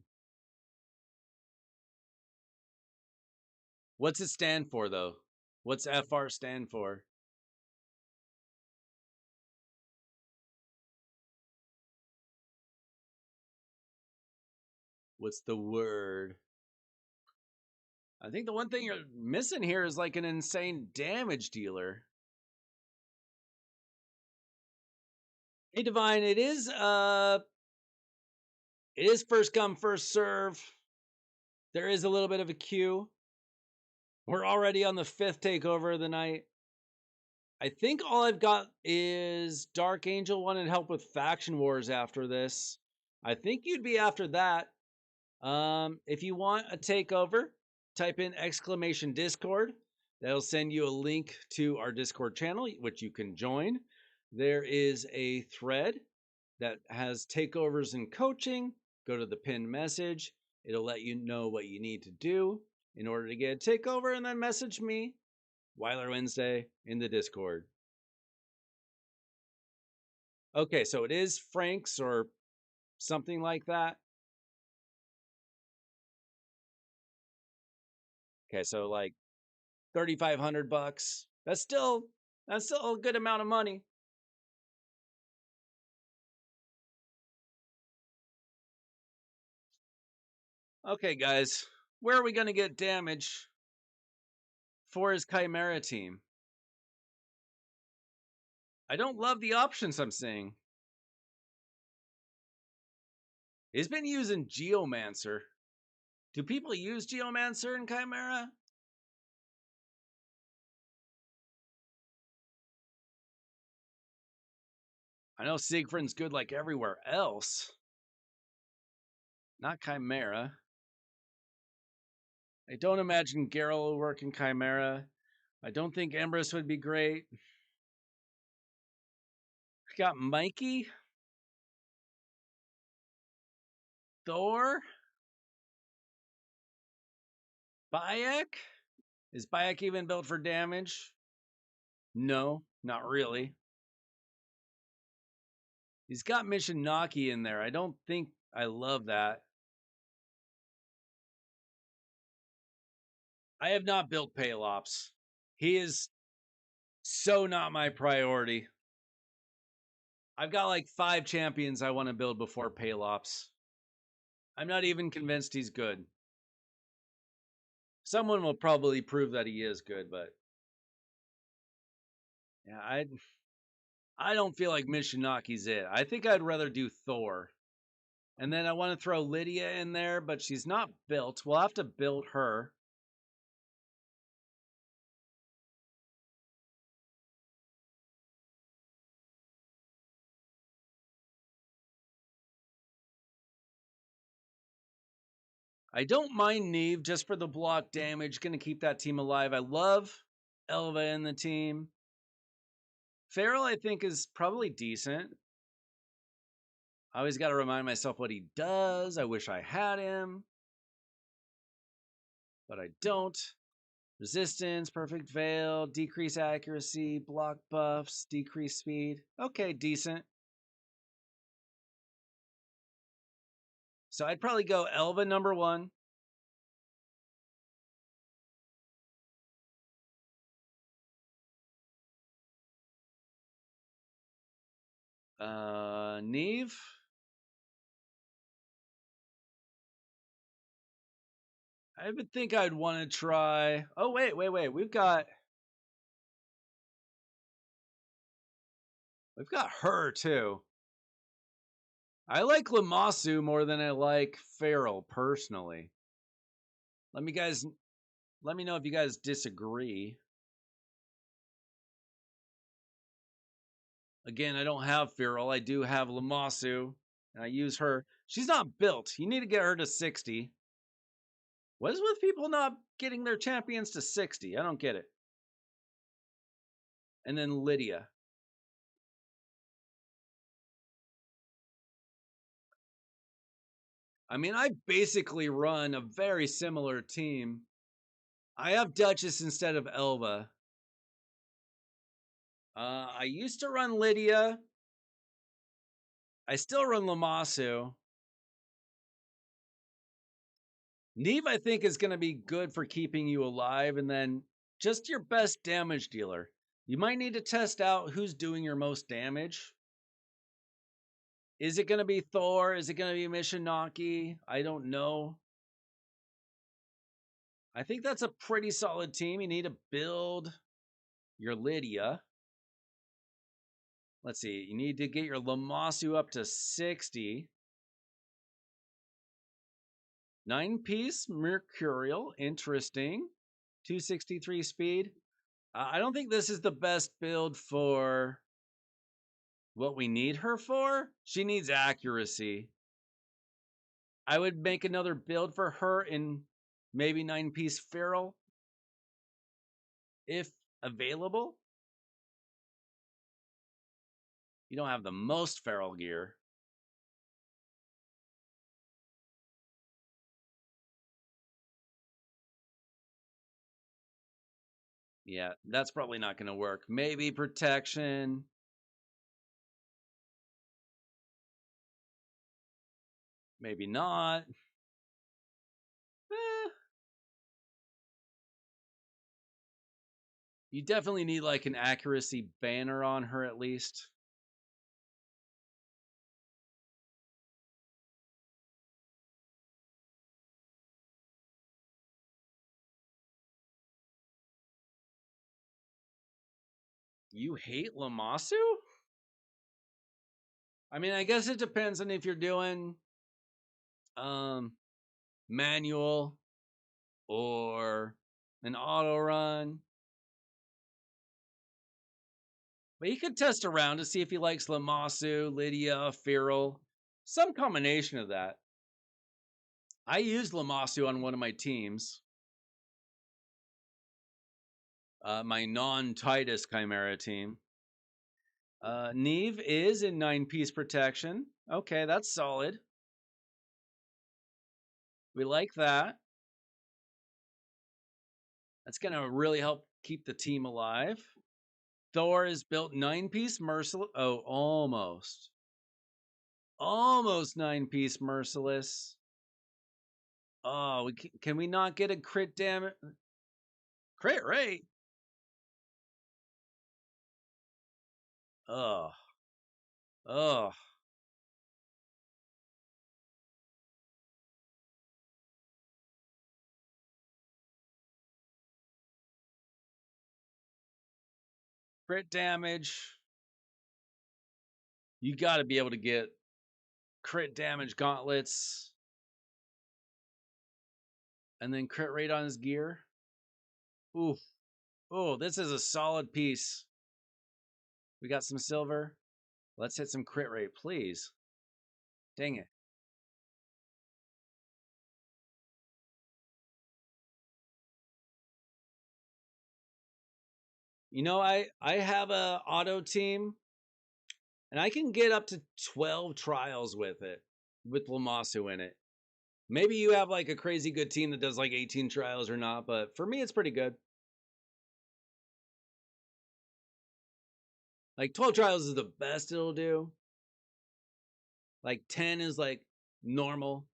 What's it stand for, though? What's FR stand for? What's the word? I think the one thing you're missing here is like an insane damage dealer. Hey, Divine, it is first come, first serve. There is a little bit of a queue. We're already on the 5th takeover of the night. I think all I've got is Dark Angel wanted help with Faction Wars after this. I think you'd be after that. If you want a takeover, type in exclamation Discord. That'll send you a link to our Discord channel, which you can join. There is a thread that has takeovers and coaching. Go to the pinned message. It'll let you know what you need to do in order to get a takeover, and then message me, Weiler Wednesday, in the Discord. Okay, so it is Frank's or something like that. Okay, so like $3,500. That's still a good amount of money. Okay, guys, where are we going to get damage for his Chimera team? I don't love the options I'm seeing. He's been using Geomancer. Do people use Geomancer in Chimera? I know Siegfried's good like everywhere else. Not Chimera. I don't imagine Geralt will work in Chimera. I don't think Empress would be great. We got Mikey. Thor. Bayek. Is Bayek even built for damage? No, not really. He's got Mission Naki in there. I don't think I love that. I have not built Palops. He is so not my priority. I've got like 5 champions I want to build before Palops. I'm not even convinced he's good. Someone will probably prove that he is good, but yeah, I don't feel like Mishinaki's it. I think I'd rather do Thor. And then I want to throw Lydia in there, but she's not built. We'll have to build her. I don't mind Neve just for the block damage. Going to keep that team alive. I love Elva in the team. Farrell, I think, is probably decent. I always got to remind myself what he does. I wish I had him, but I don't. Resistance, perfect veil, decrease accuracy, block buffs, decrease speed. Okay, decent. So I'd probably go Elva number 1. Neve. I would think I'd want to try. Oh, wait. We've got her too. I like Lamasu more than I like Farrell personally. Let me know if you guys disagree. Again, I don't have Farrell. I do have Lamasu, and I use her. She's not built. You need to get her to 60. What is with people not getting their champions to 60? I don't get it. And then Lydia. I mean, I basically run a very similar team. I have Duchess instead of Elva. I used to run Lydia. I still run Lamasu. Neve, I think, is going to be good for keeping you alive, and then just your best damage dealer. You might need to test out who's doing your most damage. Is it going to be Thor? Is it going to be Mishinaki? I don't know. I think that's a pretty solid team. You need to build your Lydia. Let's see. You need to get your Lamasu up to 60. 9-piece Mercurial. Interesting. 263 speed. I don't think this is the best build for what we need her for. She needs accuracy. I would make another build for her in maybe 9-piece feral if available. You don't have the most feral gear. Yeah, that's probably not going to work. Maybe protection. Maybe not. Eh, you definitely need like an accuracy banner on her at least. You hate Lamasu? I mean, I guess it depends on if you're doing um manual or an auto run. But you could test around to see if he likes Lamasu, Lydia, Feral, some combination of that. I used Lamasu on one of my teams, my non-Titus Chimera team. Neve is in 9-piece protection. Okay, that's solid. We like that. That's going to really help keep the team alive. Thor is built 9-piece merciless. Oh, almost. Almost 9-piece merciless. Oh, can we not get a crit damage? Crit rate? Ugh. Ugh. Crit damage. You got to be able to get crit damage gauntlets. And then crit rate on his gear. Oof. Oh, this is a solid piece. We got some silver. Let's hit some crit rate, please. Dang it. You know, I have a auto team, and I can get up to 12 trials with it, with Lamasu in it. Maybe you have like a crazy good team that does like 18 trials or not, but for me, it's pretty good. Like 12 trials is the best it'll do. Like 10 is like normal.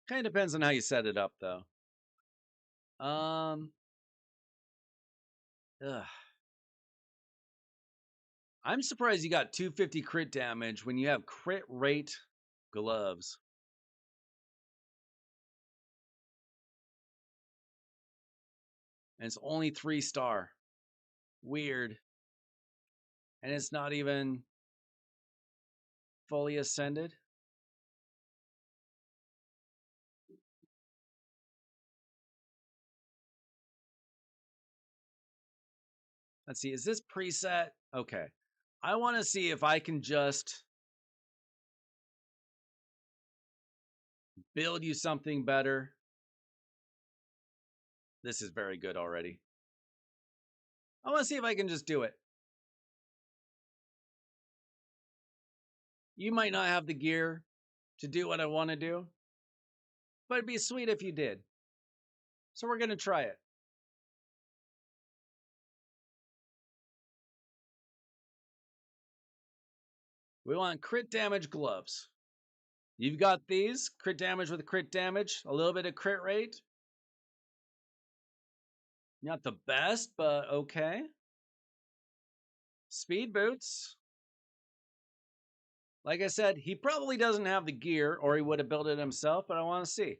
Kind of depends on how you set it up, though. Um, ugh. I'm surprised you got 250 crit damage when you have crit rate gloves. And it's only 3-star. Weird. And it's not even fully ascended. Let's see, is this preset? Okay. I want to see if I can just build you something better. This is very good already. I want to see if I can just do it. You might not have the gear to do what I want to do, but it'd be sweet if you did. So we're going to try it. We want crit damage gloves. You've got these crit damage with crit damage, a little bit of crit rate. Not the best, but okay. Speed boots. Like I said, he probably doesn't have the gear or he would have built it himself, but I want to see.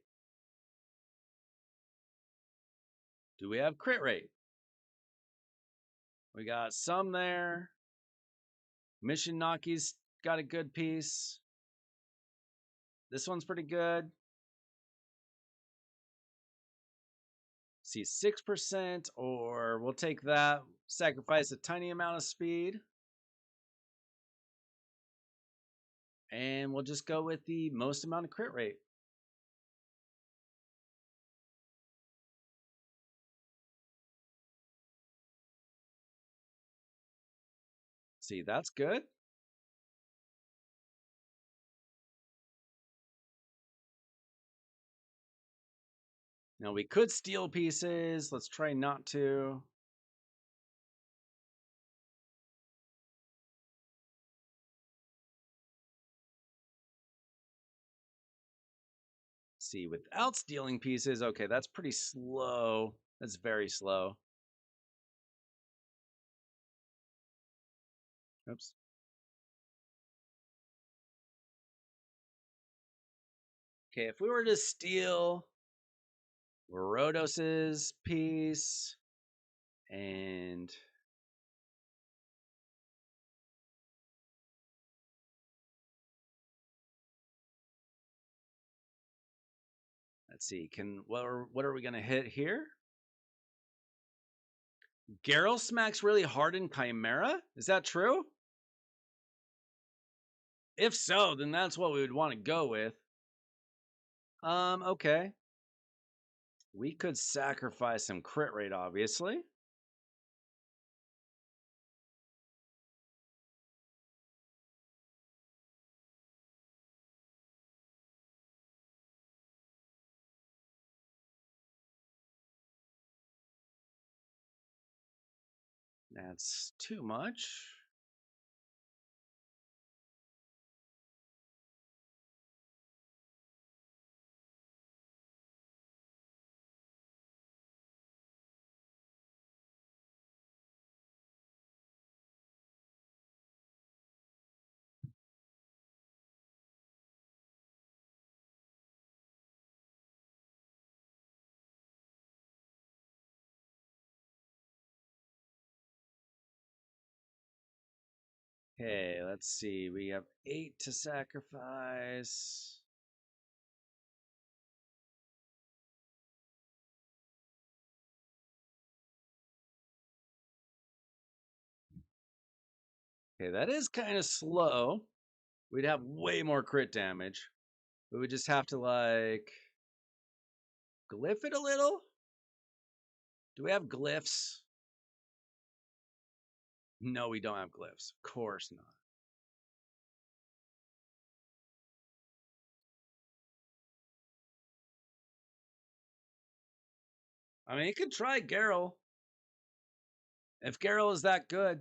Do we have crit rate? We got some there. Mission Naki's got a good piece. This one's pretty good. See, 6%, or we'll take that, sacrifice a tiny amount of speed, and we'll just go with the most amount of crit rate. See, that's good. Now we could steal pieces. Let's try not to. See, without stealing pieces, okay, that's pretty slow. That's very slow. Oops. Okay, if we were to steal Rodos's piece and let's see, what are we gonna hit here? Garrel smacks really hard in Chimera? Is that true? If so, then that's what we would want to go with. Okay. We could sacrifice some crit rate, obviously. That's too much. Okay, let's see. We have 8 to sacrifice. Okay, that is kind of slow. We'd have way more crit damage. We would just have to, like, glyph it a little? Do we have glyphs? No, we don't have glyphs. Of course not. I mean, you could try Garrel. If Garrel is that good.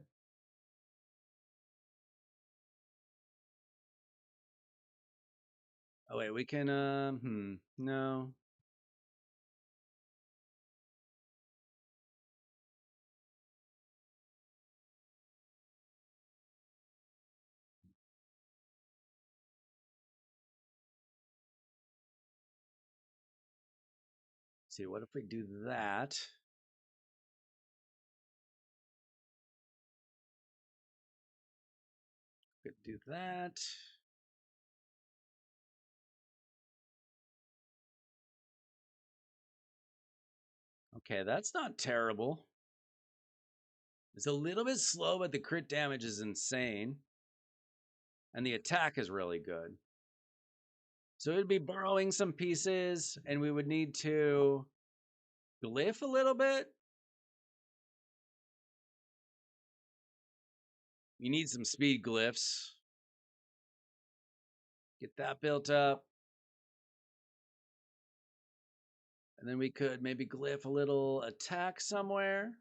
Oh, wait, we can, no. See, what if we do that? Could do that. Okay, that's not terrible. It's a little bit slow, but the crit damage is insane. And the attack is really good. So we'd be borrowing some pieces, and we would need to glyph a little bit. You need some speed glyphs. Get that built up. And then we could maybe glyph a little attack somewhere.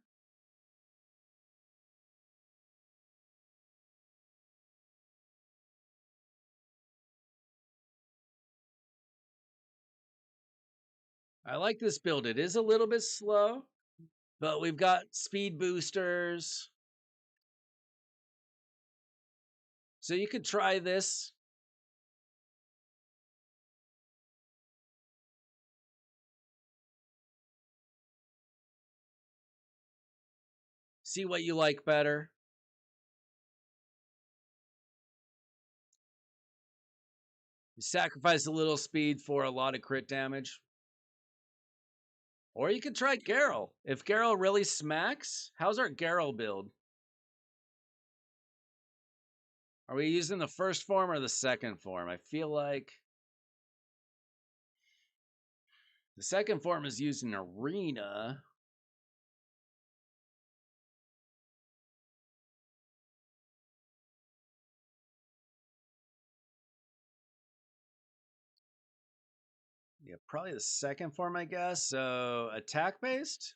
I like this build. It is a little bit slow, but we've got speed boosters. So you could try this. See what you like better. You sacrifice a little speed for a lot of crit damage. Or you could try Garrel. If Garrel really smacks, how's our Garrel build? Are we using the first form or the second form? I feel like the second form is used in Arena. Yeah, probably the second form, I guess. So attack based.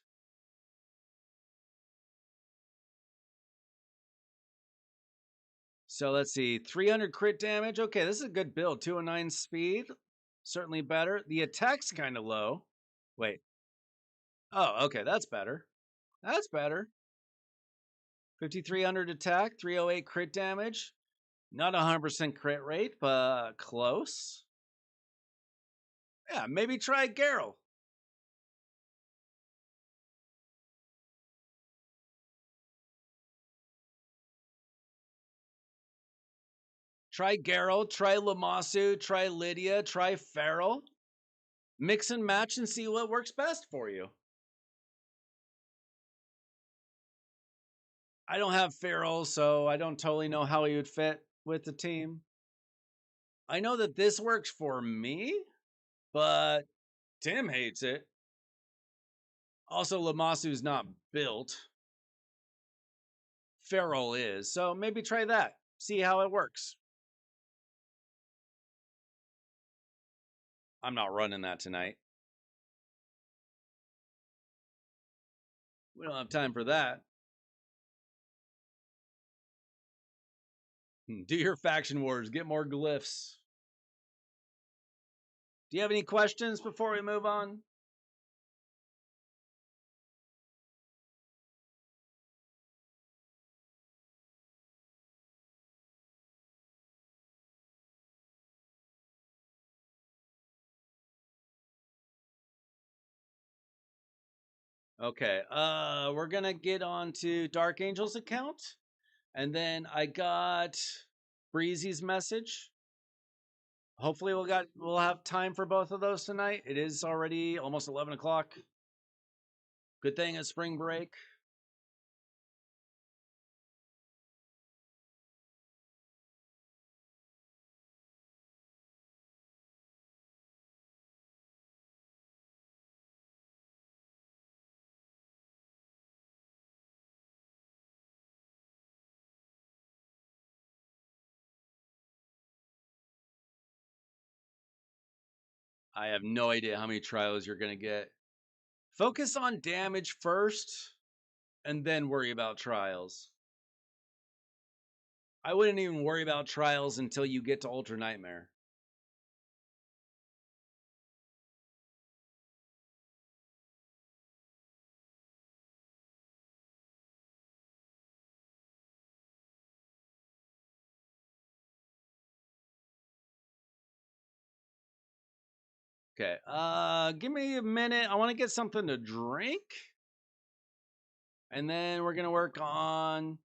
So let's see, 300 crit damage. Okay, this is a good build. 209 speed, certainly better. The attack's kind of low. Wait. Oh, okay, that's better. That's better. 5,300 attack, 308 crit damage. Not 100% crit rate, but close. Yeah, maybe try Garrel. Try Garrel, try Lamasu, try Lydia, try Farrell. Mix and match and see what works best for you. I don't have Farrell, so I don't totally know how he would fit with the team. I know that this works for me, but Tim hates it. Also, Lamasu's not built. Farrell is, so maybe try that. See how it works. I'm not running that tonight. We don't have time for that. Do your faction wars. Get more glyphs. Do you have any questions before we move on? Okay, we're gonna get on to Dark Angel's account. And then I got Breezy's message. Hopefully we'll have time for both of those tonight. It is already almost 11 o'clock. Good thing it's spring break. I have no idea how many trials you're gonna get. Focus on damage first and then worry about trials. I wouldn't even worry about trials until you get to Ultra Nightmare. Okay, give me a minute. I want to get something to drink. And then we're gonna work on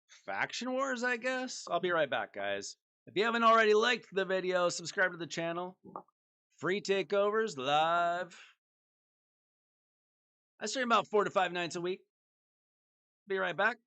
Faction Wars, I guess. I'll be right back, guys. If you haven't already liked the video, subscribe to the channel. Free takeovers live. I stream about 4 to 5 nights a week. Be right back.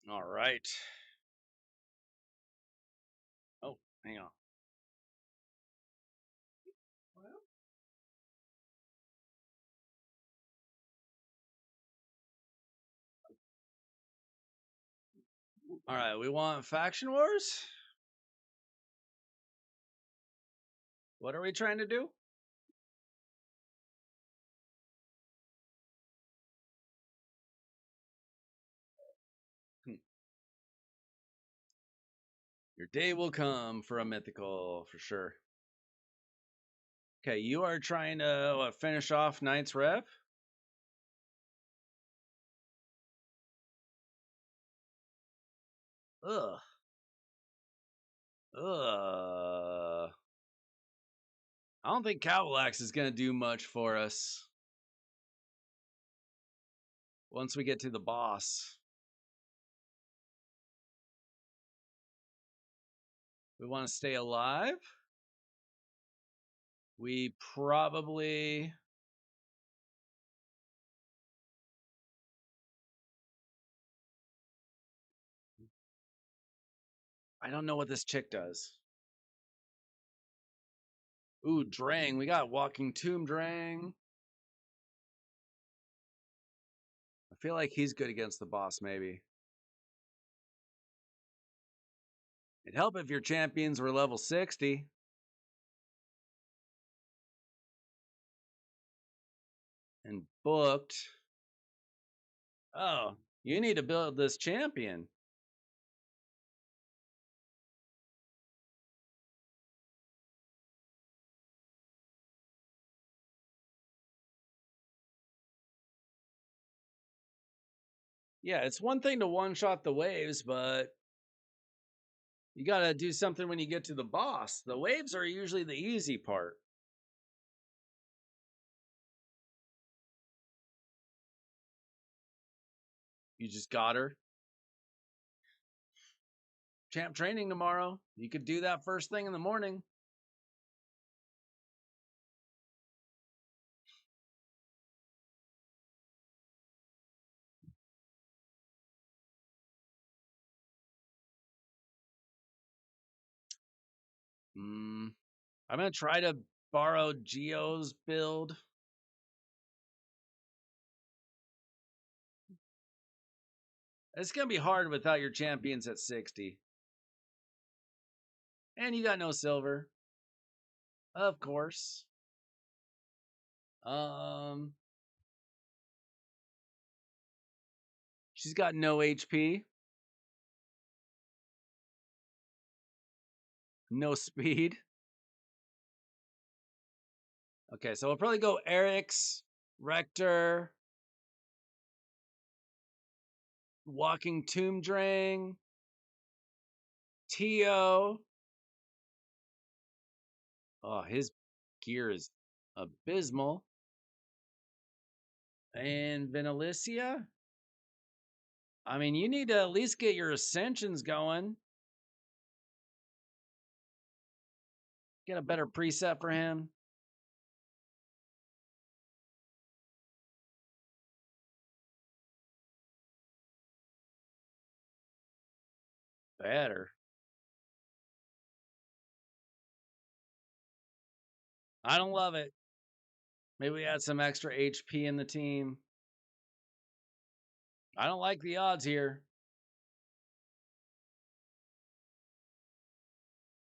All right. Oh, hang on. All right, we want faction wars. What are we trying to do? Hmm. Your day will come for a mythical, for sure. Okay, you are trying to finish off Knight's Rev. Ugh. Ugh. I don't think Cavalax is going to do much for us once we get to the boss. We want to stay alive. We probably. I don't know what this chick does. Ooh, Drang. We got Walking Tomb Drang. I feel like he's good against the boss, maybe. It'd help if your champions were level 60. And booked. Oh, you need to build this champion. Yeah, it's one thing to one shot the waves, but you got to do something when you get to the boss. The waves are usually the easy part. You just got her. Champ training tomorrow. You could do that first thing in the morning. I'm going to try to borrow Geo's build. It's going to be hard without your champions at 60. And you got no silver. Of course. She's got no HP. No speed. Okay, so we'll probably go Eric's, Rector, Walking Tomb Drang, Tio. Oh, his gear is abysmal. And Vanilicia. I mean, you need to at least get your ascensions going. Get a better preset for him. Better. I don't love it. Maybe we add some extra HP in the team. I don't like the odds here.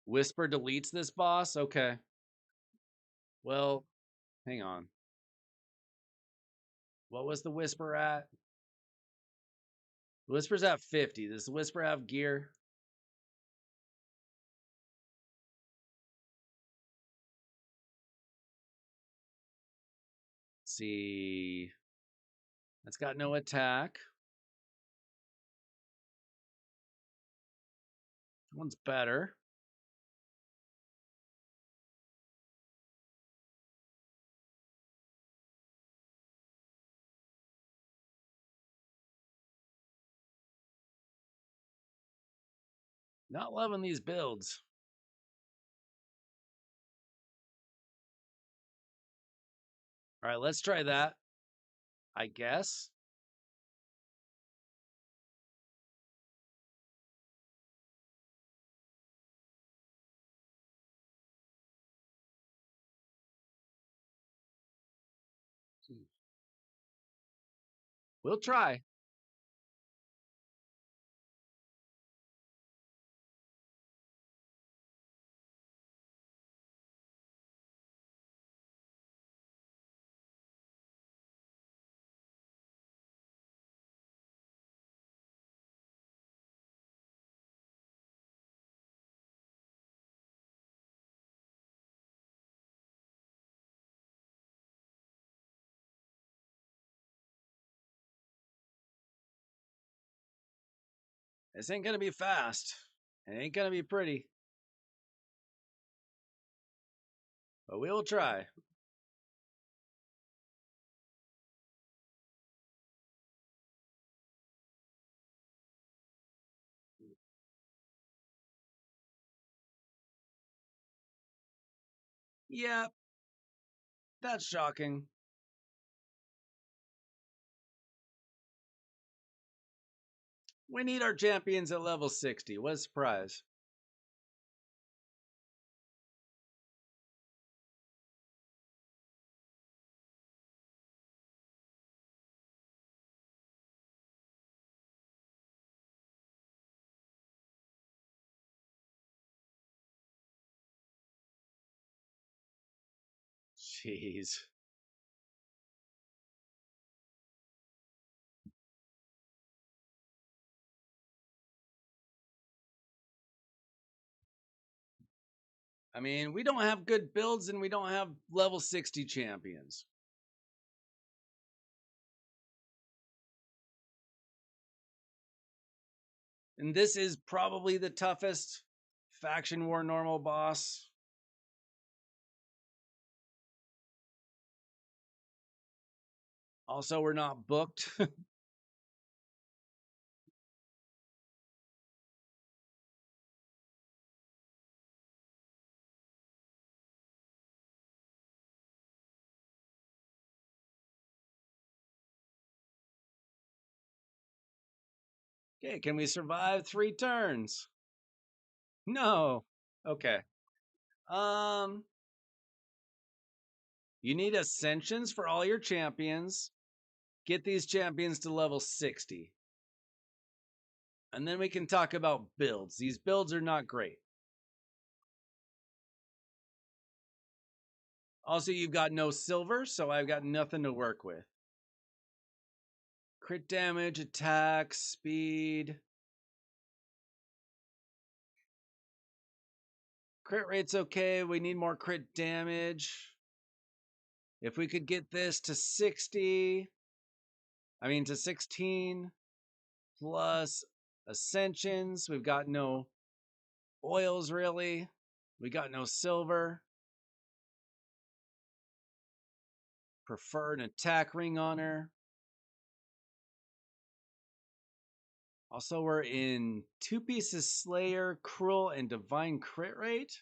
Whisper deletes this boss? Okay. Well, hang on. What was the Whisper at? Whisper's at 50. Does the Whisper have gear? Let's see. It's got no attack. One's better. Not loving these builds. All right, let's try that. I guess. We'll try. This ain't gonna be fast. It ain't gonna be pretty. But we will try. Yeah, that's shocking. We need our champions at level 60. What a surprise. Jeez. I mean, we don't have good builds and we don't have level 60 champions. And this is probably the toughest faction war normal boss. Also, we're not booked. Okay, can we survive 3 turns? No. Okay. Um you need ascensions for all your champions. Get these champions to level 60. And then we can talk about builds. These builds are not great. Also, you've got no silver, so I've got nothing to work with. Crit damage, attack, speed. Crit rate's okay. We need more crit damage. If we could get this to 60, to 16 plus ascensions, we've got no oils really. We got no silver. Prefer an attack ring on her. Also, we're in 2 pieces Slayer, Cruel, and Divine crit rate.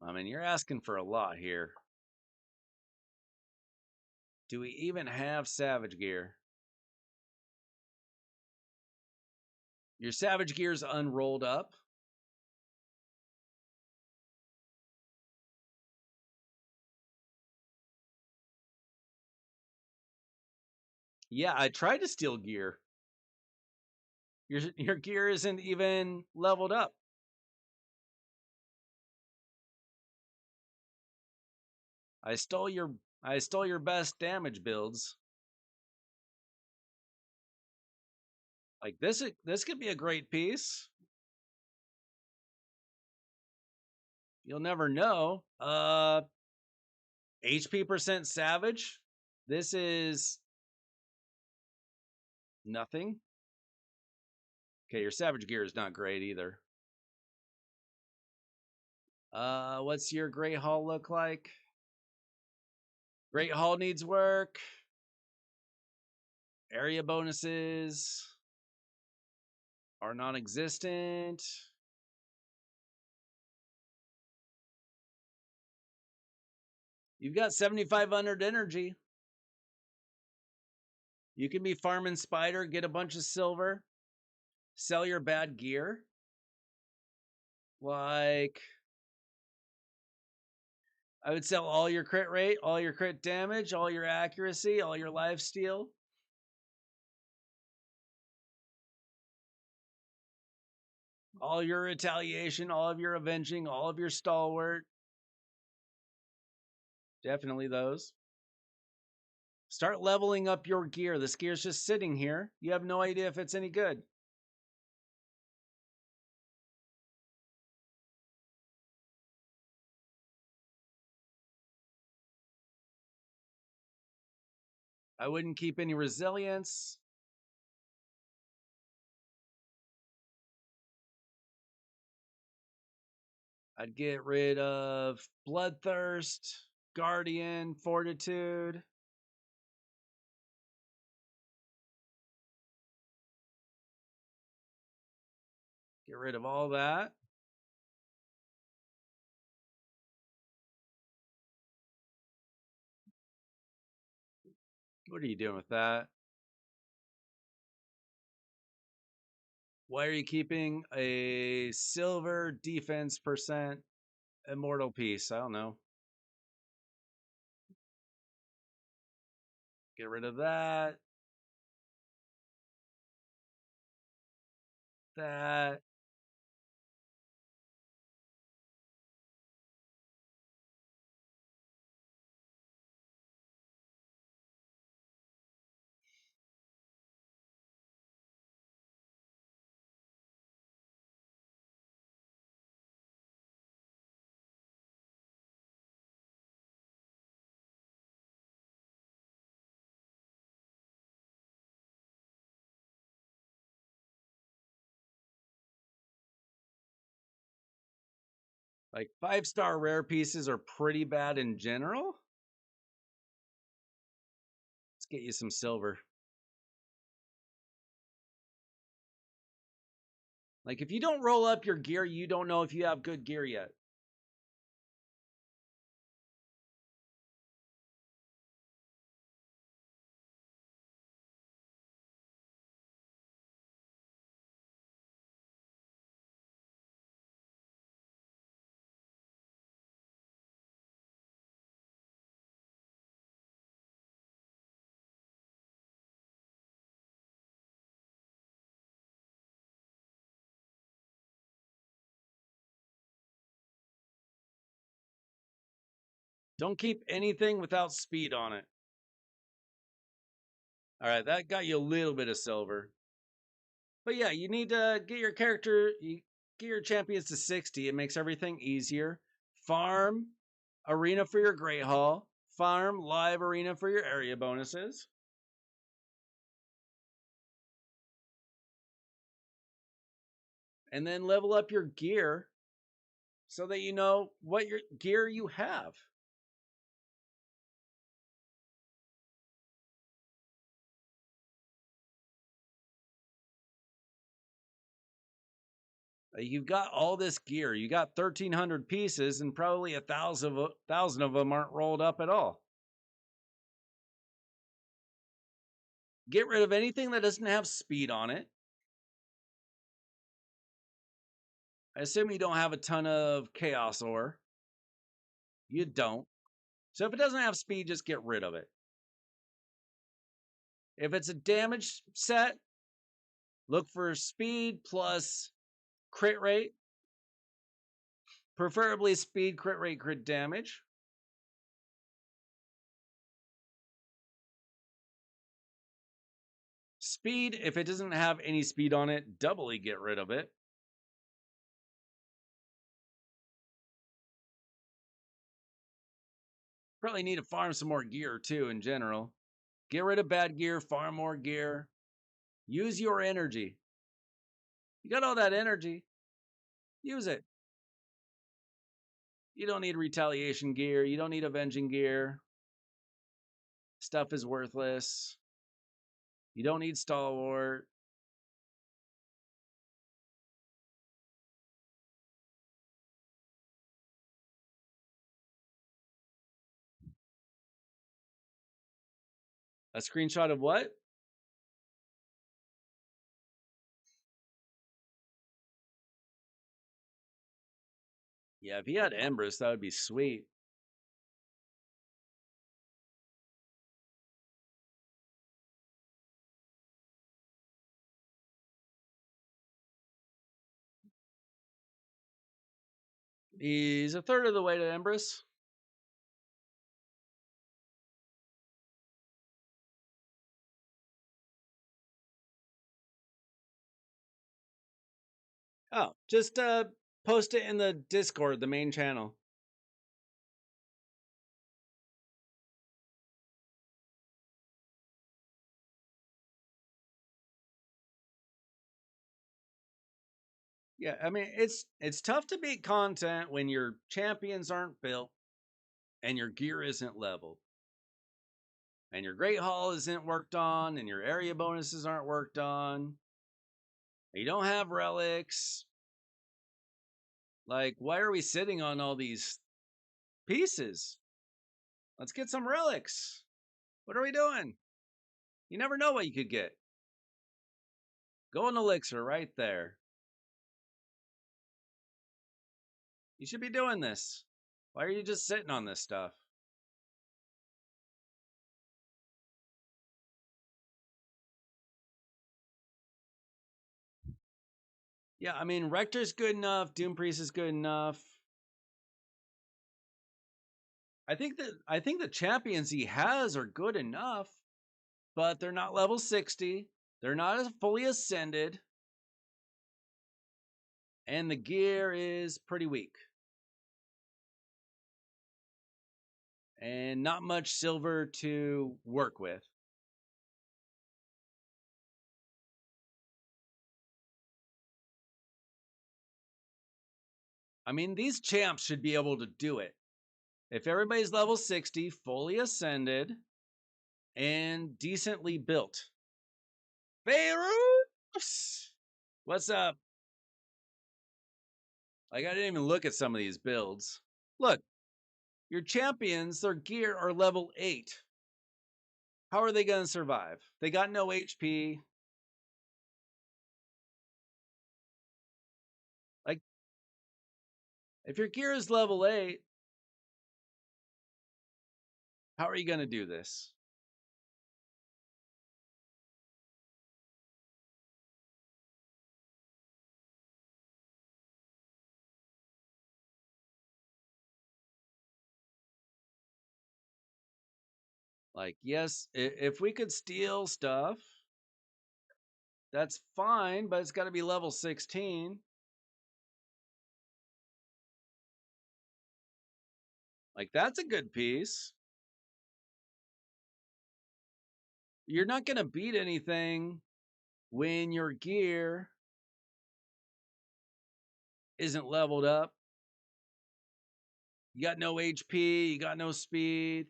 I mean, you're asking for a lot here. Do we even have Savage Gear? Your Savage Gear's unrolled up. Yeah, I tried to steal gear. Your gear isn't even leveled up. I stole your best damage builds. Like this could be a great piece. You'll never know. HP percent Savage. This is nothing. Okay, your Savage Gear is not great either. What's your Great Hall look like? Great Hall needs work. Area bonuses are non-existent. You've got 7,500 energy. You can be farming Spider, get a bunch of silver, sell your bad gear. Like, I would sell all your crit rate, all your crit damage, all your accuracy, all your life steal. All your retaliation, all of your avenging, all of your stalwart. Definitely those. Start leveling up your gear. This gear's just sitting here. You have no idea if it's any good. I wouldn't keep any resilience. I'd get rid of Bloodthirst, Guardian, Fortitude. Get rid of all that. What are you doing with that? Why are you keeping a silver defense percent immortal piece? I don't know. Get rid of that. That. Like 5-star rare pieces are pretty bad in general. Let's get you some silver. Like if you don't roll up your gear, you don't know if you have good gear yet. Don't keep anything without speed on it. All right, that got you a little bit of silver. But yeah, you need to get your get your champions to 60. It makes everything easier. Farm arena for your Great Hall. Farm live arena for your area bonuses. And then level up your gear so that you know what your gear you have. You've got all this gear. You got 1,300 pieces, and probably 1,000 of them aren't rolled up at all. Get rid of anything that doesn't have speed on it. I assume you don't have a ton of chaos ore. You don't. So if it doesn't have speed, just get rid of it. If it's a damage set, look for speed plus crit rate. Preferably speed, crit rate, crit damage. Speed, if it doesn't have any speed on it, doubly get rid of it. Probably need to farm some more gear too in general. Get rid of bad gear, farm more gear. Use your energy. You got all that energy. Use it. You don't need retaliation gear. You don't need avenging gear. Stuff is worthless. You don't need stalwart. A screenshot of what? Yeah, if he had Empress, that would be sweet. He's a third of the way to Empress. Oh, just post it in the Discord, the main channel. Yeah, I mean it's tough to beat content when your champions aren't built and your gear isn't leveled. And your Great Hall isn't worked on, and your area bonuses aren't worked on. You don't have relics. Like, why are we sitting on all these pieces? Let's get some relics. What are we doing? You never know what you could get. Go an elixir right there. You should be doing this. Why are you just sitting on this stuff? Yeah, I mean, Rector's good enough. Doom Priest is good enough. I think the champions he has are good enough, but they're not level 60. They're not as fully ascended, and the gear is pretty weak. And not much silver to work with. I mean, these champs should be able to do it. If everybody's level 60, fully ascended, and decently built. Beirut! What's up? Like, I didn't even look at some of these builds. Look, your champions, their gear are level 8. How are they going to survive? They got no HP. Like, if your gear is level 8, how are you going to do this? Like, yes, if we could steal stuff, that's fine, but it's got to be level 16. Like, that's a good piece. You're not going to beat anything when your gear isn't leveled up. You got no HP, you got no speed.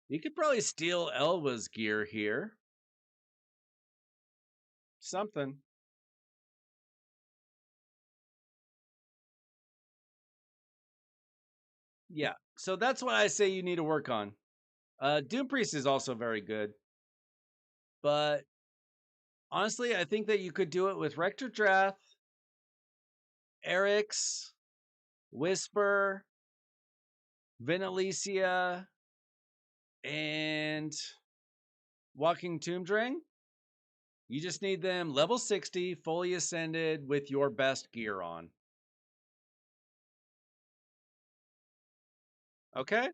You could probably steal Elva's gear here. Something. Yeah. So that's what I say you need to work on. Doom Priest is also very good. But honestly, I think that you could do it with Rector Drath, Eric's, Whisper, Vinalicia, and Walking Tomb Drain. You just need them level 60, fully ascended with your best gear on. Okay?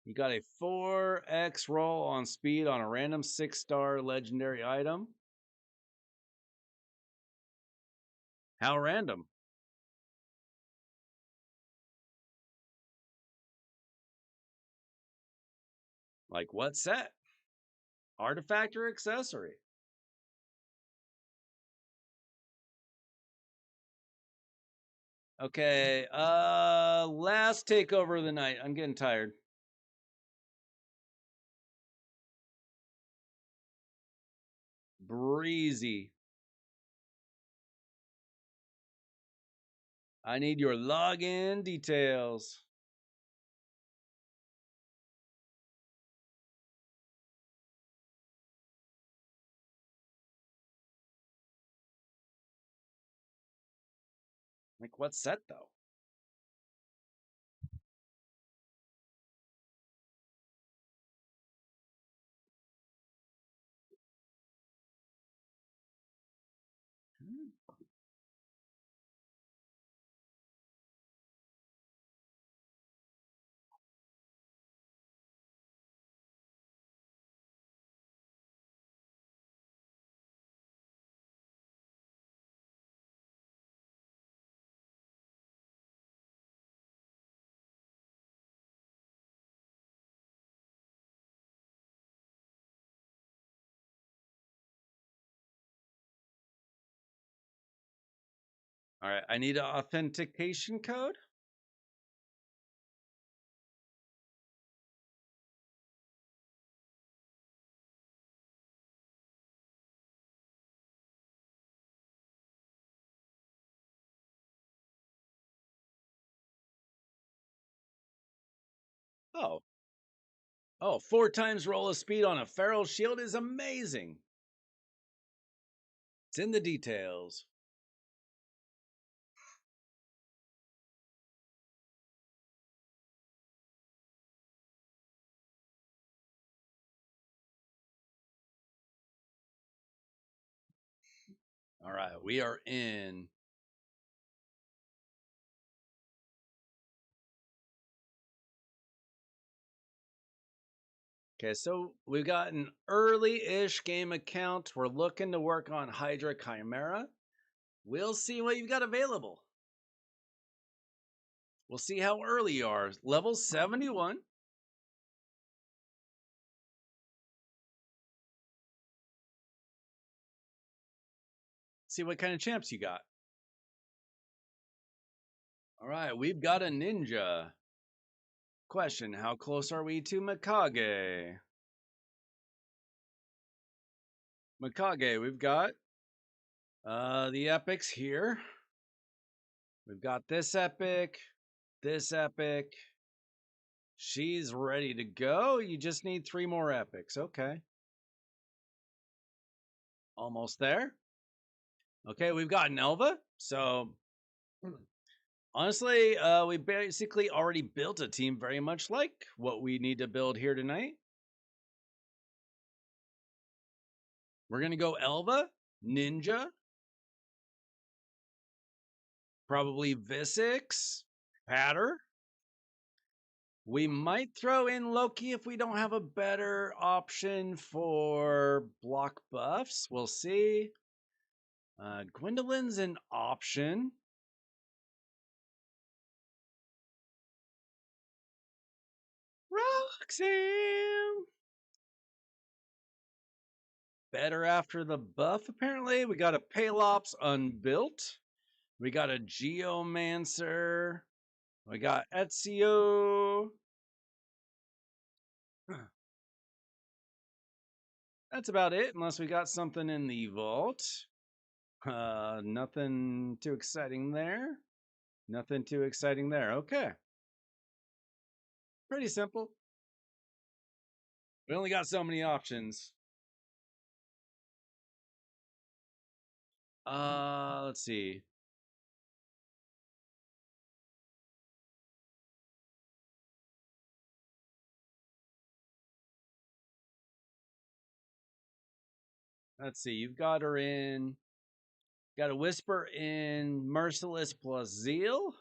You got a 4x roll on speed on a random 6-star legendary item. How random? Like what set? Artifact or accessory? Okay, last takeover of the night. I'm getting tired. Breezy. I need your login details. Like what set though? All right, I need an authentication code. Oh, oh, 4 times roll of speed on a feral shield is amazing. It's in the details. All right, we are in. Okay, so we've got an early-ish game account. We're looking to work on Hydra Chimera. We'll see what you've got available. We'll see how early you are. Level 71. See what kind of champs you got. All right, we've got a ninja. Question, how close are we to Mikage? Mikage, we've got the epics here. We've got this epic, this epic. She's ready to go. You just need 3 more epics. Okay. Almost there. Okay, we've got Nelva. So honestly, we basically already built a team very much like what we need to build here tonight. We're gonna go Elva, Ninja, probably Visix, Patter. We might throw in Loki if we don't have a better option for block buffs. We'll see. Gwendolyn's an option. Roxanne! Better after the buff, apparently. We got a Palops unbuilt. We got a Geomancer. We got Ezio. That's about it, unless we got something in the vault. Nothing too exciting there. Nothing too exciting there. Okay. Pretty simple. We only got so many options. Let's see. Let's see. You've got her in. Got a Whisper in Merciless plus Zeal.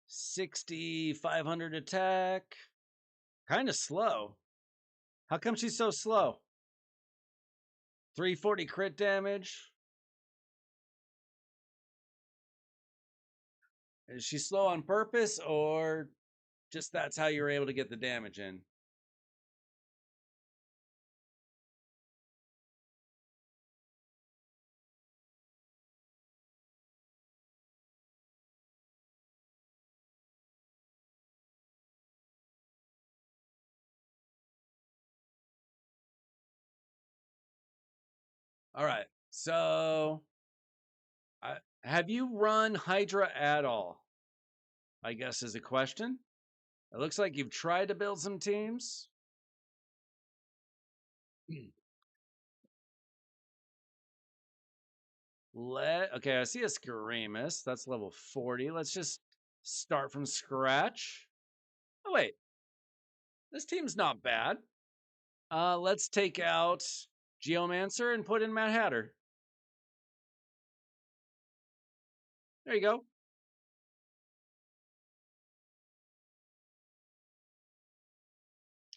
6,500 attack. Kind of slow. How come she's so slow? 340 crit damage. Is she slow on purpose or just that's how you're able to get the damage in? All right. So, have you run Hydra at all? I guess is a question. It looks like you've tried to build some teams. Okay, I see a Screamus. That's level 40. Let's just start from scratch. Oh wait, this team's not bad. Let's take out Geomancer and put in Mad Hatter. There you go.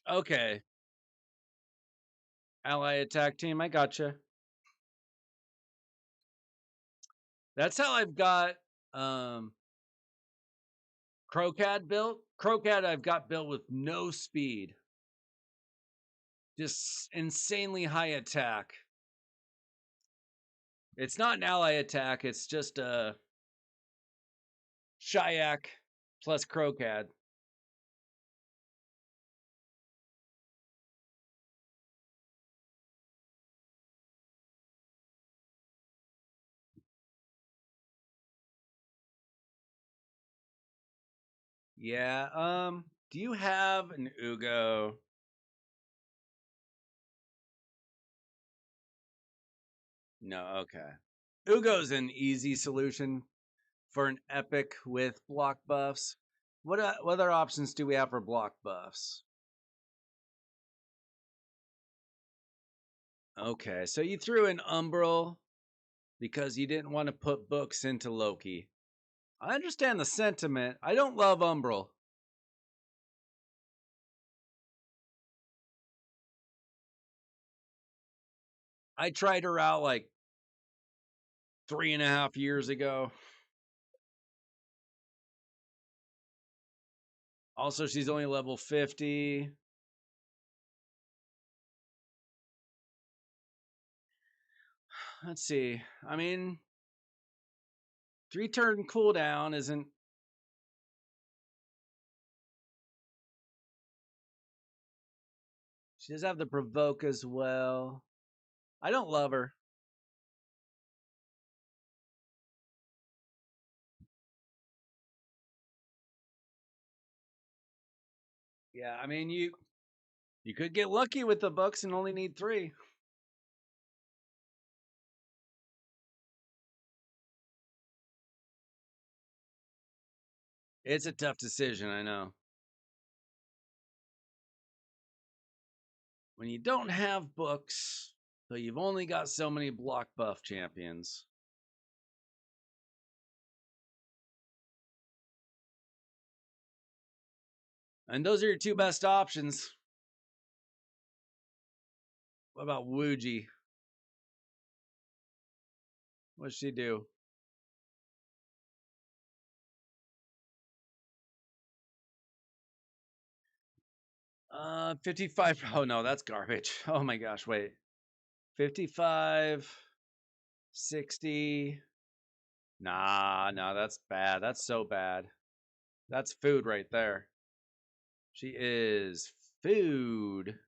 Okay. Ally attack team. I gotcha. That's how I've got um Crocad built. Crocad I've got built with no speed. Just insanely high attack. It's not an ally attack, it's just a Shayak plus Crocad. Yeah, do you have an Ugo? No, okay. Ugo's an easy solution for an epic with block buffs. What other options do we have for block buffs? Okay, so you threw in Umbral because you didn't want to put books into Loki. I understand the sentiment. I don't love Umbral. I tried her out like 3.5 years ago. Also, she's only level 50. Let's see. I mean, 3-turn cooldown isn't. She does have the provoke as well. I don't love her. Yeah, I mean you could get lucky with the books and only need 3. It's a tough decision, I know. When you don't have books, so you've only got so many block buff champions. And those are your 2 best options. What about Wuji? What's she do? 55. Oh no, that's garbage. Oh my gosh, wait. 55, 60. Nah, that's bad. That's so bad. That's food right there. She is food.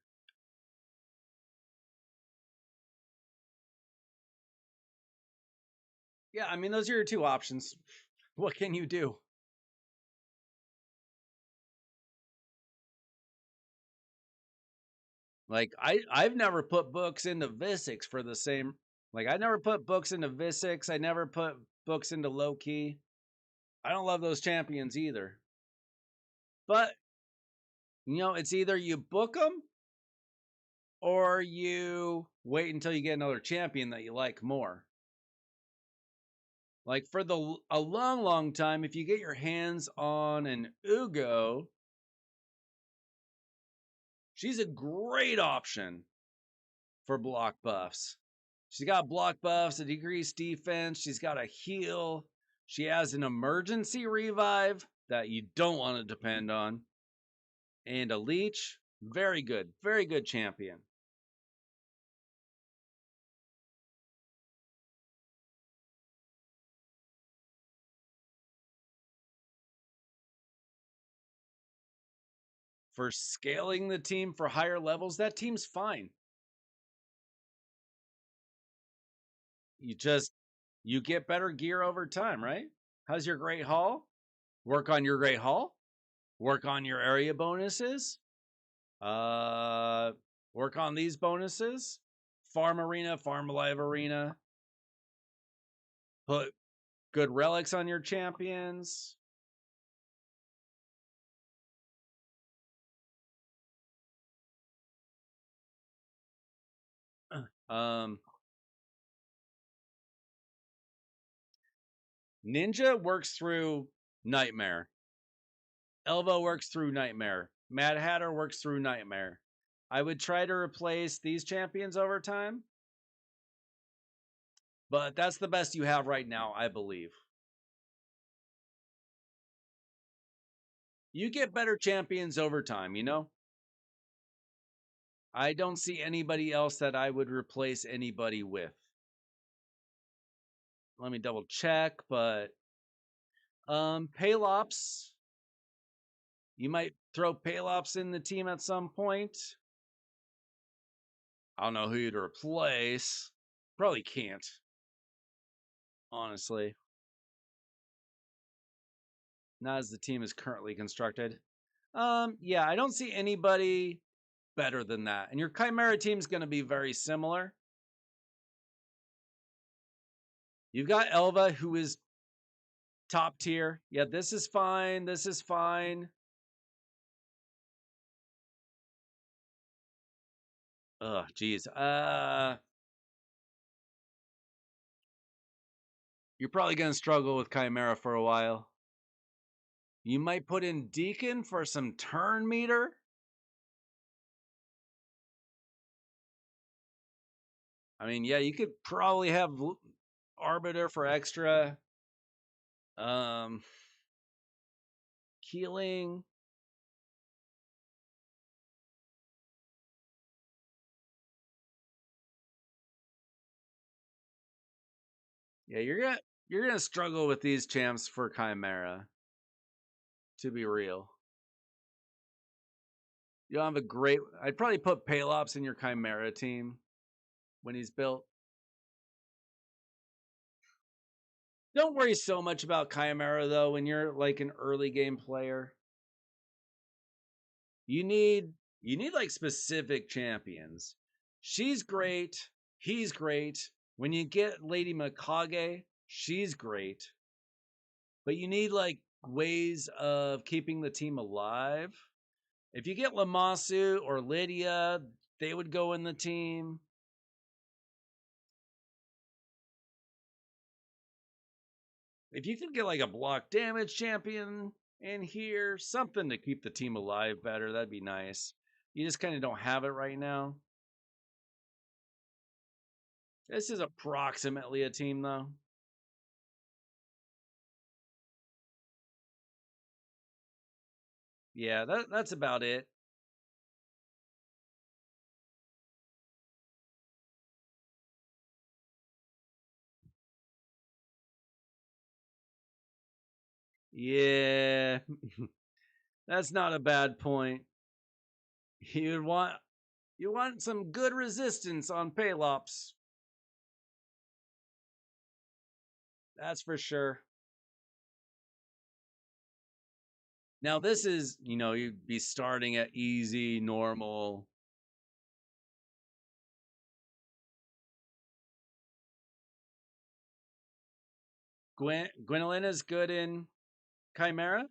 Yeah, I mean, those are your 2 options. What can you do? Like, I've never put books into Visix for the same. Like, I never put books into Visix. I never put books into Loki. I don't love those champions either. But, it's either you book them or you wait until you get another champion that you like more. Like for a long time, if you get your hands on an Ugo, she's a great option for block buffs. She's got block buffs, a decreased defense, she's got a heal, she has an emergency revive that you don't want to depend on, and a leech. Very good champion. For scaling the team for higher levels, that team's fine. You get better gear over time, right? How's your Great Hall? Work on your Great Hall. Work on your area bonuses. Uh, Work on these bonuses. Farm arena, farm alive arena. Put good relics on your champions. Um, Ninja works through Nightmare. Elvo works through Nightmare. Mad Hatter works through Nightmare. I would try to replace these champions over time, but that's the best you have right now, I believe. You get better champions over time, you know? I don't see anybody else that I would replace anybody with. Let me double check, but Palops. You might throw Palops in the team at some point. I don't know who you'd replace. Probably can't. Honestly. Not as the team is currently constructed. Yeah, I don't see anybody better than that. And your Chimera team's going to be very similar. You've got Elva, who is top tier. Yeah, this is fine. This is fine. Ugh, geez. You're probably going to struggle with Chimera for a while. You might put in Deacon for some turn meter. I mean, yeah, you could probably have Arbiter for extra. Keeling. Yeah, you're gonna struggle with these champs for Chimera. To be real, you'll have a great. I'd probably put Palops in your Chimera team when he's built. Don't worry so much about Chimera though when you're like an early game player. You need like specific champions. She's great. He's great. When you get Lady Mikage, she's great. But you need like ways of keeping the team alive. If you get Lamasu or Lydia, they would go in the team. If you could get like a block damage champion in here, something to keep the team alive better, that'd be nice. You just kind of don't have it right now. This is approximately a team, though. Yeah, that's about it. Yeah, that's not a bad point. You'd want you want some good resistance on Palops. That's for sure. Now this is, you'd be starting at easy, normal. Gwendolyn is good in Chimera.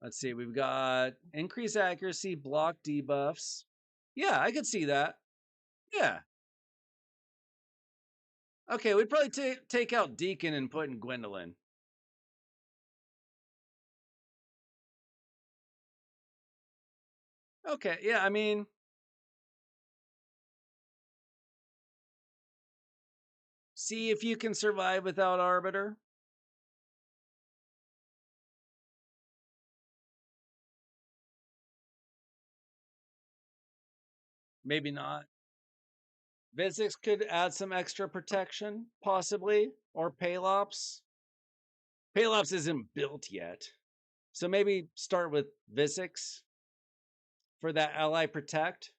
Let's see, we've got increased accuracy, block debuffs. Yeah, I could see that. Yeah. Okay, we'd probably take out Deacon and put in Gwendolyn. Okay, yeah, I mean, see if you can survive without Arbiter. Maybe not. Visix could add some extra protection, possibly, or Palops. Palops isn't built yet. So maybe start with Visix for that ally protect.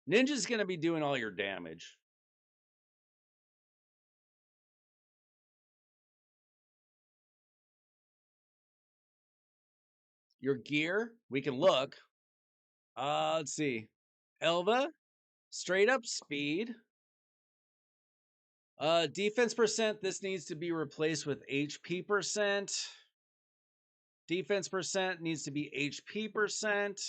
Ninja's going to be doing all your damage. Your gear, we can look. Let's see. Elva, straight up speed. Defense percent, this needs to be replaced with HP percent. Defense percent needs to be HP percent.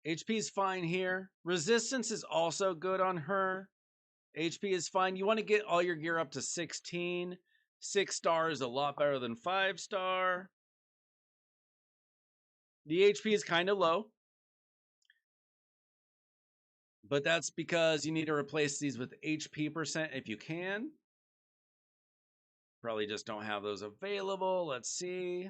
HP is fine here. Resistance is also good on her. HP is fine. You want to get all your gear up to 16. 6-star is a lot better than 5-star. The HP is kind of low, but that's because you need to replace these with HP percent if you can. Probably just don't have those available. Let's see.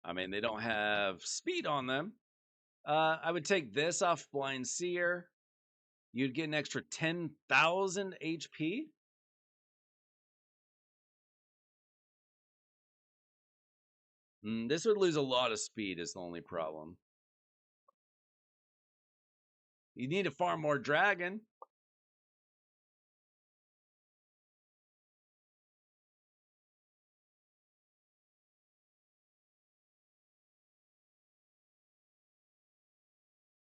I mean, they don't have speed on them. I would take this off Blind Seer. You'd get an extra 10,000 HP. This would lose a lot of speed is the only problem. You need to farm more dragon.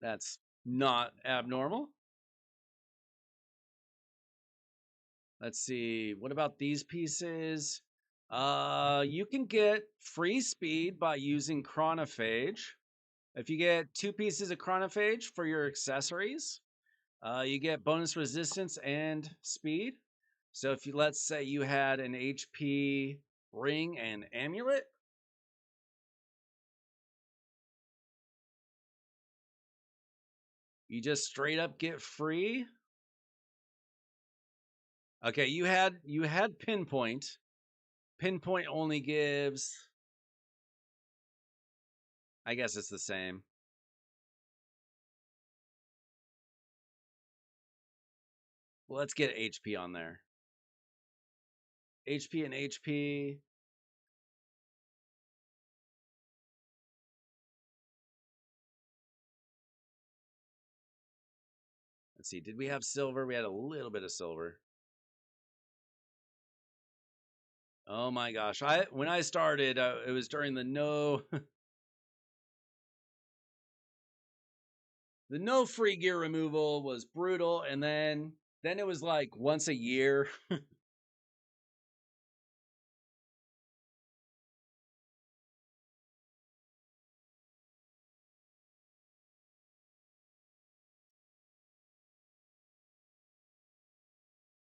That's not abnormal. Let's see. What about these pieces? You can get free speed by using chronophage. If you get 2 pieces of chronophage for your accessories, you get bonus resistance and speed. So if you, let's say you had an HP ring and amulet, you just straight up get free. Okay, you had pinpoint. Pinpoint only gives, I guess it's the same. Well, let's get HP on there. HP and HP. Let's see. Did we have silver? We had a little bit of silver. Oh my gosh. When I started, it was during the no the no free gear removal was brutal, and then it was like once a year.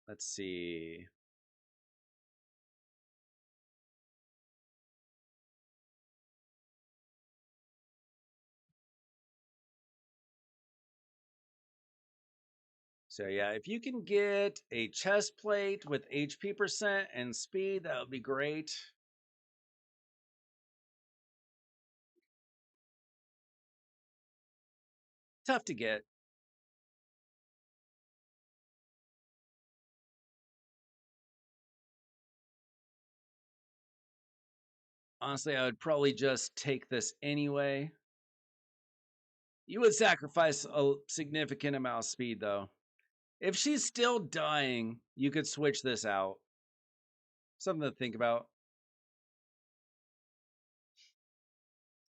Let's see. So yeah, if you can get a chest plate with HP percent and speed, that would be great. Tough to get. Honestly, I would probably just take this anyway. You would sacrifice a significant amount of speed, though. If she's still dying, you could switch this out. Something to think about.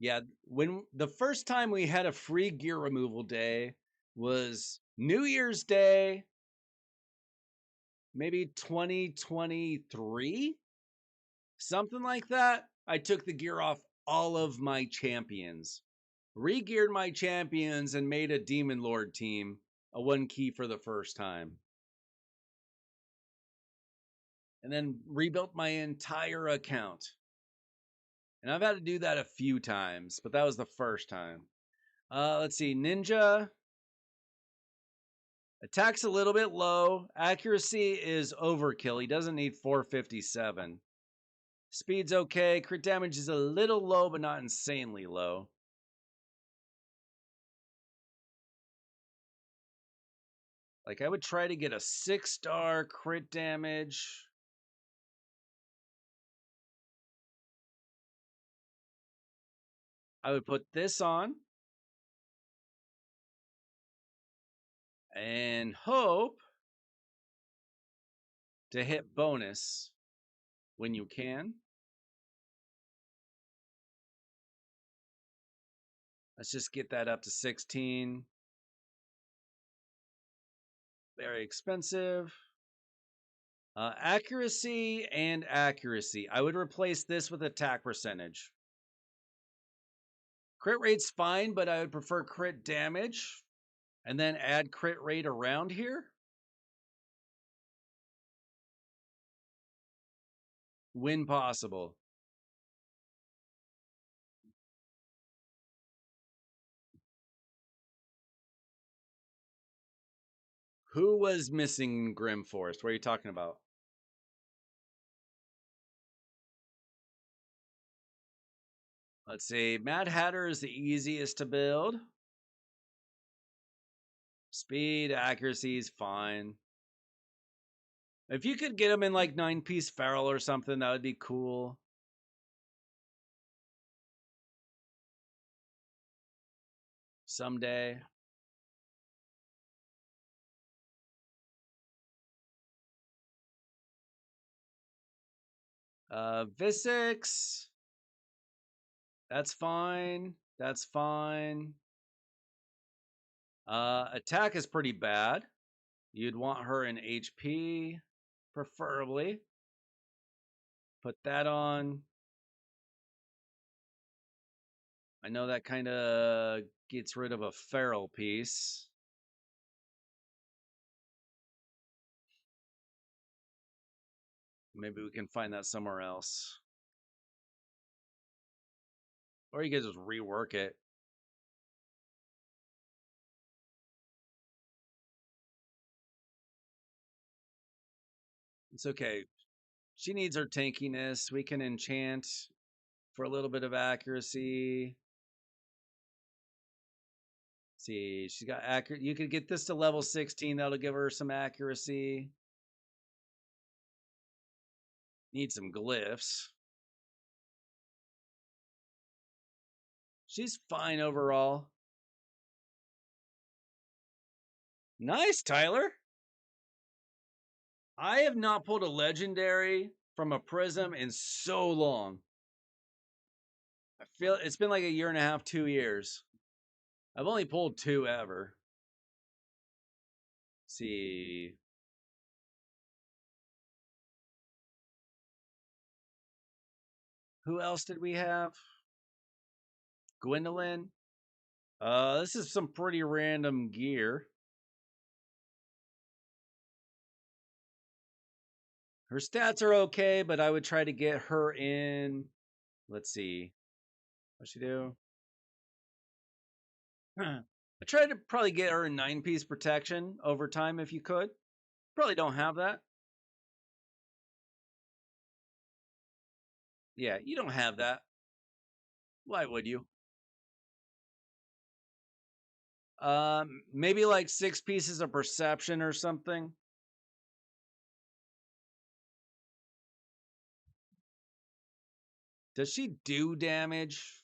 Yeah, when the first time we had a free gear removal day was New Year's Day, maybe 2023, something like that. I took the gear off all of my champions, re-geared my champions, and made a Demon Lord team a 1 key for the first time. And then rebuilt my entire account. And I've had to do that a few times, but that was the first time. Let's see. Ninja. Attack's a little bit low. Accuracy is overkill. He doesn't need 457. Speed's okay. Crit damage is a little low, but not insanely low. Like, I would try to get a 6-star crit damage. I would put this on. And hope to hit bonus when you can. Let's just get that up to 16. Very expensive. Accuracy and accuracy. I would replace this with attack percentage. Crit rate's fine, but I would prefer crit damage and then add crit rate around here. When possible. Who was missing Grim Forest? What are you talking about? Let's see. Mad Hatter is the easiest to build. Speed, accuracy is fine. If you could get him in like 9-piece feral or something, that would be cool. Someday. Visix. That's fine. That's fine. Attack is pretty bad. You'd want her in HP, preferably. Put that on. I know that kind of gets rid of a feral piece. Maybe we can find that somewhere else. Or you can just rework it. It's okay. She needs her tankiness. We can enchant for a little bit of accuracy. See, she's got accurate. You could get this to level 16. That'll give her some accuracy. Need some glyphs. She's fine overall. Nice, Tyler. I have not pulled a legendary from a prism in so long. I feel it's been like a year and a half, 2 years. I've only pulled 2 ever. Let's see. Who else did we have? Gwendolyn. This is some pretty random gear. Her stats are okay, but I would try to get her in. Let's see. What she do? I tried to probably get her a 9-piece protection over time if you could. Probably don't have that. Yeah, you don't have that. Why would you? Maybe like 6 pieces of perception or something. Does she do damage?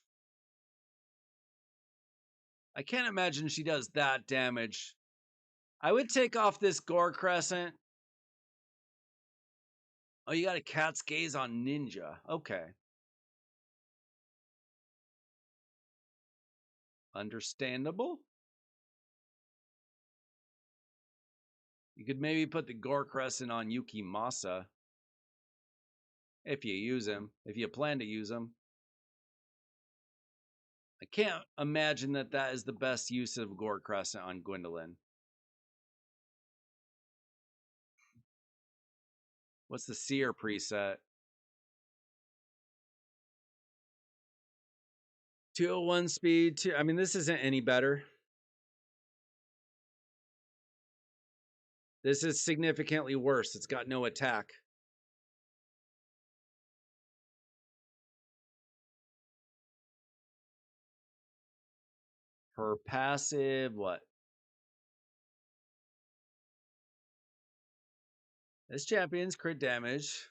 I can't imagine she does that damage. I would take off this Gore Crescent. Oh, you got a Cat's Gaze on Ninja. Okay. Understandable. You could maybe put the Gore Crescent on Yuki Masa. If you use him. If you plan to use him. I can't imagine that that is the best use of Gore Crescent on Gwendolyn. What's the Seer preset? 201 speed. I mean, this isn't any better. This is significantly worse. It's got no attack. Her passive, what? This champion's crit damage.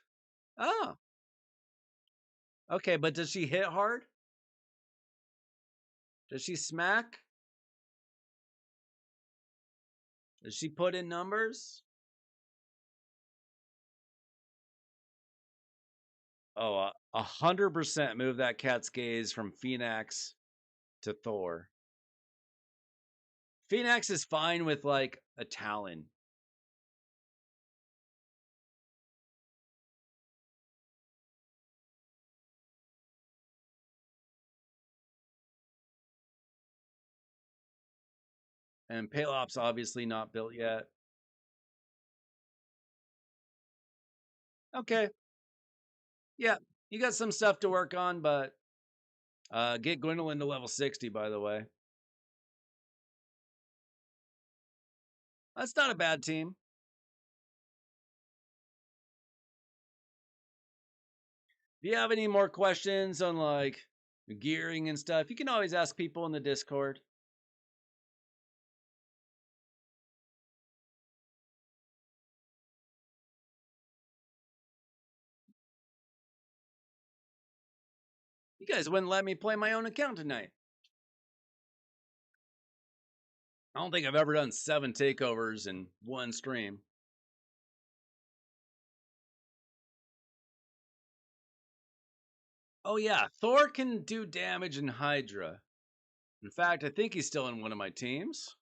Oh. Okay, but does she hit hard? Does she smack? Does she put in numbers? Oh, 100% move that Cat's Gaze from Phoenix to Thor. Phoenix is fine with like a Talon. And Palop's obviously not built yet. Okay. Yeah, you got some stuff to work on, but get Gwendolyn to level 60, by the way. That's not a bad team. If you have any more questions on like gearing and stuff, you can always ask people in the Discord. You guys wouldn't let me play my own account tonight. I don't think I've ever done 7 takeovers in one stream. Oh yeah, Thor can do damage in Hydra. In fact, I think he's still in one of my teams.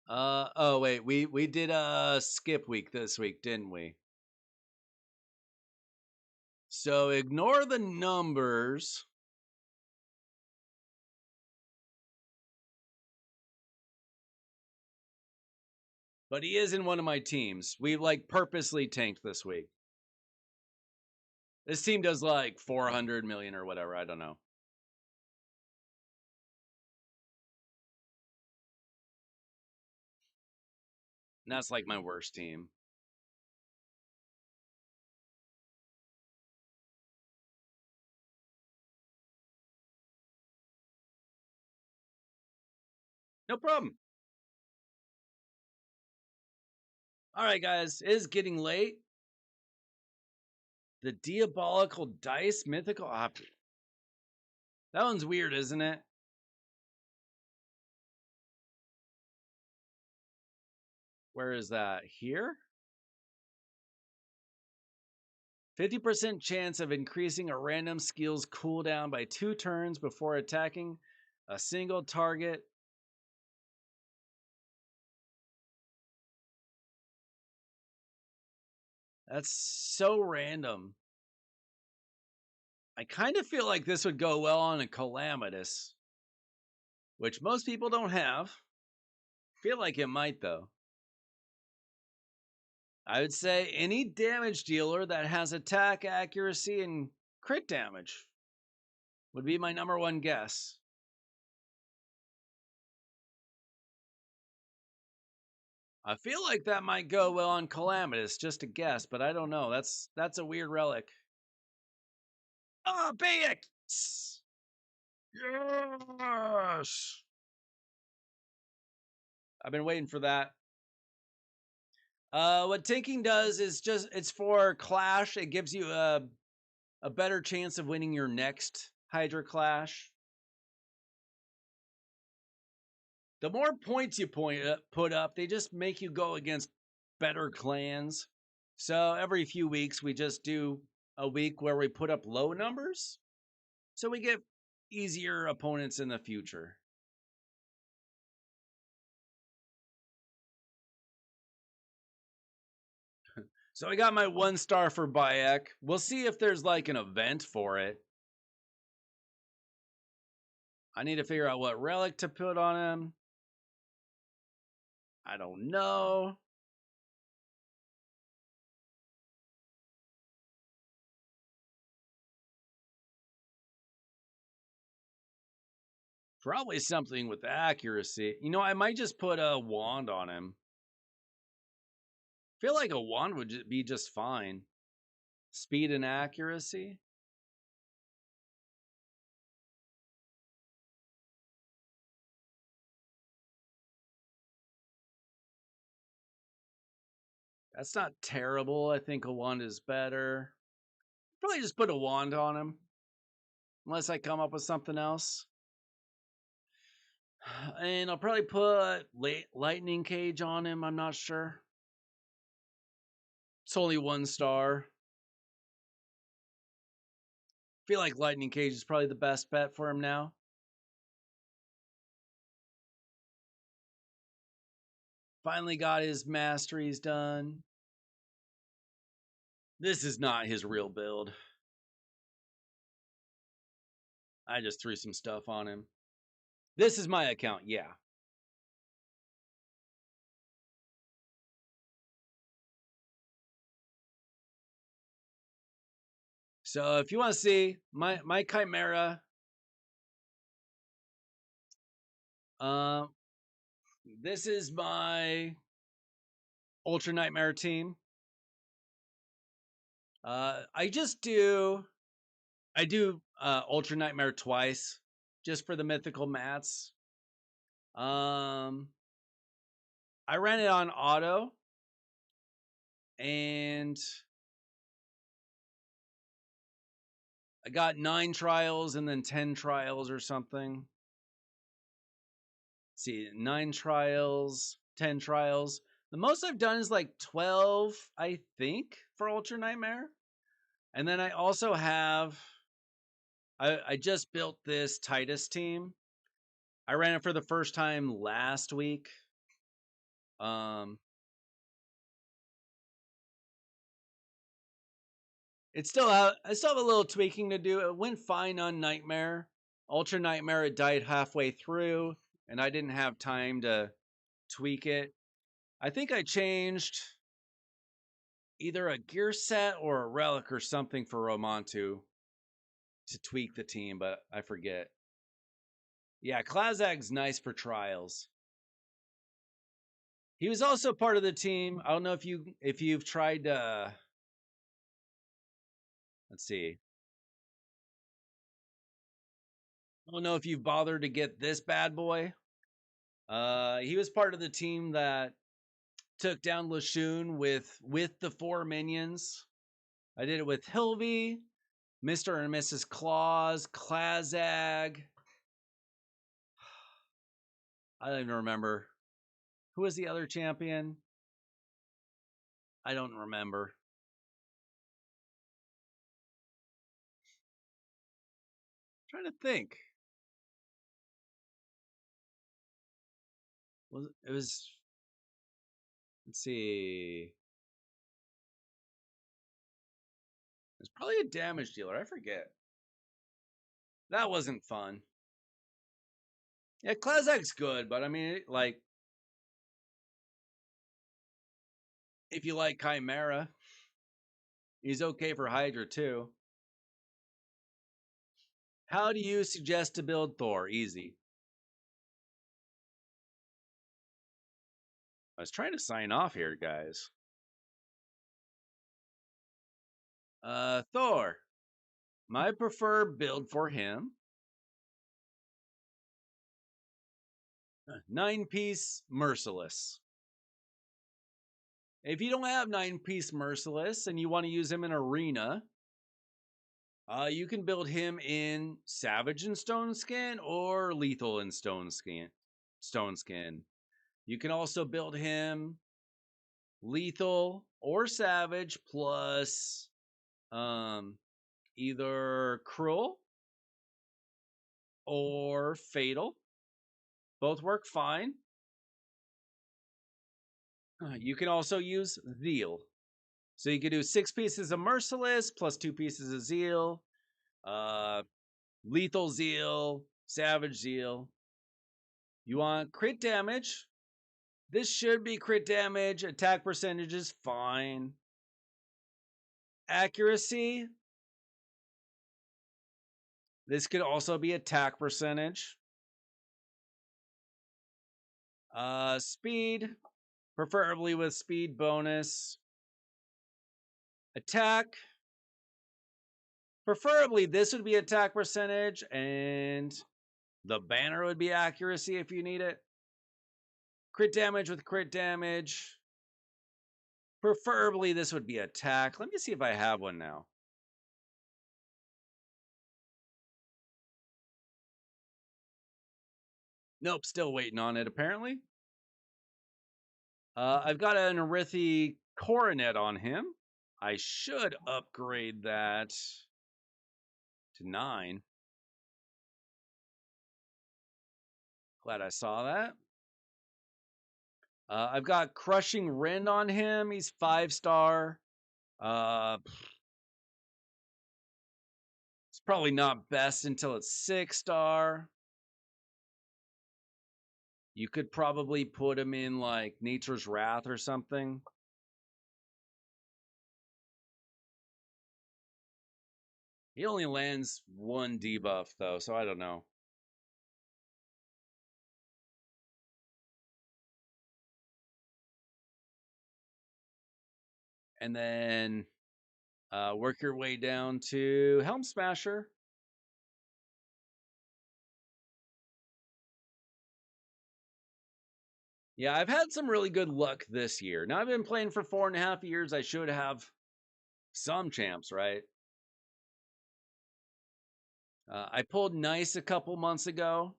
Oh wait, we did a skip week this week, didn't we? So ignore the numbers. But he is in one of my teams. We like purposely tanked this week. This team does like 400 million or whatever, I don't know. And that's like my worst team. No problem. All right, guys, it is getting late. The Diabolical Dice Mythical Option. That one's weird, isn't it? Where is that? Here? 50% chance of increasing a random skill's cooldown by 2 turns before attacking a single target. That's so random. I kind of feel like this would go well on a Calamitous, which most people don't have. Feel like it might, though. I would say any damage dealer that has attack, accuracy, and crit damage would be my number one guess. I feel like that might go well on Calamitous, just a guess, but I don't know. That's a weird relic. Oh, BX! Yes! I've been waiting for that. What tanking does is just it's for Clash. It gives you a better chance of winning your next Hydra Clash. The more points you put up, they just make you go against better clans. So every few weeks, we just do a week where we put up low numbers, so we get easier opponents in the future. So I got my 1 star for Bayek. We'll see if there's like an event for it. I need to figure out what relic to put on him. I don't know. Probably something with accuracy. You know, I might just put a wand on him. Feel like a wand would be just fine. Speed and accuracy. That's not terrible. I think a wand is better. Probably just put a wand on him. Unless I come up with something else. And I'll probably put lightning cage on him. I'm not sure. It's only 1 star. Feel like lightning cage is probably the best bet for him now. Finally got his masteries done. This is not his real build. I just threw some stuff on him. This is my account, yeah. So if you want to see my Chimera, uh, this is my Ultra Nightmare team. I do Ultra Nightmare twice just for the mythical mats. I ran it on auto and I got 9 trials and then 10 trials or something. Let's see, 9 trials, 10 trials. The most I've done is like 12, I think, for Ultra Nightmare. And then I also have, I just built this Titus team. I ran it for the first time last week. It's still out. I still have a little tweaking to do. It went fine on Nightmare. Ultra Nightmare, it died halfway through, and I didn't have time to tweak it. I think I changed either a gear set or a relic or something for Romantu to tweak the team, but I forget. Yeah, Klazag's nice for trials. He was also part of the team. I don't know if you've tried let's see. I don't know if you've bothered to get this bad boy. He was part of the team that took down Lashun with the 4 minions. I did it with Hilvy, Mr. and Mrs. Claus, Klazag. I don't even remember. Who was the other champion? I don't remember. I'm trying to think. It was let's see. It's probably a damage dealer. I forget. That wasn't fun. Yeah, Klazak's good, but I mean, like, if you like Chimera, he's okay for Hydra too. How do you suggest to build Thor? Easy. I was trying to sign off here, guys. Thor. My preferred build for him. 9-piece Merciless. If you don't have 9-piece Merciless and you want to use him in Arena, you can build him in Savage and Stone Skin or Lethal and Stone Skin. You can also build him Lethal or Savage plus either Cruel or Fatal. Both work fine. You can also use Zeal. So you can do 6 pieces of Merciless plus 2 pieces of Zeal, Lethal Zeal, Savage Zeal. You want crit damage. This should be crit damage. Attack percentage is fine. Accuracy. This could also be attack percentage. Speed, preferably with speed bonus. Attack. Preferably this would be attack percentage and the banner would be accuracy if you need it. Crit damage with crit damage. Preferably this would be attack. Let me see if I have one now. Nope, still waiting on it apparently. I've got an Arithi Coronet on him. I should upgrade that to 9. Glad I saw that. I've got Crushing Rend on him. He's 5-star. It's probably not best until it's 6-star. You could probably put him in like Nature's Wrath or something. He only lands one debuff though, so I don't know. And then work your way down to Helm Smasher. Yeah, I've had some really good luck this year. Now I've been playing for 4.5 years. I should have some champs, right? I pulled Nice a couple months ago,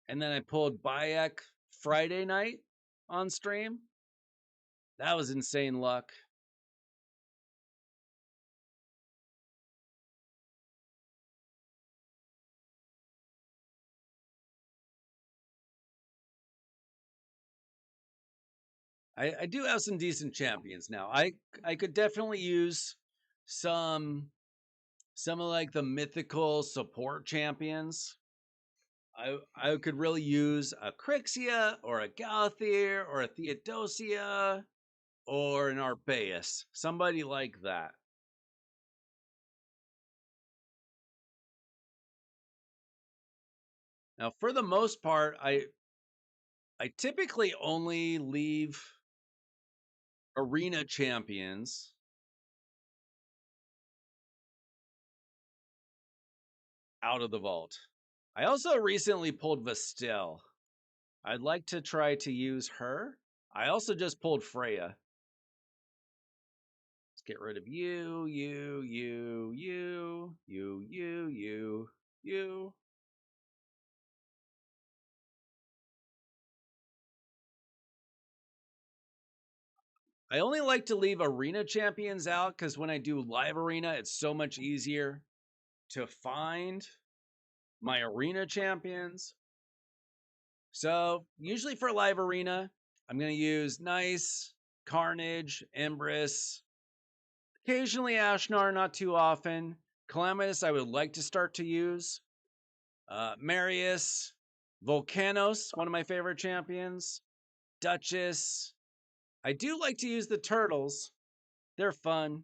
and then I pulled Bayek Friday night on stream. That was insane luck. I do have some decent champions now. I could definitely use some some of like the mythical support champions. I could really use a Crixia or a Galathir or a Theodosia or an Arbaeus. Somebody like that. Now, for the most part, I typically only leave arena champions out of the vault. I also recently pulled Vestel. I'd like to try to use her. I also just pulled Freya. Let's get rid of you. I only like to leave arena champions out because when I do live arena, it's so much easier to find my arena champions. So usually for live arena, I'm going to use Nice, Carnage, Empress, occasionally Ashnar, not too often. Calamitous, I would like to start to use. Marius, Volcanos, one of my favorite champions. Duchess. I do like to use the turtles. They're fun.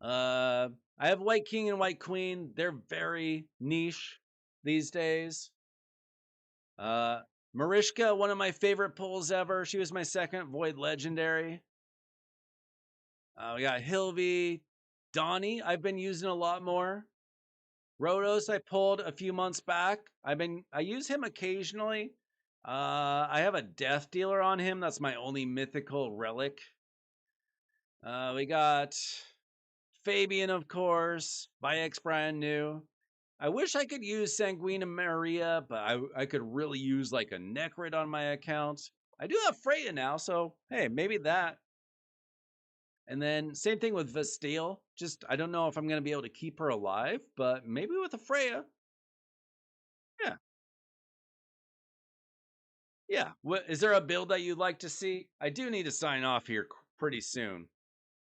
I have White King and White Queen. They're very niche these days. Marishka, one of my favorite pulls ever. She was my second Void Legendary. We got Hilvy, Donnie. I've been using a lot more. Rotos, I pulled a few months back. I use him occasionally. I have a Death Dealer on him. That's my only mythical relic. We got Fabian, of course. Bayek's brand new. I wish I could use Sanguina Maria, but I could really use like a Necrid on my account. I do have Freya now, so hey, maybe that. And then same thing with Vasteel. Just I don't know if I'm gonna be able to keep her alive, but maybe with a Freya. Yeah, yeah. What is there a build that you'd like to see? I do need to sign off here pretty soon.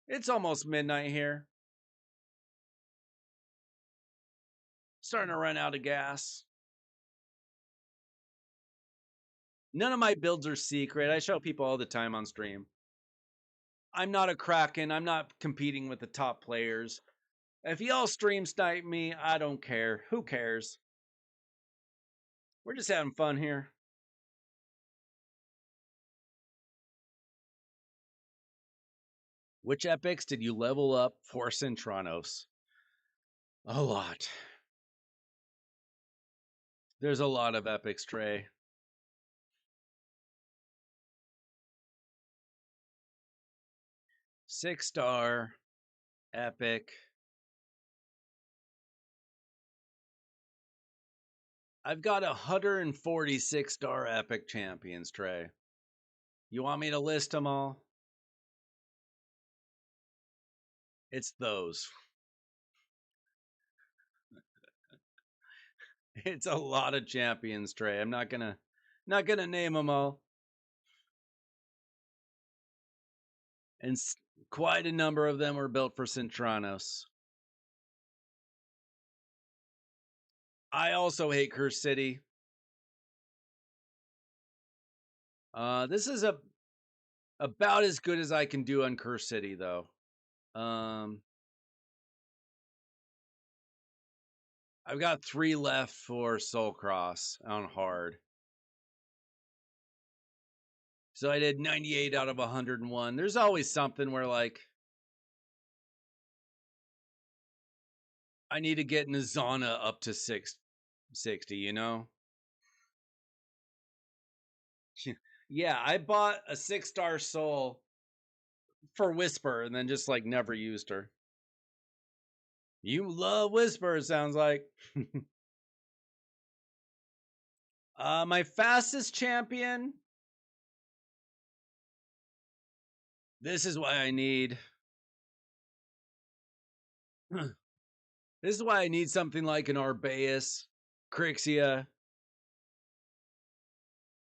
It's almost midnight here. Starting to run out of gas. None of my builds are secret. I show people all the time on stream. I'm not a Kraken. I'm not competing with the top players. If y'all stream snipe me, I don't care. Who cares? We're just having fun here. Which epics did you level up for Centranos? A lot. There's a lot of epics, Trey. 6-star epic. I've got 146-star epic champions, Trey. You want me to list them all? It's those. It's a lot of champions, Trey. I'm not gonna name them all. And quite a number of them were built for Centranos. I also hate Curse City. This is about as good as I can do on Curse City, though. Um, I've got 3 left for Soul Cross on hard. So I did 98 out of 101. There's always something where, like, I need to get Nizana up to 60, you know? Yeah, I bought a 6-star soul for Whisper and then just, like, never used her. You love Whisper, it sounds like. My fastest champion. This is why I need. This is why I need something like an Arbaeus, Crixia.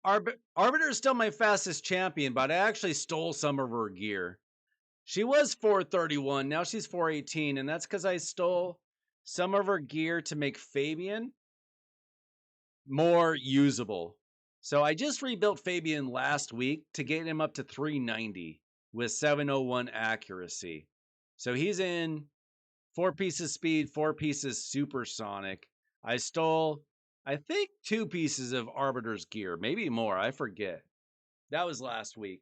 Arbiter is still my fastest champion, but I actually stole some of her gear. She was 431, now she's 418, and that's because I stole some of her gear to make Fabian more usable. So I just rebuilt Fabian last week to get him up to 390 with 701 accuracy. So he's in 4 pieces speed, 4 pieces supersonic. I stole, I think, 2 pieces of Arbiter's gear, maybe more. I forget. That was last week.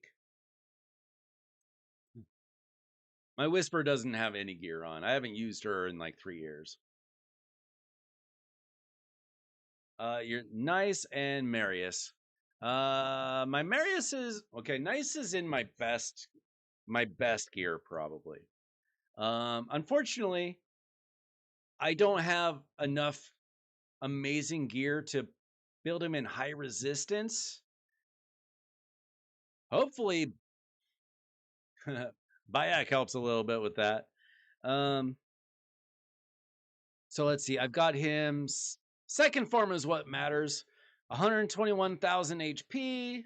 My Whisper doesn't have any gear on. I haven't used her in like 3 years. You're Nice and Marius. My Marius is okay. Nice is in my best gear probably. Unfortunately, I don't have enough amazing gear to build him in high resistance. Hopefully, Bayak helps a little bit with that. So let's see. I've got him. Second form is what matters. 121,000 HP,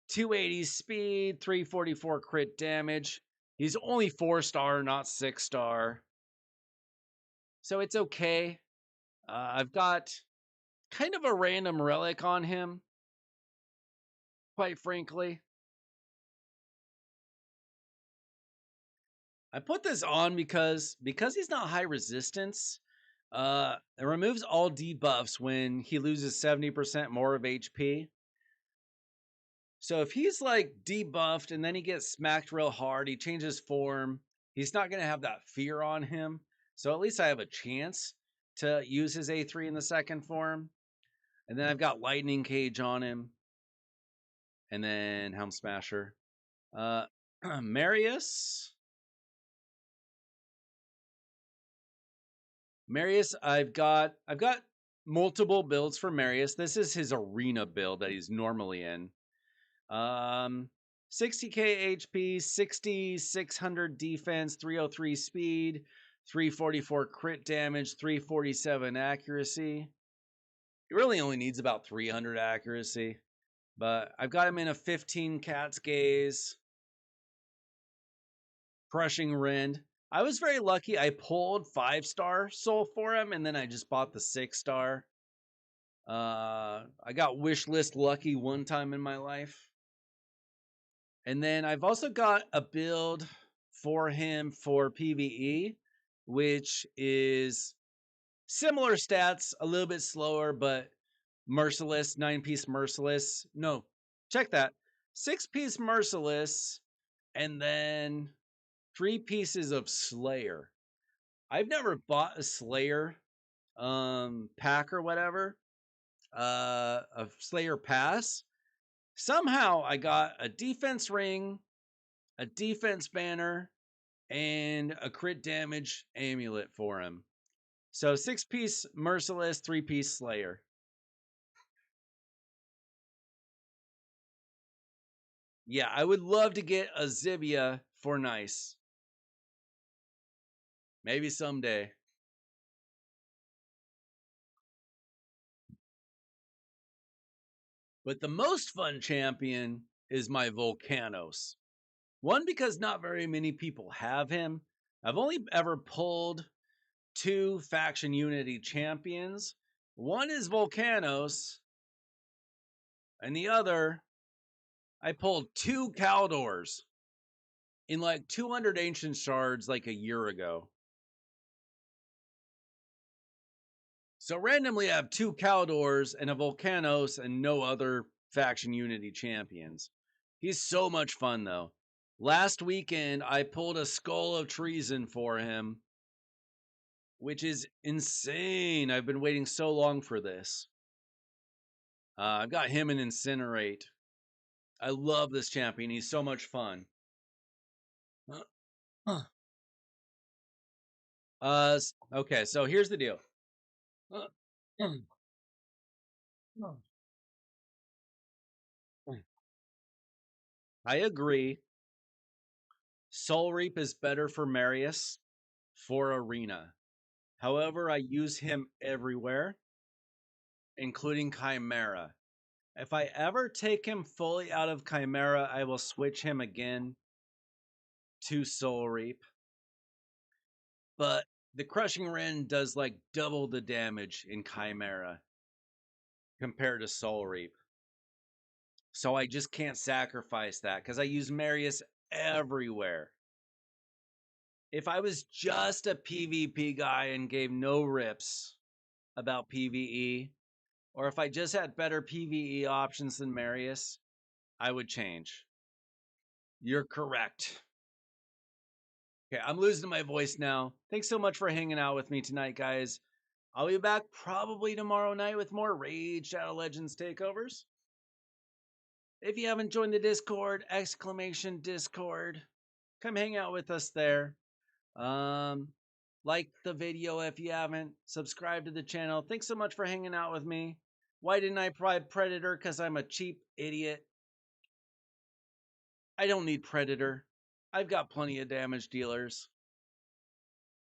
280 speed, 344 crit damage. He's only 4-star, not 6-star. So it's okay. I've got kind of a random relic on him, quite frankly. I put this on because he's not high resistance. It removes all debuffs when he loses 70% more of HP. So if he's like debuffed and then he gets smacked real hard, he changes form, he's not going to have that fear on him. So at least I have a chance to use his A3 in the second form. And then I've got Lightning Cage on him. And then Helm Smasher. Marius. Marius, I've got multiple builds for Marius. This is his arena build that he's normally in. 60k HP, 600 defense, 303 speed, 344 crit damage, 347 accuracy. He really only needs about 300 accuracy, but I've got him in a 15 Cat's Gaze, Crushing Rend. I was very lucky. I pulled 5-star soul for him, and then I just bought the 6-star. I got wish list lucky one time in my life. And then I've also got a build for him for PvE, which is similar stats, a little bit slower, but Merciless, 9-piece Merciless. No, check that. 6-piece Merciless, and then 3 pieces of Slayer. I've never bought a Slayer pack or whatever, a Slayer pass. Somehow I got a defense ring, a defense banner, and a crit damage amulet for him. So 6-piece Merciless, 3-piece Slayer. Yeah, I would love to get a Zibia for Nice. Maybe someday. But the most fun champion is my Volcanos. One, because not very many people have him. I've only ever pulled 2 faction unity champions, One is Volcanos, and the other, I pulled 2 Caldors in like 200 ancient shards like a year ago. So randomly I have 2 Caldors and a Volcanos and no other faction unity champions. He's so much fun though. Last weekend I pulled a Skull of Treason for him, which is insane. I've been waiting so long for this. I've got him and Incinerate. I love this champion. He's so much fun. Okay, so here's the deal. I agree. Soul Reap is better for Marius for Arena. However, I use him everywhere, including Chimera. If I ever take him fully out of Chimera, I will switch him again to Soul Reap. But the Crushing Rend does like double the damage in Chimera compared to Soul Reap. So I just can't sacrifice that because I use Marius everywhere. If I was just a PvP guy and gave no rips about PvE, or if I just had better PvE options than Marius, I would change. You're correct. Okay, I'm losing my voice now. Thanks so much for hanging out with me tonight, guys. I'll be back probably tomorrow night with more Raid Shadow Legends takeovers. If you haven't joined the Discord, exclamation Discord, come hang out with us there. Like the video if you haven't, subscribe to the channel. Thanks so much for hanging out with me. Why didn't I pride Predator? Because I'm a cheap idiot. I don't need Predator. I've got plenty of damage dealers.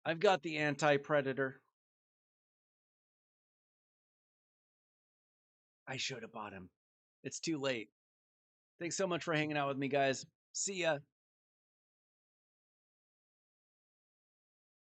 I've got the anti-Predator. I should have bought him. It's too late. Thanks so much for hanging out with me, guys. See ya.